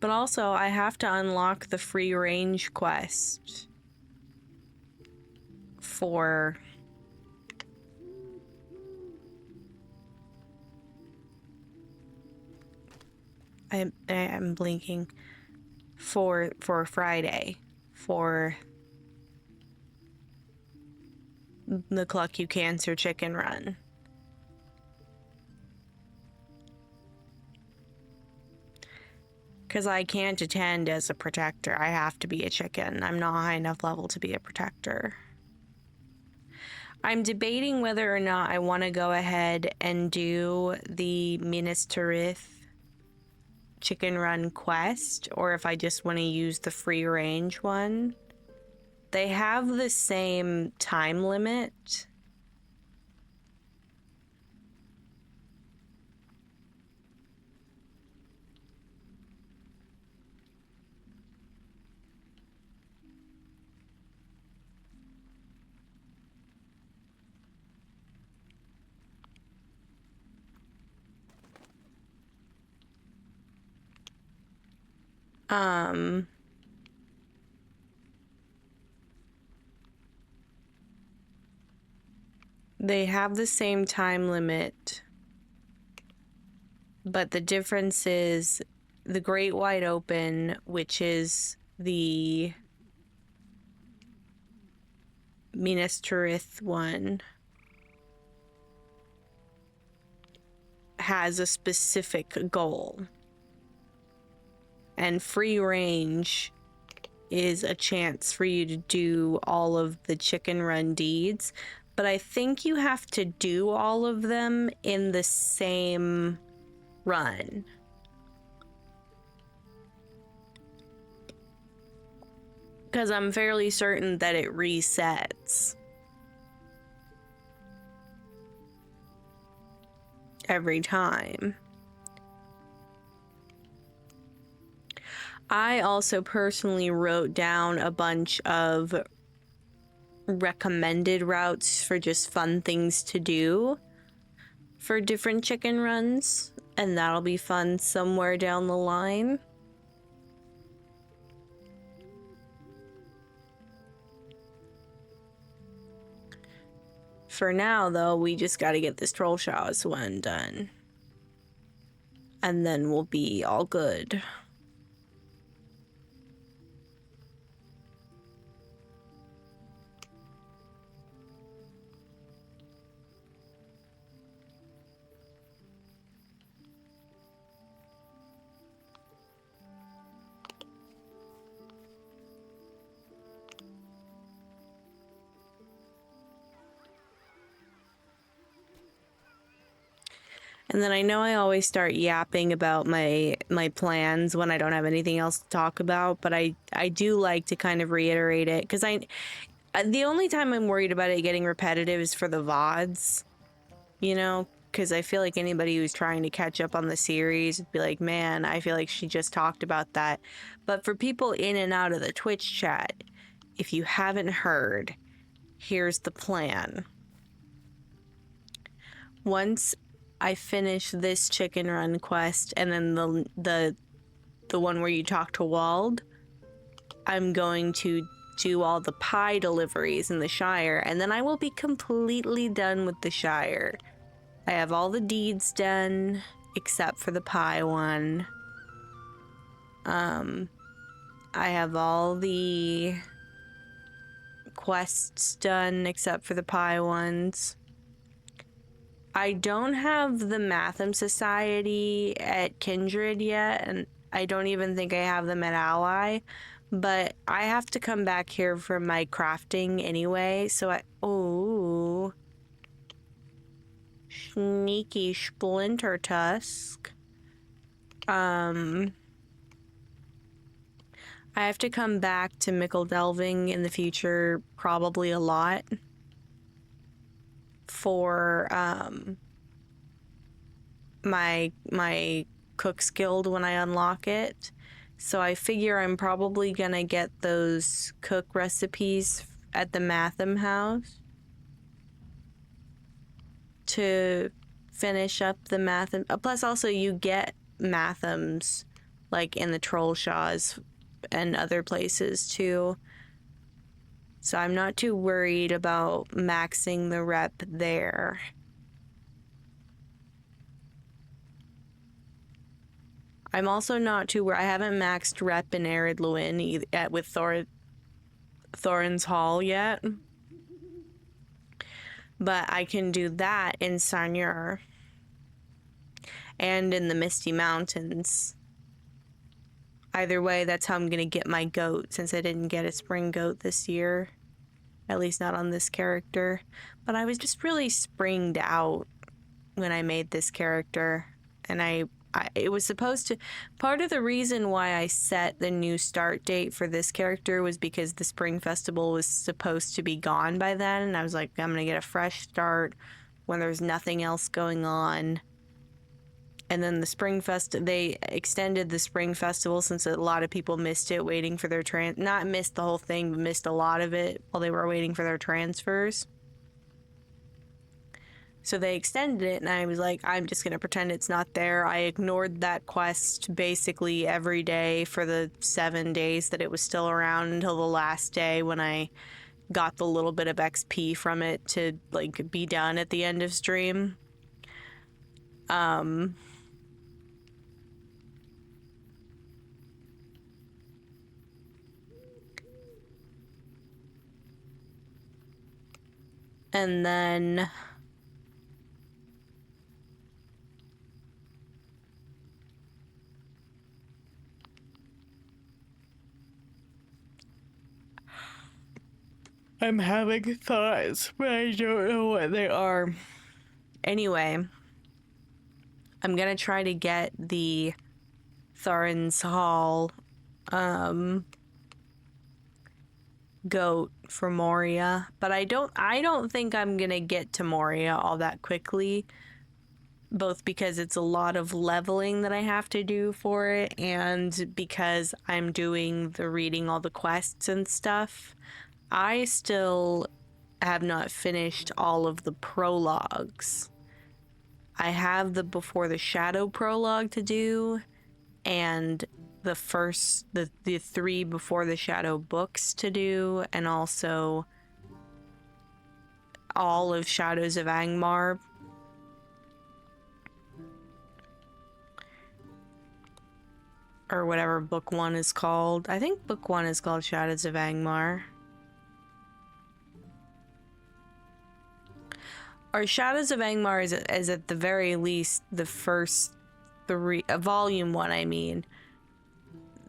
also, I have to unlock the free range quest for... I'm blinking. For Friday. For the Cluck You Cancer chicken run. Because I can't attend as a protector. I have to be a chicken. I'm not high enough level to be a protector. I'm debating whether or not I want to go ahead and do the Minas Tirith chicken run quest, or if I just want to use the free range one. They have the same time limit. They have the same time limit, but the difference is the Great Wide Open, which is the Minas Tirith one, has a specific goal. And free range is a chance for you to do all of the chicken run deeds. But I think you have to do all of them in the same run. Because I'm fairly certain that it resets every time. I also personally wrote down a bunch of recommended routes for just fun things to do for different chicken runs, and that'll be fun somewhere down the line. For now, though, we just gotta get this Troll Shaw's one done. And then we'll be all good. And then I know I always start yapping about my plans when I don't have anything else to talk about, but I do like to kind of reiterate it, because the only time I'm worried about it getting repetitive is for the VODs, you know, because I feel like anybody who's trying to catch up on the series would be like, man, I feel like she just talked about that. But for people in and out of the Twitch chat, if you haven't heard, here's the plan. Once I finish this chicken run quest and then the one where you talk to Wald, I'm going to do all the pie deliveries in the Shire, and then I will be completely done with the Shire. I have all the deeds done except for the pie one. I have all the quests done except for the pie ones. I don't have the Matham Society at Kindred yet, and I don't even think I have them at Ally, but I have to come back here for my crafting anyway, so oh, sneaky Splinter Tusk. I have to come back to Mickle Delving in the future, probably a lot, for my Cook's Guild when I unlock it. So I figure I'm probably gonna get those cook recipes at the Matham house to finish up the Matham. Plus also you get Mathams like in the Troll Shaws and other places too. So I'm not too worried about maxing the rep there. I'm also not too worried. I haven't maxed rep in Arid Luin with Thorin's Hall yet. But I can do that in Sanur and in the Misty Mountains. Either way, that's how I'm going to get my goat, since I didn't get a spring goat this year. At least not on this character. But I was just really springed out when I made this character. And it was supposed to... Part of the reason why I set the new start date for this character was because the Spring Festival was supposed to be gone by then. And I was like, I'm going to get a fresh start when there's nothing else going on. And then the Spring they extended the Spring Festival since a lot of people missed it waiting for their not missed the whole thing, but missed a lot of it while they were waiting for their transfers. So they extended it, and I was like, I'm just going to pretend it's not there. I ignored that quest basically every day for the 7 days that it was still around until the last day when I got the little bit of XP from it to like be done at the end of stream. And then I'm having thoughts, but I don't know what they are. Anyway, I'm gonna try to get the Thorin's Hall goat for Moria, but I don't think I'm gonna get to Moria all that quickly, both because it's a lot of leveling that I have to do for it and because I'm doing the reading all the quests and stuff. I still have not finished all of the prologues. I have the Before the Shadow prologue to do and the three Before the Shadow books to do, and also all of Shadows of Angmar. Or whatever book one is called. I think book one is called Shadows of Angmar. Or Shadows of Angmar is at the very least the first three, volume one, I mean.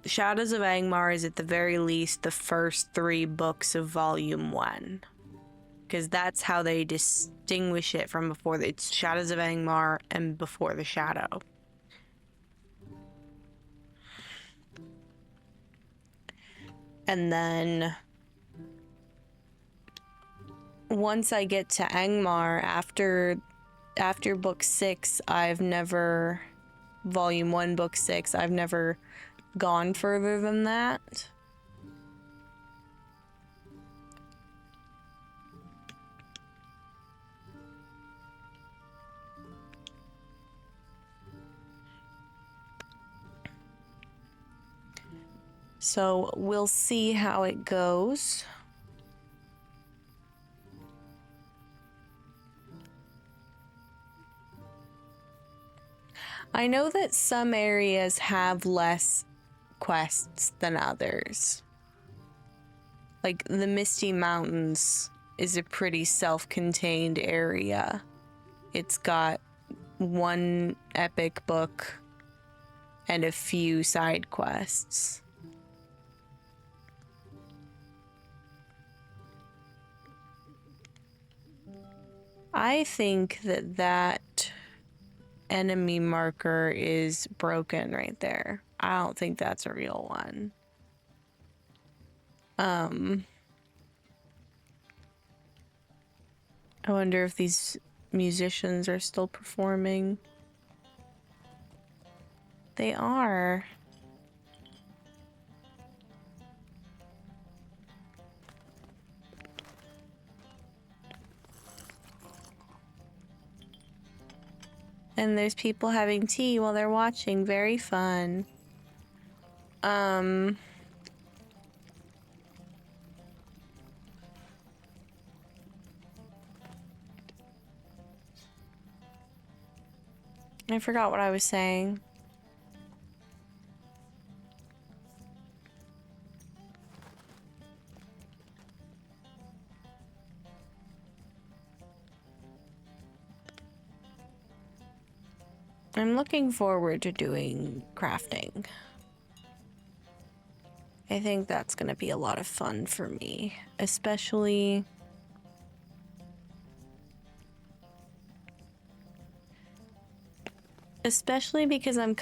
Shadows of Angmar is at the very least the first three books of volume one. Because that's how they distinguish it from before. It's Shadows of Angmar and Before the Shadow. And then once I get to Angmar, after book 6, volume 1, book 6, I've never gone further than that. So we'll see how it goes. I know that some areas have less quests than others. Like the Misty Mountains is a pretty self-contained area. It's got one epic book and a few side quests. I think that enemy marker is broken right there. I don't think that's a real one. I wonder if these musicians are still performing. They are. And there's people having tea while they're watching. Very fun. I forgot what I was saying. I'm looking forward to doing crafting. I think that's gonna be a lot of fun for me, especially because I'm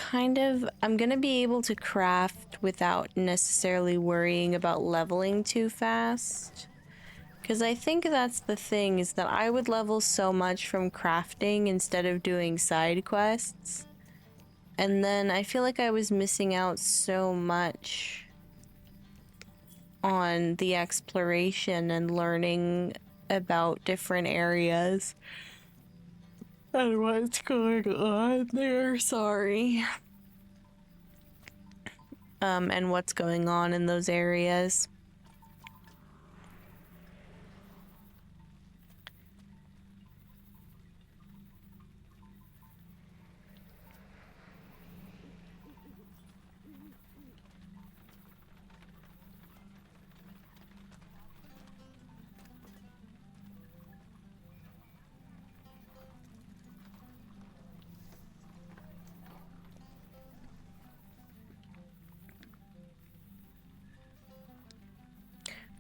gonna be able to craft without necessarily worrying about leveling too fast. Because I think that's the thing, is that I would level so much from crafting instead of doing side quests. And then I feel like I was missing out so much on the exploration and learning about different areas. And what's going on there, sorry. And what's going on in those areas.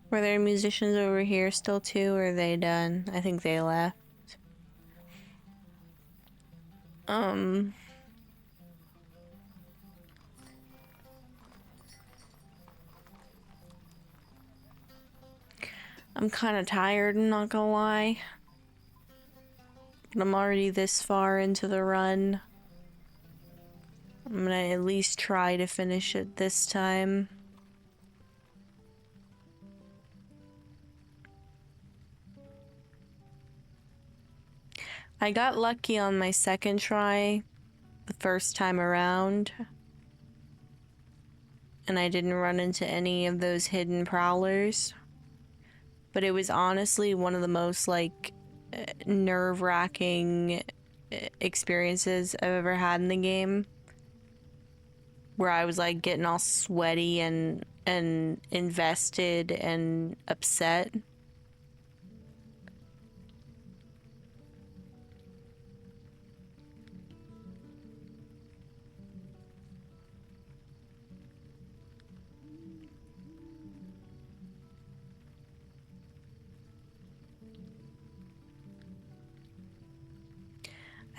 Were there musicians over here still too, or are they done? I think they left. I'm kind of tired, I'm not gonna lie. I'm already this far into the run. I'm gonna at least try to finish it this time. I got lucky on my second try the first time around, and I didn't run into any of those hidden prowlers. But it was honestly one of the most like nerve-wracking experiences I've ever had in the game, where I was like getting all sweaty and invested and upset.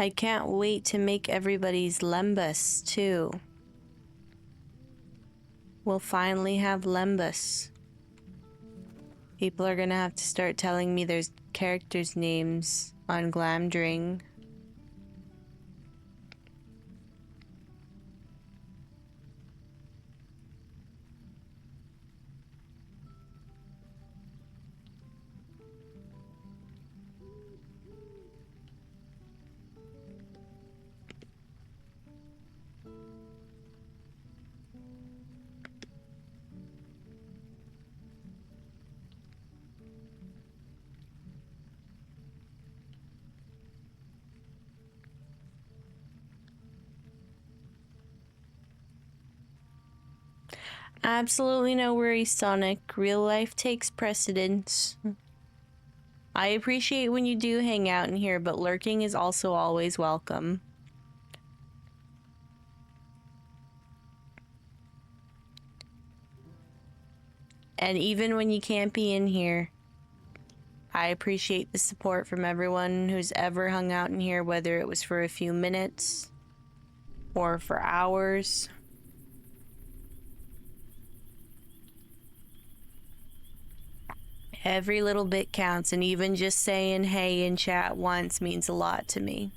I can't wait to make everybody's Lembas too. We'll finally have Lembas. People are gonna have to start telling me there's characters' names on Glamdring. Absolutely no worries, Sonic. Real life takes precedence. I appreciate when you do hang out in here, but lurking is also always welcome. And even when you can't be in here, I appreciate the support from everyone who's ever hung out in here, whether it was for a few minutes or for hours. Every little bit counts, and even just saying hey in chat once means a lot to me.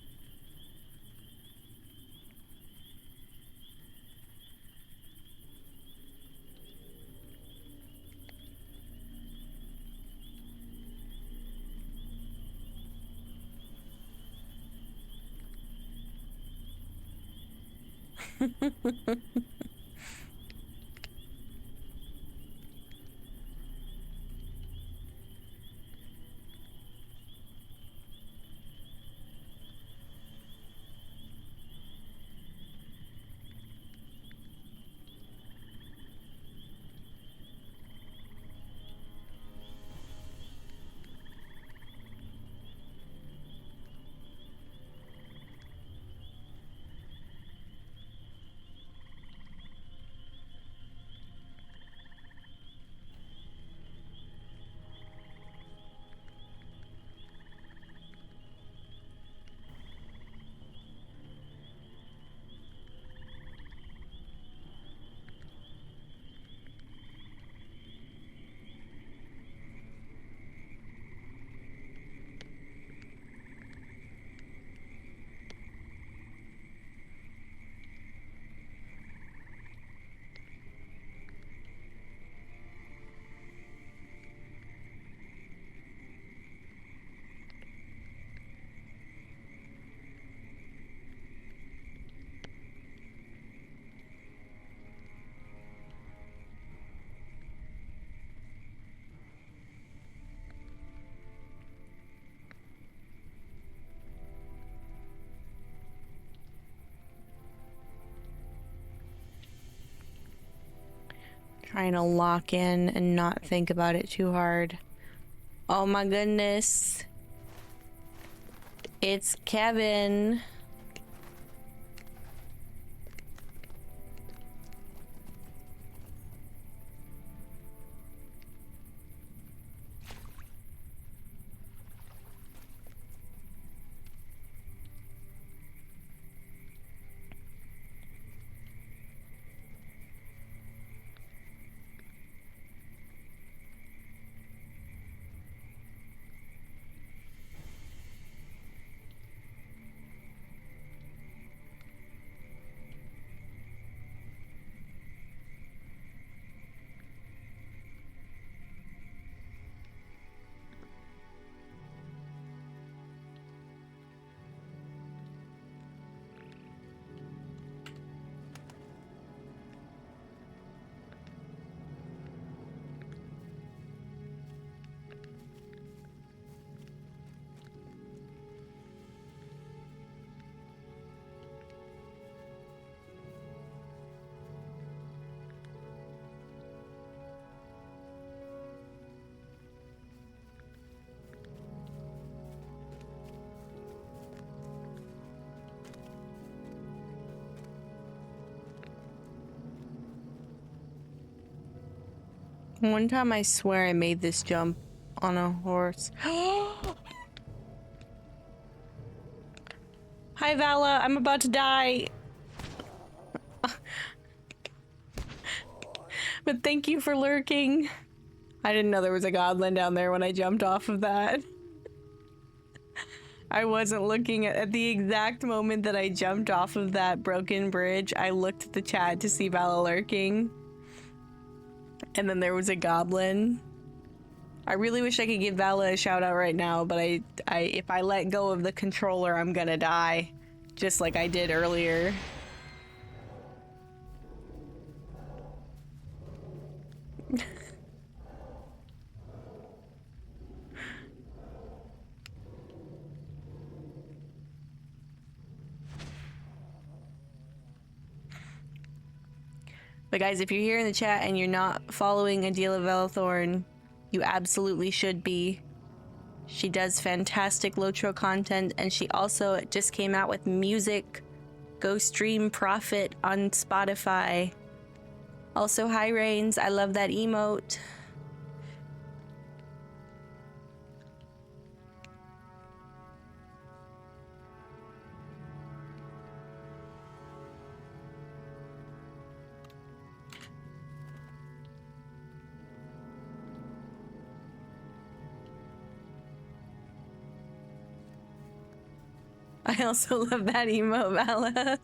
Trying to lock in and not think about it too hard. Oh my goodness. It's Kevin. One time I swear I made this jump on a horse. Hi, Vala. I'm about to die. But thank you for lurking. I didn't know there was a goblin down there when I jumped off of that. I wasn't looking at the exact moment that I jumped off of that broken bridge. I looked at the chat to see Vala lurking. And then there was a goblin. I really wish I could give Vala a shout out right now, but if I let go of the controller, I'm gonna die. Just like I did earlier. But guys, if you're here in the chat and you're not following Adela Velthorn, you absolutely should be. She does fantastic Lotro content, and she also just came out with music. Go stream Profit on Spotify. Also, hi Rains, I love that emote. I also love that emote, Vala.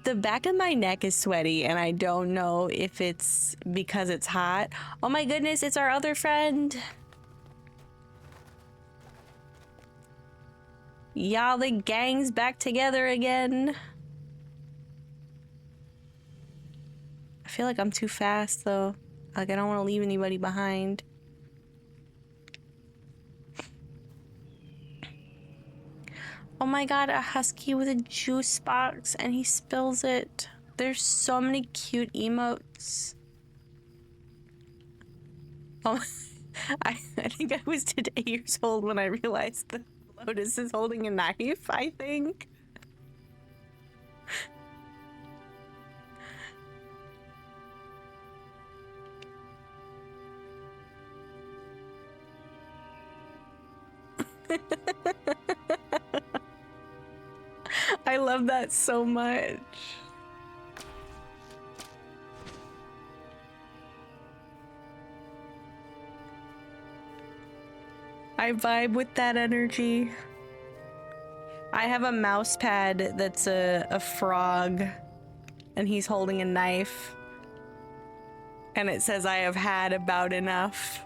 The back of my neck is sweaty, and I don't know if it's because it's hot. Oh my goodness, it's our other friend. Y'all, the gang's back together again. I feel like I'm too fast, though. Like, I don't want to leave anybody behind. Oh my god, a husky with a juice box and he spills it. There's so many cute emotes. Oh, I think I was 8 years old when I realized that Lotus is holding a knife, I think. I love that so much. I vibe with that energy. I have a mouse pad that's a frog, and he's holding a knife. And it says, I have had about enough.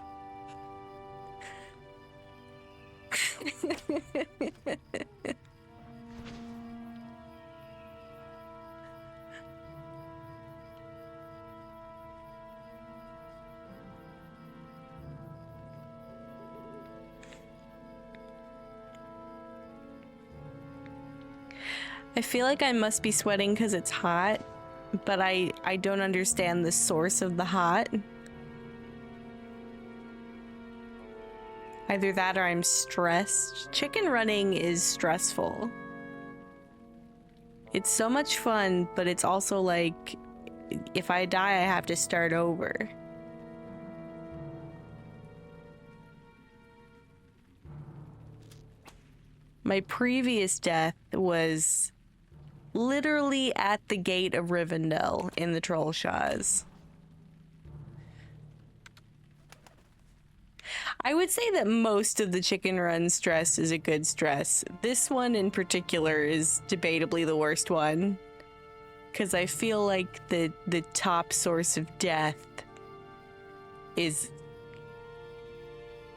I feel like I must be sweating because it's hot, but I don't understand the source of the hot. Either that or I'm stressed. Chicken running is stressful. It's so much fun, but it's also like, if I die, I have to start over. My previous death was literally at the gate of Rivendell in the Trollshaws. I would say that most of the chicken run stress is a good stress. This one in particular is debatably the worst one, because I feel like the top source of death is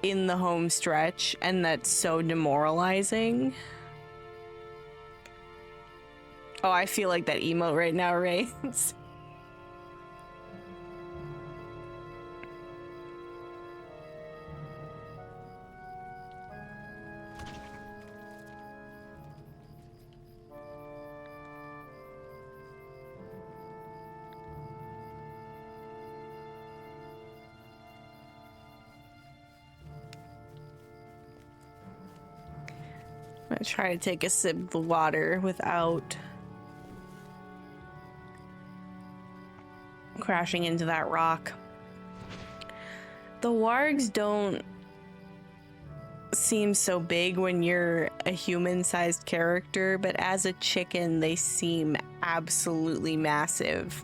in the home stretch, and that's so demoralizing. Oh, I feel like that emote right now, Rains. I'm gonna try to take a sip of the water without crashing into that rock. The wargs don't seem so big when you're a human-sized character, but as a chicken, they seem absolutely massive.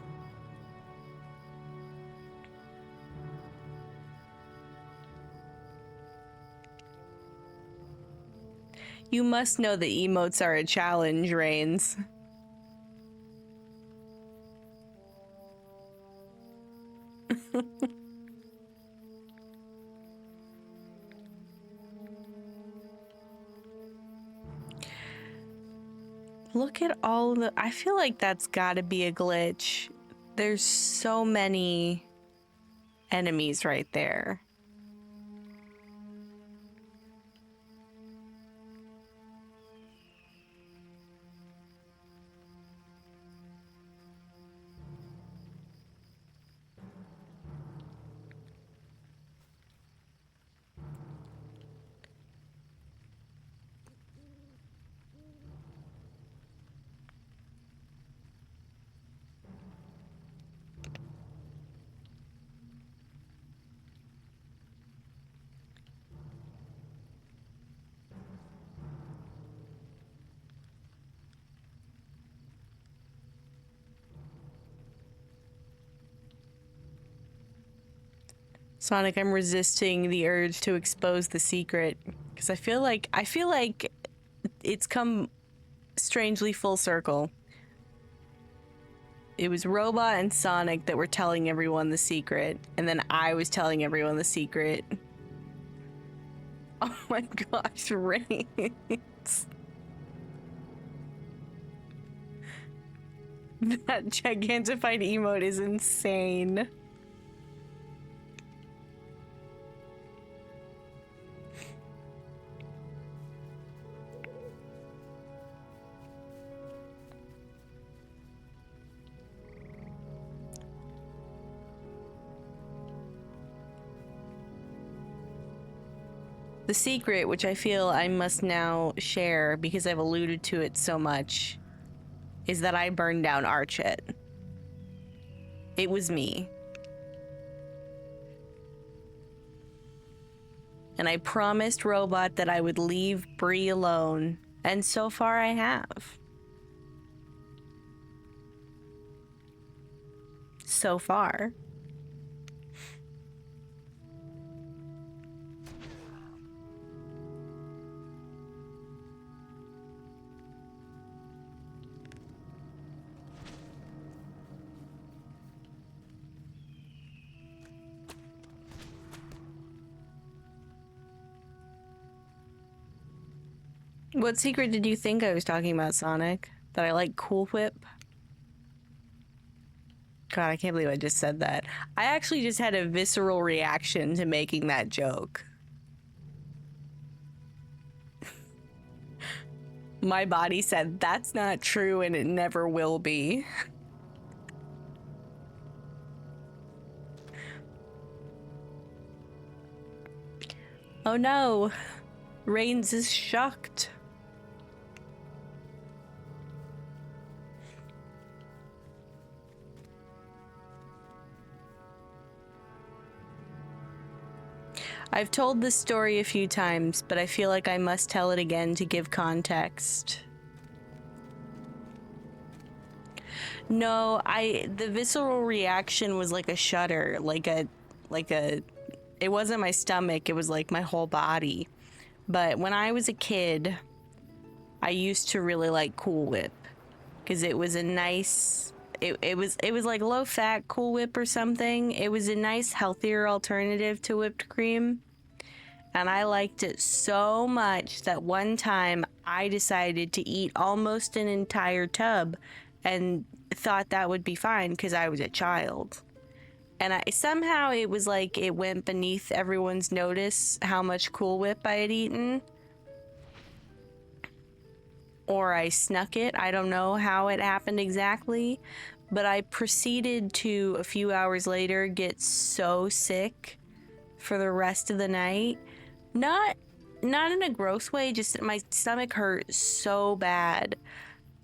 You must know that emotes are a challenge, Reigns. Look at all the... I feel like that's gotta be a glitch. There's so many enemies right there. Sonic, I'm resisting the urge to expose the secret because I feel like it's come strangely full circle. It was Robot and Sonic that were telling everyone the secret, and then I was telling everyone the secret. Oh my gosh, Reigns. That gigantified emote is insane. The secret, which I feel I must now share because I've alluded to it so much, is that I burned down Archit. It was me. And I promised Robot that I would leave Bree alone, and so far I have. So far. What secret did you think I was talking about, Sonic? That I like Cool Whip? God, I can't believe I just said that. I actually just had a visceral reaction to making that joke. My body said, that's not true and it never will be. Oh no, Reigns is shocked. I've told this story a few times, but I feel like I must tell it again to give context. No, the visceral reaction was like a shudder, it wasn't my stomach, it was like my whole body. But when I was a kid, I used to really like Cool Whip because it was a nice, it was like low fat Cool Whip or something. It was a nice, healthier alternative to whipped cream. And I liked it so much that one time I decided to eat almost an entire tub and thought that would be fine because I was a child. And somehow it was like it went beneath everyone's notice how much Cool Whip I had eaten. Or I snuck it. I don't know how it happened exactly. But I proceeded to, a few hours later, get so sick for the rest of the night. Not in a gross way, just my stomach hurt so bad.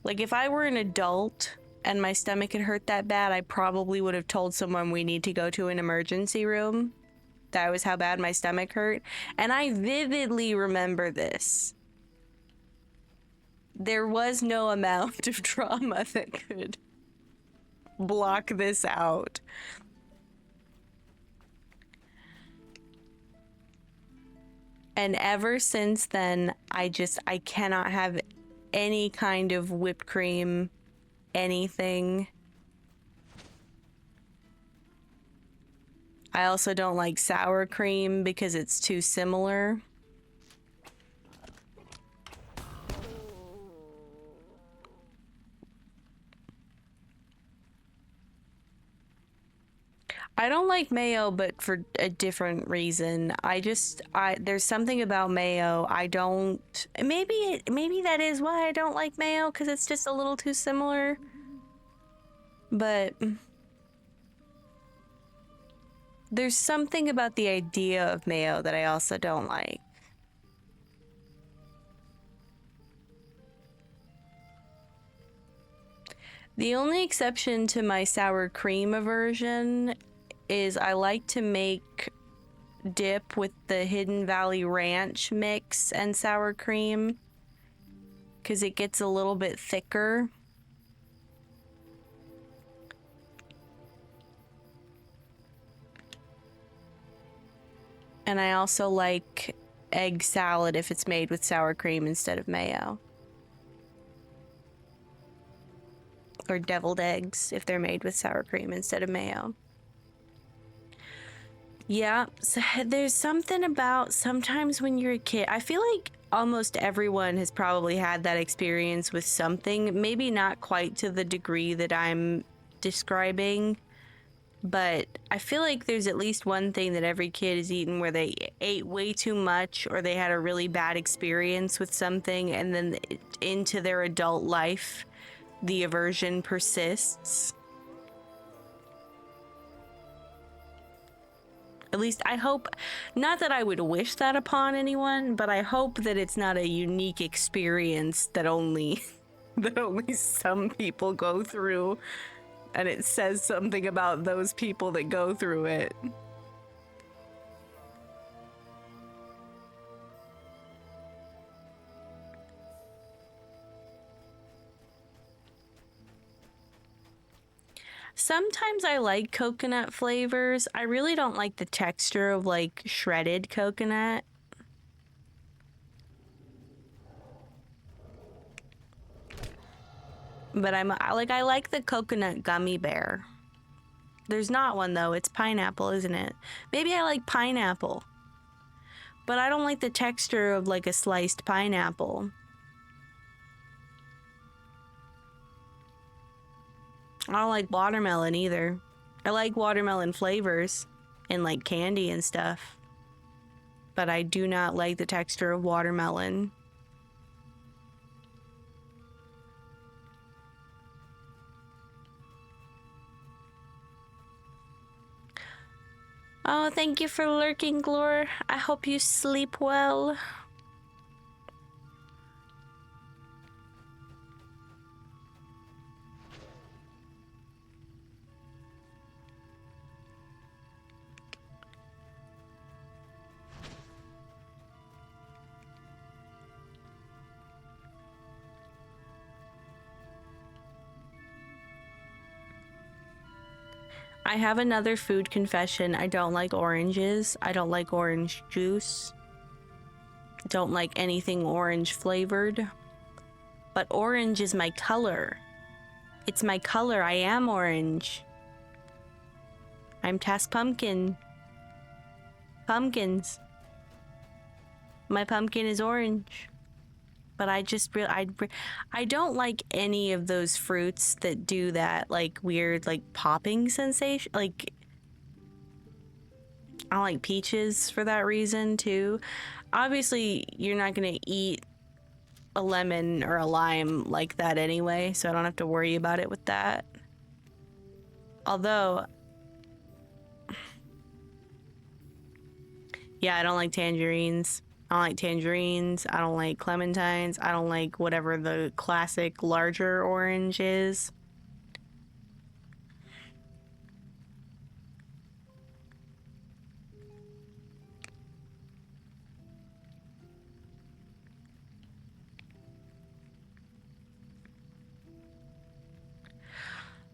Like if I were an adult and my stomach had hurt that bad, I probably would have told someone we need to go to an emergency room. That was how bad my stomach hurt. And I vividly remember this. There was no amount of trauma that could block this out. And ever since then, I cannot have any kind of whipped cream, anything. I also don't like sour cream because it's too similar. I don't like mayo, but for a different reason. There's something about mayo. Maybe that is why I don't like mayo, because it's just a little too similar. But there's something about the idea of mayo that I also don't like. The only exception to my sour cream aversion is I like to make dip with the Hidden Valley Ranch mix and sour cream because it gets a little bit thicker. And I also like egg salad if it's made with sour cream instead of mayo. Or deviled eggs if they're made with sour cream instead of mayo. Yeah, so there's something about sometimes when you're a kid, I feel like almost everyone has probably had that experience with something, maybe not quite to the degree that I'm describing, but I feel like there's at least one thing that every kid has eaten where they ate way too much or they had a really bad experience with something, and then into their adult life, the aversion persists. At least I hope, not that I would wish that upon anyone, but I hope that it's not a unique experience that only some people go through, and it says something about those people that go through it. Sometimes I like coconut flavors. I really don't like the texture of like shredded coconut. But I like the coconut gummy bear. There's not one though, it's pineapple, isn't it? Maybe I like pineapple. But I don't like the texture of like a sliced pineapple. I don't like watermelon either. I like watermelon flavors and like candy and stuff. But I do not like the texture of watermelon. Oh, thank you for lurking, Glor. I hope you sleep well. I have another food confession. I don't like oranges. I don't like orange juice. Don't like anything orange flavored. But orange is my color. It's my color. I am orange. I'm Task Pumpkin. Pumpkins. My pumpkin is orange. But I don't like any of those fruits that do that like weird like popping sensation. Like I don't like peaches for that reason too. Obviously you're not gonna eat a lemon or a lime like that anyway, so I don't have to worry about it with that. Although yeah, I don't like tangerines. I don't like tangerines. I don't like clementines. I don't like whatever the classic larger orange is.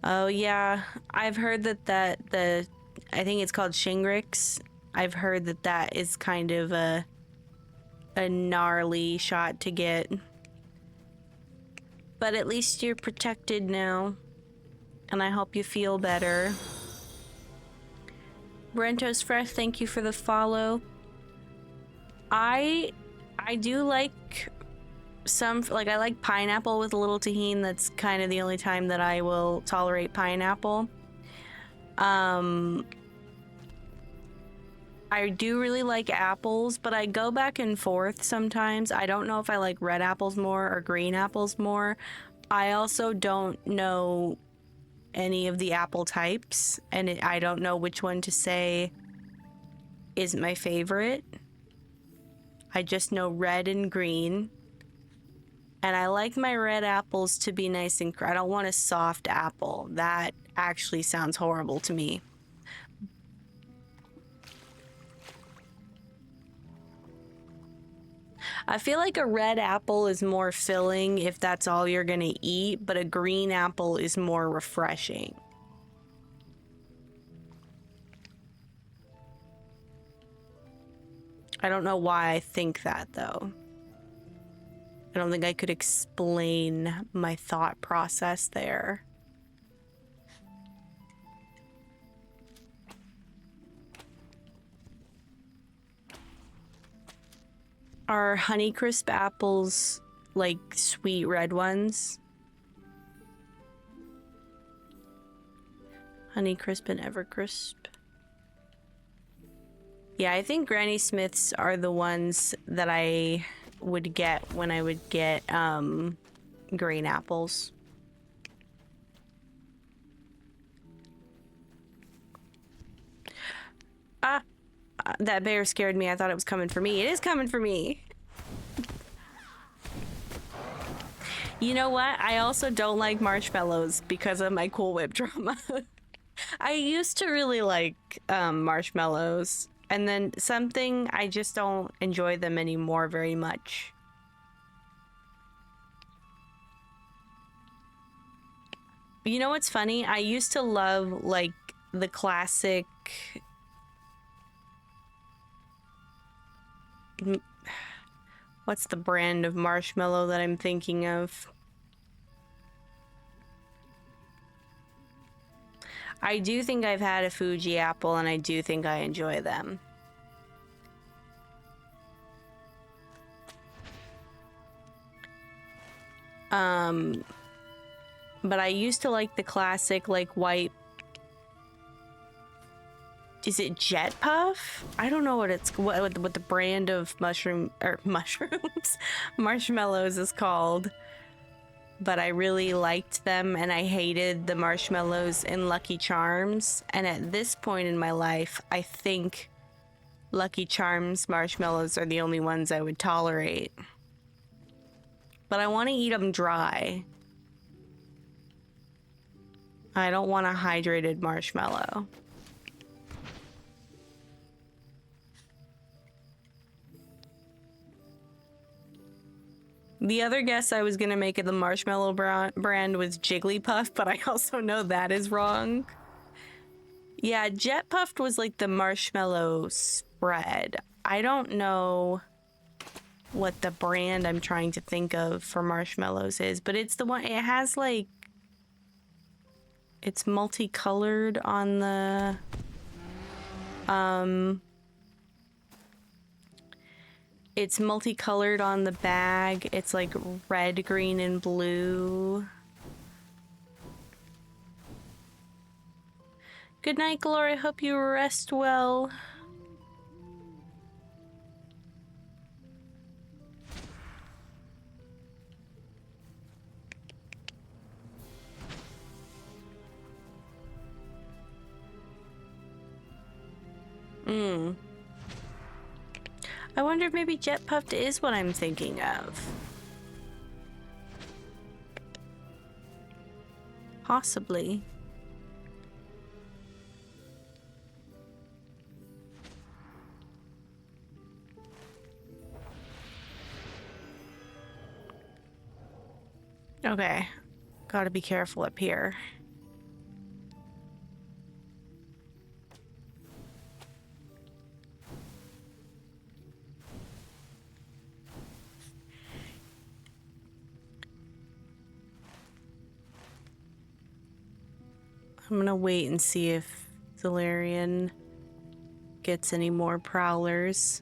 Oh yeah, I've heard that I think it's called Shingrix. I've heard that is kind of a gnarly shot to get. But at least you're protected now, and I hope you feel better. Brentos Fresh, thank you for the follow. I do like I like pineapple with a little tahini. That's kind of the only time that I will tolerate pineapple. I do really like apples, but I go back and forth sometimes. I don't know if I like red apples more or green apples more. I also don't know any of the apple types, and I don't know which one to say is my favorite. I just know red and green. And I like my red apples to be nice and I don't want a soft apple. That actually sounds horrible to me. I feel like a red apple is more filling if that's all you're gonna eat, but a green apple is more refreshing. I don't know why I think that though. I don't think I could explain my thought process there. Are Honeycrisp apples like sweet red ones? Honeycrisp and Evercrisp. Yeah, I think Granny Smiths are the ones that I would get when I would get green apples. That bear scared me. I thought it was coming for me. It is coming for me. You know what? I also don't like marshmallows because of my Cool Whip drama. I used to really like marshmallows, and then something I just don't enjoy them anymore very much. You know what's funny? I used to love like the classic what's the brand of marshmallow that I'm thinking of? I do think I've had a Fuji apple and I do think I enjoy them. But I used to like the classic like white. Is it Jet Puff? I don't know what the brand of mushrooms marshmallows is called. But I really liked them, and I hated the marshmallows in Lucky Charms. And at this point in my life, I think Lucky Charms marshmallows are the only ones I would tolerate. But I want to eat them dry. I don't want a hydrated marshmallow. The other guess I was gonna make of the marshmallow brand was Jigglypuff, but I also know that is wrong. Yeah, Jet Puffed was like the marshmallow spread. I don't know what the brand I'm trying to think of for marshmallows is, but it's the one, it has like, it's multicolored on the, it's multicolored on the bag. It's like red, green, and blue. Good night, Gloria. Hope you rest well. I wonder if maybe Jet Puffed is what I'm thinking of. Possibly. Okay. Gotta be careful up here. I'm gonna wait and see if Valerian gets any more prowlers.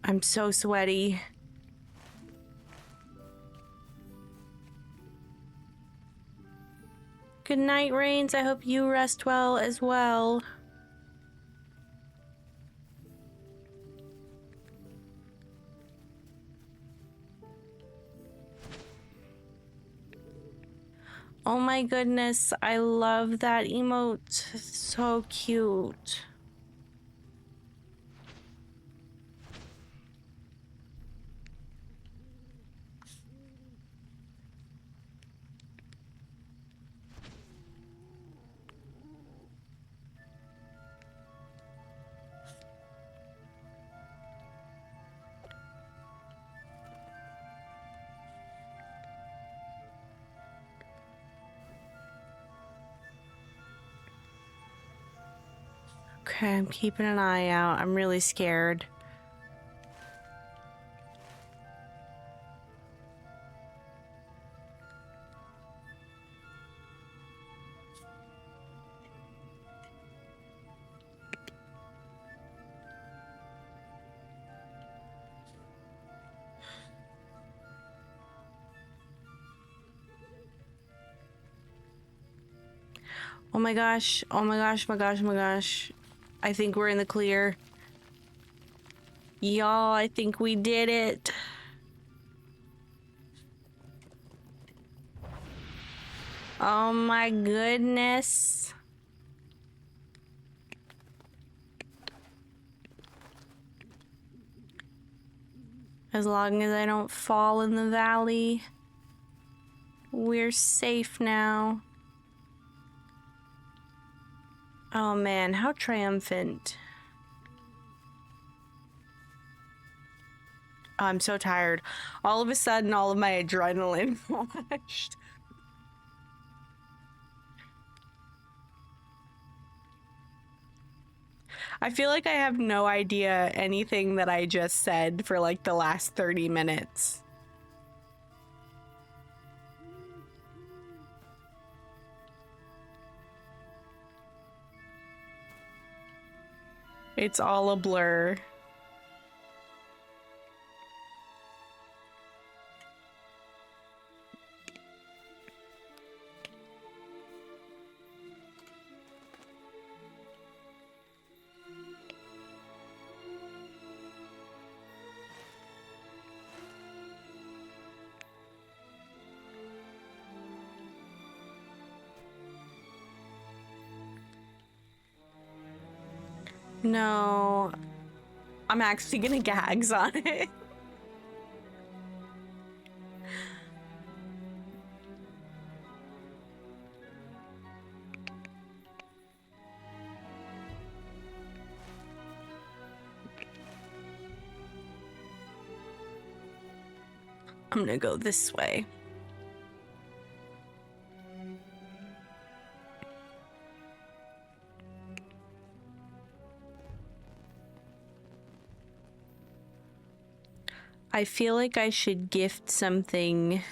I'm so sweaty. Good night, Rains. I hope you rest well as well. Oh my goodness, I love that emote. It's so cute. Okay, I'm keeping an eye out. I'm really scared. Oh my gosh, oh my gosh, my gosh, my gosh. I think we're in the clear. Y'all, I think we did it. Oh my goodness. As long as I don't fall in the valley, we're safe now. Oh man, how triumphant. Oh, I'm so tired. All of a sudden, all of my adrenaline flashed. I feel like I have no idea anything that I just said for like the last 30 minutes. It's all a blur. No, I'm actually gonna gags on it. I'm gonna go this way. I feel like I should gift something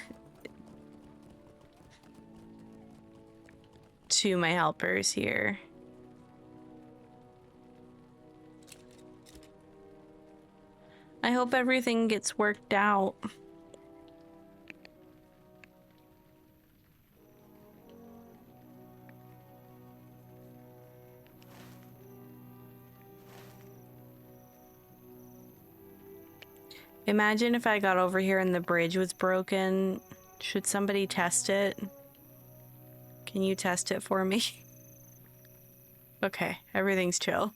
to my helpers here. I hope everything gets worked out. Imagine if I got over here and the bridge was broken. Should somebody test it? Can you test it for me? Okay, everything's chill.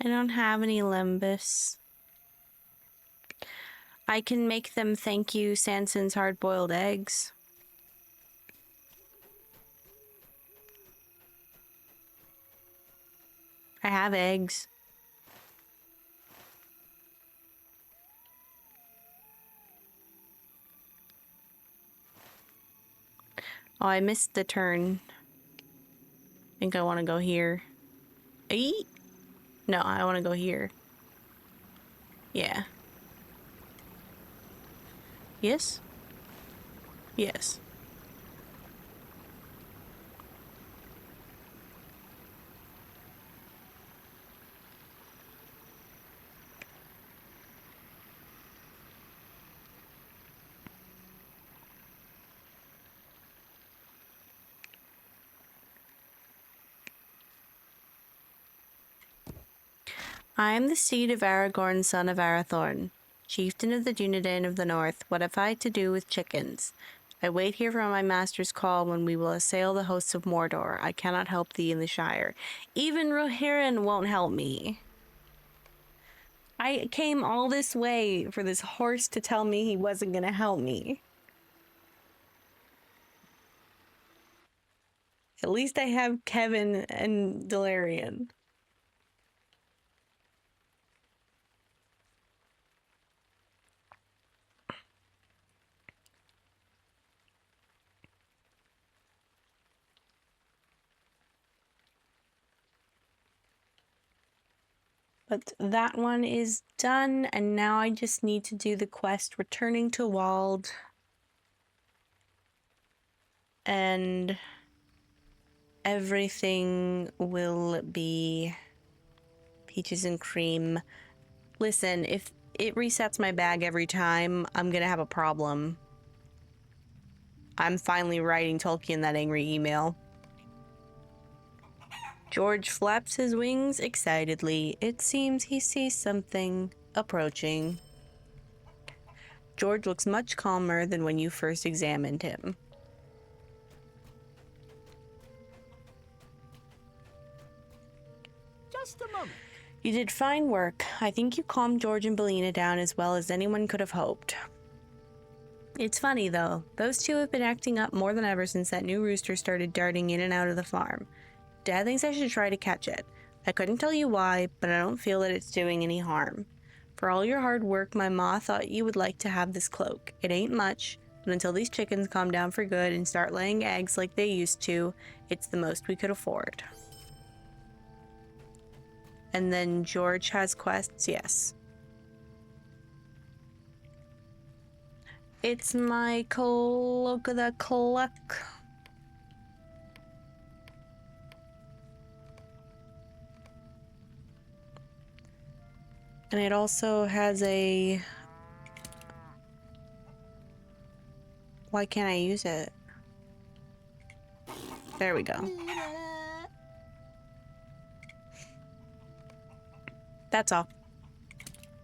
I don't have any limbus. I can make them thank you Sanson's hard-boiled eggs. I have eggs. Oh, I missed the turn. I think I want to go here. Eat? No, I want to go here. Yeah. Yes? Yes. I am the seed of Aragorn, son of Arathorn, chieftain of the Dunedain of the North. What have I to do with chickens? I wait here for my master's call when we will assail the hosts of Mordor. I cannot help thee in the Shire. Even Rohirrim won't help me. I came all this way for this horse to tell me he wasn't gonna help me. At least I have Kevin and Delarian. But that one is done, and now I just need to do the quest returning to Wald. And everything will be peaches and cream. Listen, if it resets my bag every time, I'm gonna have a problem. I'm finally writing Tolkien that angry email. George flaps his wings excitedly. It seems he sees something approaching. George looks much calmer than when you first examined him. Just a moment. You did fine work. I think you calmed George and Belina down as well as anyone could have hoped. It's funny, though. Those two have been acting up more than ever since that new rooster started darting in and out of the farm. Dad thinks I should try to catch it. I couldn't tell you why, but I don't feel that it's doing any harm. For all your hard work, my ma thought you would like to have this cloak. It ain't much, but until these chickens calm down for good and start laying eggs like they used to, it's the most we could afford. And then George has quests, yes. It's my cloak of the cluck. And it also has a... Why can't I use it? There we go. That's all.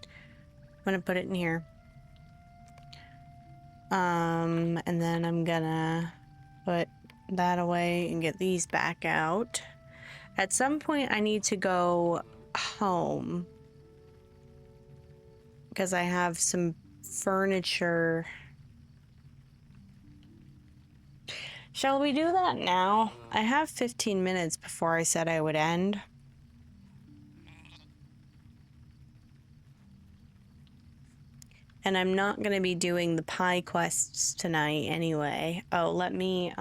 I'm gonna put it in here. And then I'm gonna put that away and get these back out. At some point I need to go home because I have some furniture. Shall we do that now? I have 15 minutes before I said I would end. And I'm not going to be doing the pie quests tonight anyway. Oh, let me,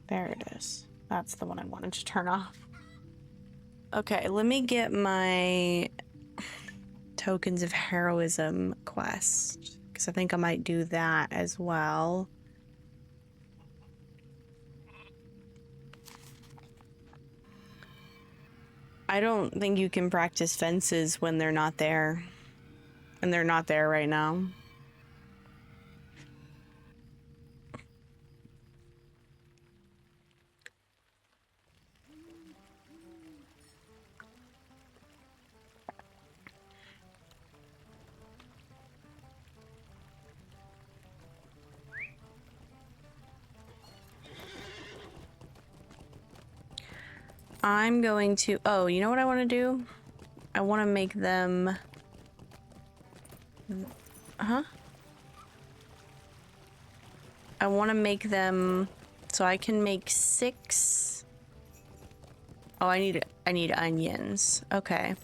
there it is. That's the one I wanted to turn off. Okay, let me get my Tokens of Heroism quest, because I think I might do that as well. I don't think you can practice fences when they're not there. And they're not there right now. I'm going to... Oh, you know what I want to do? I want to make them... Huh? I want to make them so I can make 6. Oh, I need onions. Okay.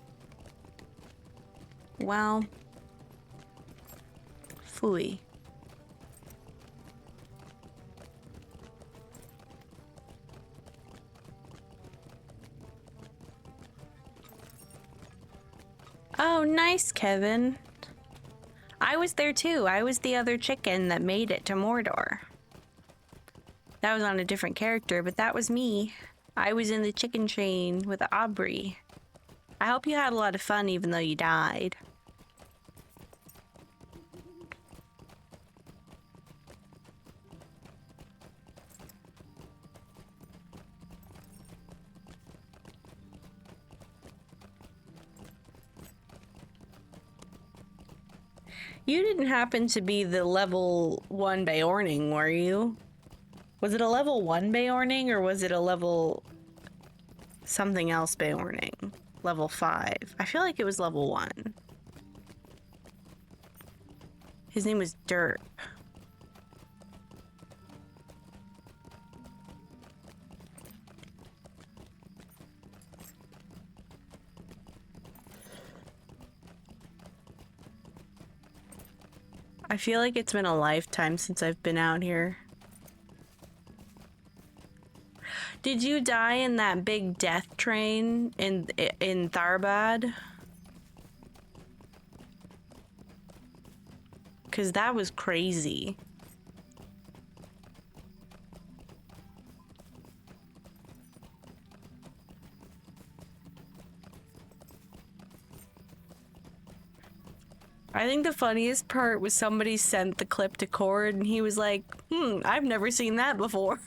Well, phooey. Oh, nice, Kevin. I was there too. I was the other chicken that made it to Mordor. That was on a different character, but that was me. I was in the chicken train with Aubrey. I hope you had a lot of fun even though you died. You didn't happen to be the level 1 Beorning, were you? Was it a level 1 Beorning or was it a level something else Beorning? Level 5. I feel like it was level 1. His name was Derp. I feel like it's been a lifetime since I've been out here. Did you die in that big death train in Tharbad? Cause that was crazy. I think the funniest part was somebody sent the clip to Cord and he was like, I've never seen that before.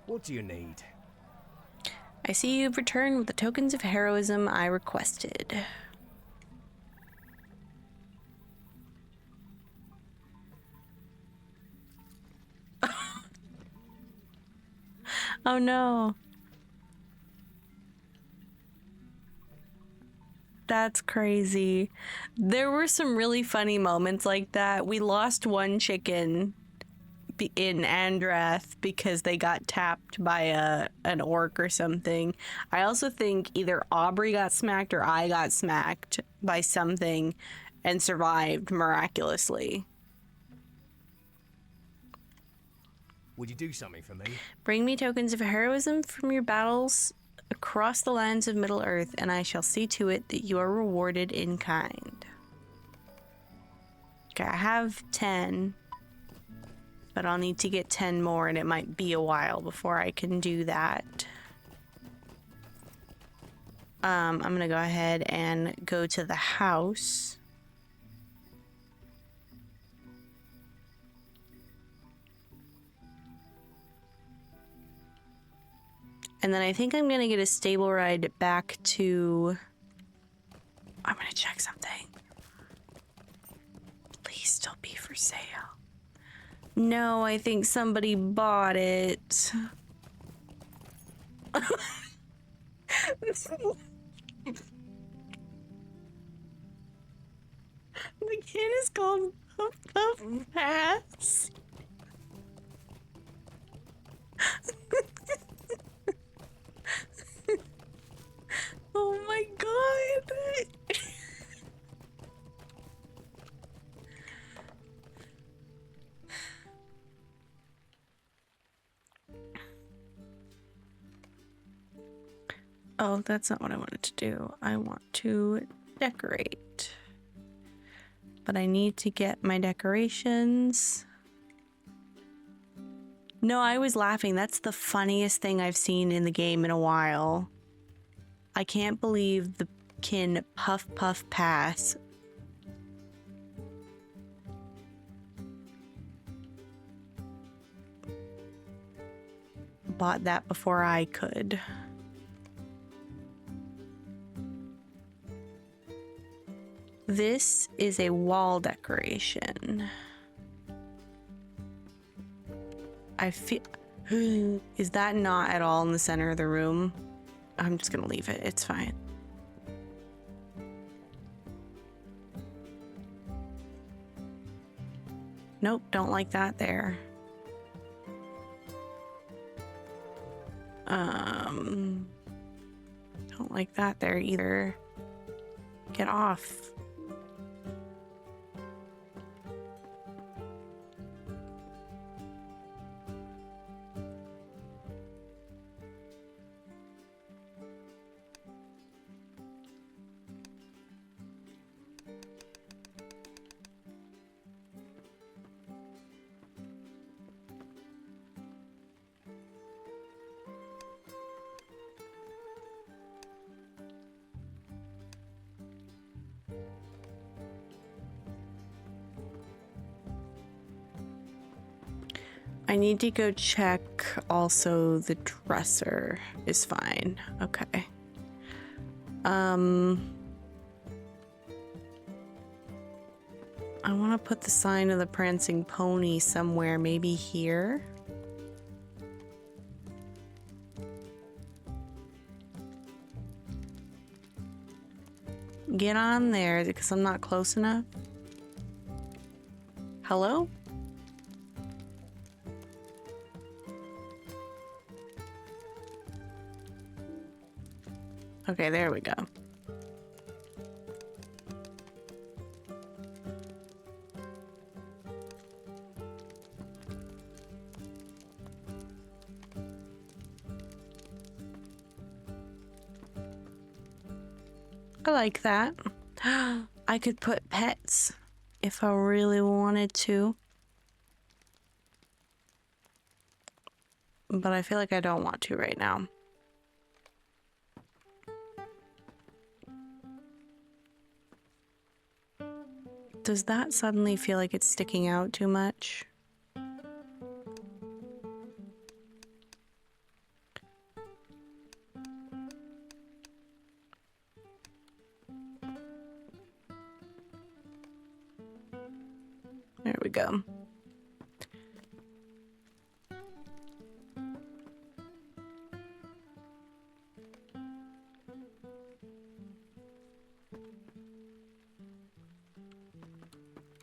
What do you need? I see you've returned with the tokens of heroism I requested. Oh no. That's crazy. There were some really funny moments like that. We lost one chicken in Andrath because they got tapped by an orc or something. I also think either Aubrey got smacked or I got smacked by something and survived miraculously. Would you do something for me? Bring me tokens of heroism from your battles across the lands of Middle-earth, and I shall see to it that you are rewarded in kind. Okay, I have 10, but I'll need to get 10 more, and it might be a while before I can do that. I'm gonna go ahead and go to the house. And then I think I'm gonna get a stable ride back to... I'm gonna check something. Please still be for sale. No, I think somebody bought it. The kid is called Puff Puff Pass. Oh my god. Oh, that's not what I wanted to do. I want to decorate. But I need to get my decorations. No, I was laughing. That's the funniest thing I've seen in the game in a while. I can't believe the kin Puff Puff Pass bought that before I could. This is a wall decoration. I feel... Is that not at all in the center of the room? I'm just gonna leave it. It's fine. Nope, don't like that there. Don't like that there either. Get off. I need to go check also the dresser is fine. Okay. I want to put the sign of the prancing pony somewhere, maybe here. Get on there because I'm not close enough. Hello? Okay, there we go. I like that. I could put pets if I really wanted to. But I feel like I don't want to right now. Does that suddenly feel like it's sticking out too much? There we go.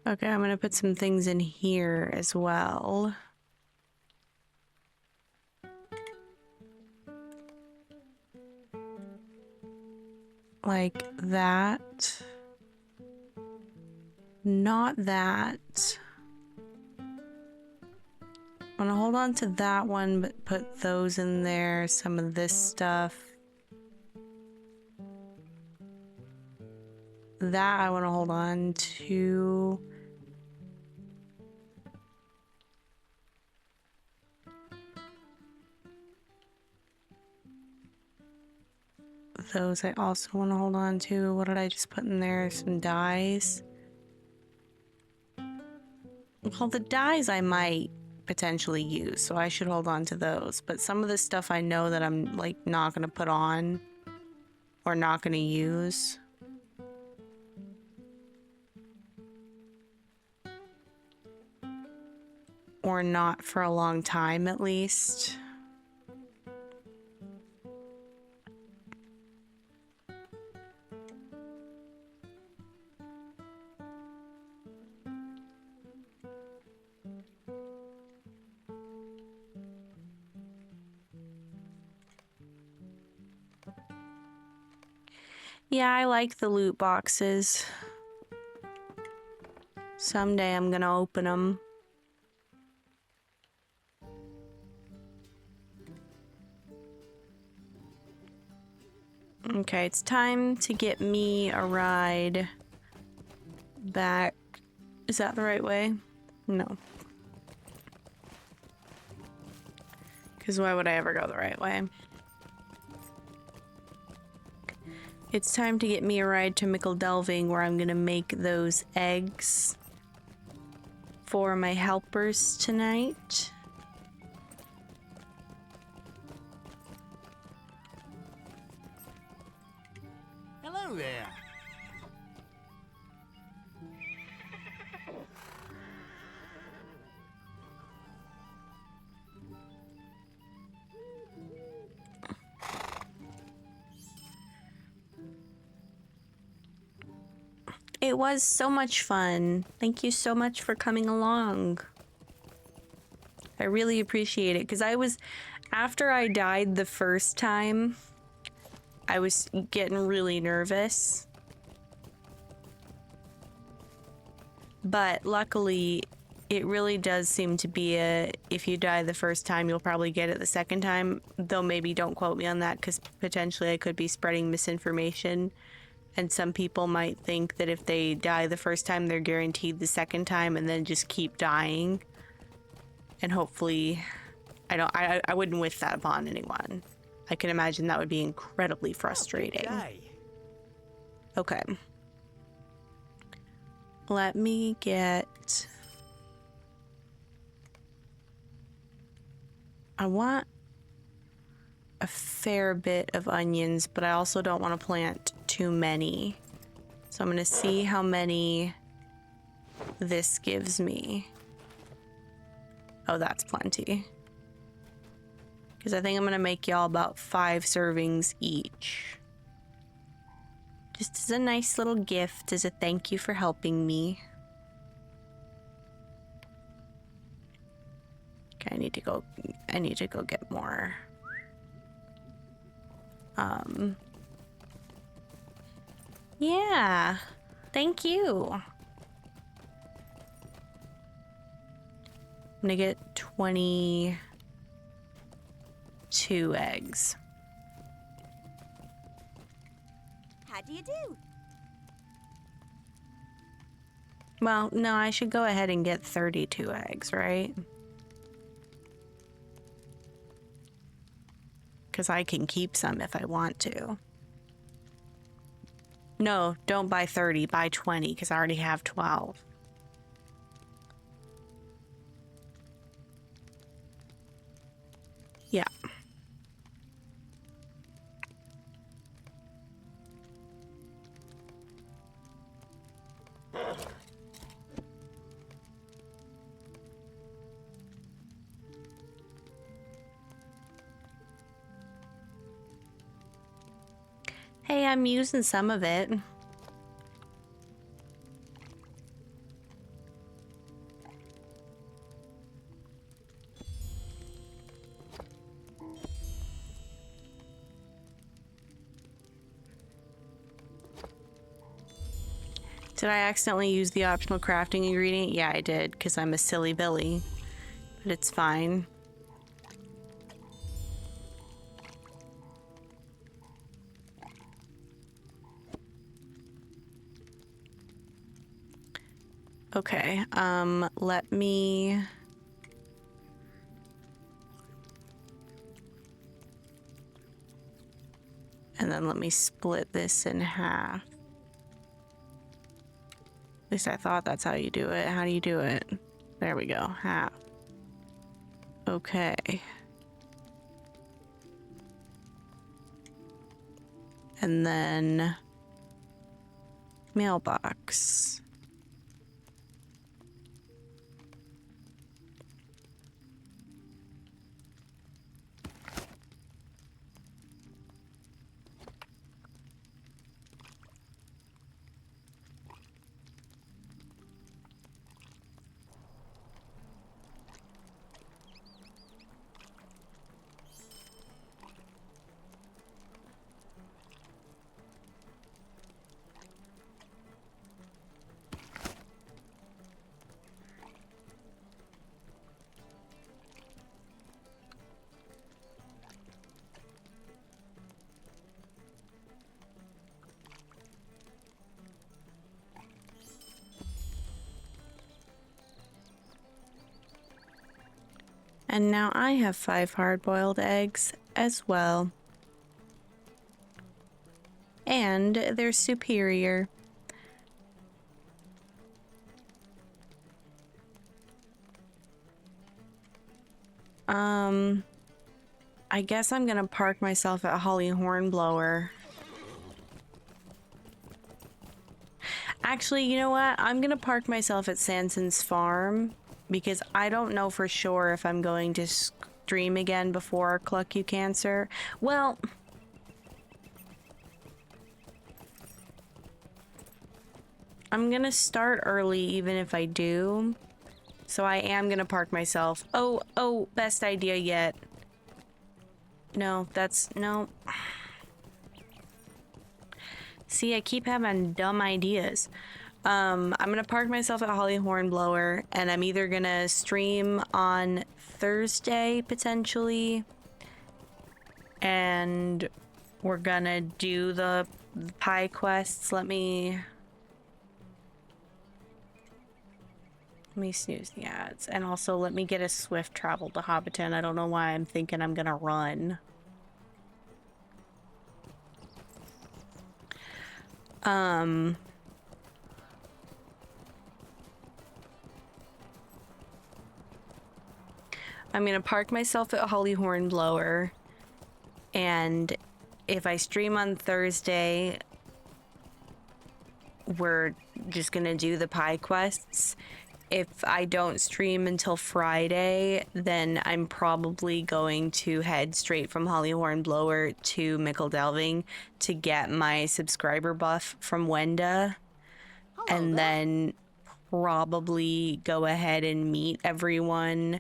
Okay, I'm gonna put some things in here as well. Like that. Not that. I'm gonna hold on to that one, but put those in there. Some of this stuff. That I want to hold on to. Those I also want to hold on to. What did I just put in there? Some dyes. Well, the dyes I might potentially use, so I should hold on to those. But some of the stuff I know that I'm like not gonna put on or not gonna use. Or not for a long time at least. Yeah, I like the loot boxes. Someday I'm gonna open them. Okay, it's time to get me a ride back. Is that the right way? No. Because why would I ever go the right way? It's time to get me a ride to Mickle Delving, where I'm gonna make those eggs for my helpers tonight. Hello there. It was so much fun. Thank you so much for coming along. I really appreciate it, because after I died the first time, I was getting really nervous. But luckily, it really does seem to be if you die the first time, you'll probably get it the second time. Though maybe don't quote me on that, because potentially I could be spreading misinformation. And some people might think that if they die the first time, they're guaranteed the second time and then just keep dying. And hopefully, I wouldn't wish that upon anyone. I can imagine that would be incredibly frustrating. Okay. Let me get... I want a fair bit of onions, but I also don't want to plant too many. So I'm going to see how many this gives me. Oh, that's plenty. Because I think I'm going to make y'all about 5 servings each. Just as a nice little gift, as a thank you for helping me. Okay, I need to go get more. Yeah. Thank you. I'm gonna get 22 eggs. How do you do? Well, no, I should go ahead and get 32 eggs, right? Because I can keep some if I want to. No, don't buy 30, buy 20, because I already have 12. Yeah. Hey, I'm using some of it. Did I accidentally use the optional crafting ingredient? Yeah, I did, because I'm a silly Billy. But it's fine. Okay, let me... And then let me split this in half. At least I thought that's how you do it. How do you do it? There we go, half. Okay. And then... mailbox. And now I have 5 hard-boiled eggs as well. And they're superior. I guess I'm gonna park myself at Holly Hornblower. Actually, you know what? I'm gonna park myself at Sanson's farm, because I don't know for sure if I'm going to stream again before Cluck You Cancer. Well, I'm gonna start early even if I do. So I am gonna park myself. Oh, best idea yet. No, no. See, I keep having dumb ideas. I'm gonna park myself at Holly Hornblower, and I'm either gonna stream on Thursday, potentially, and we're gonna do the pie quests. Let me snooze the ads, and also let me get a swift travel to Hobbiton. I don't know why I'm thinking I'm gonna run. I'm gonna park myself at Holly Hornblower, and if I stream on Thursday, we're just gonna do the pie quests. If I don't stream until Friday, then I'm probably going to head straight from Holly Hornblower to Mickle Delving to get my subscriber buff from Wenda, and then probably go ahead and meet everyone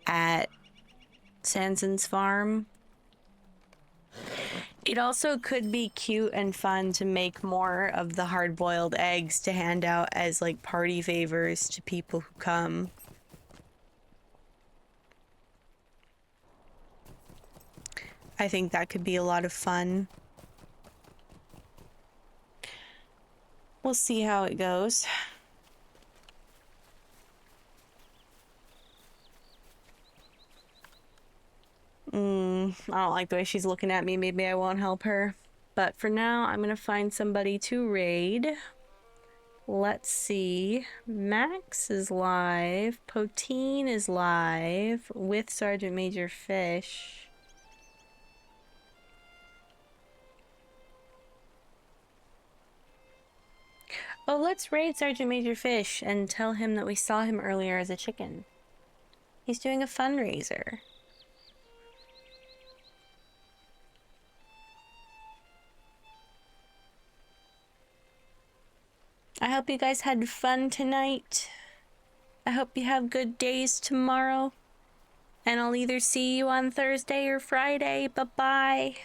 at Sanson's farm. It also could be cute and fun to make more of the hard-boiled eggs to hand out as like party favors to people who come. I think that could be a lot of fun. We'll see how it goes. I don't like the way she's looking at me. Maybe I won't help her. But for now, I'm gonna find somebody to raid. Let's see. Max is live. Poteen is live with Sergeant Major Fish. Oh, let's raid Sergeant Major Fish and tell him that we saw him earlier as a chicken. He's doing a fundraiser. I hope you guys had fun tonight. I hope you have good days tomorrow. And I'll either see you on Thursday or Friday. Bye-bye.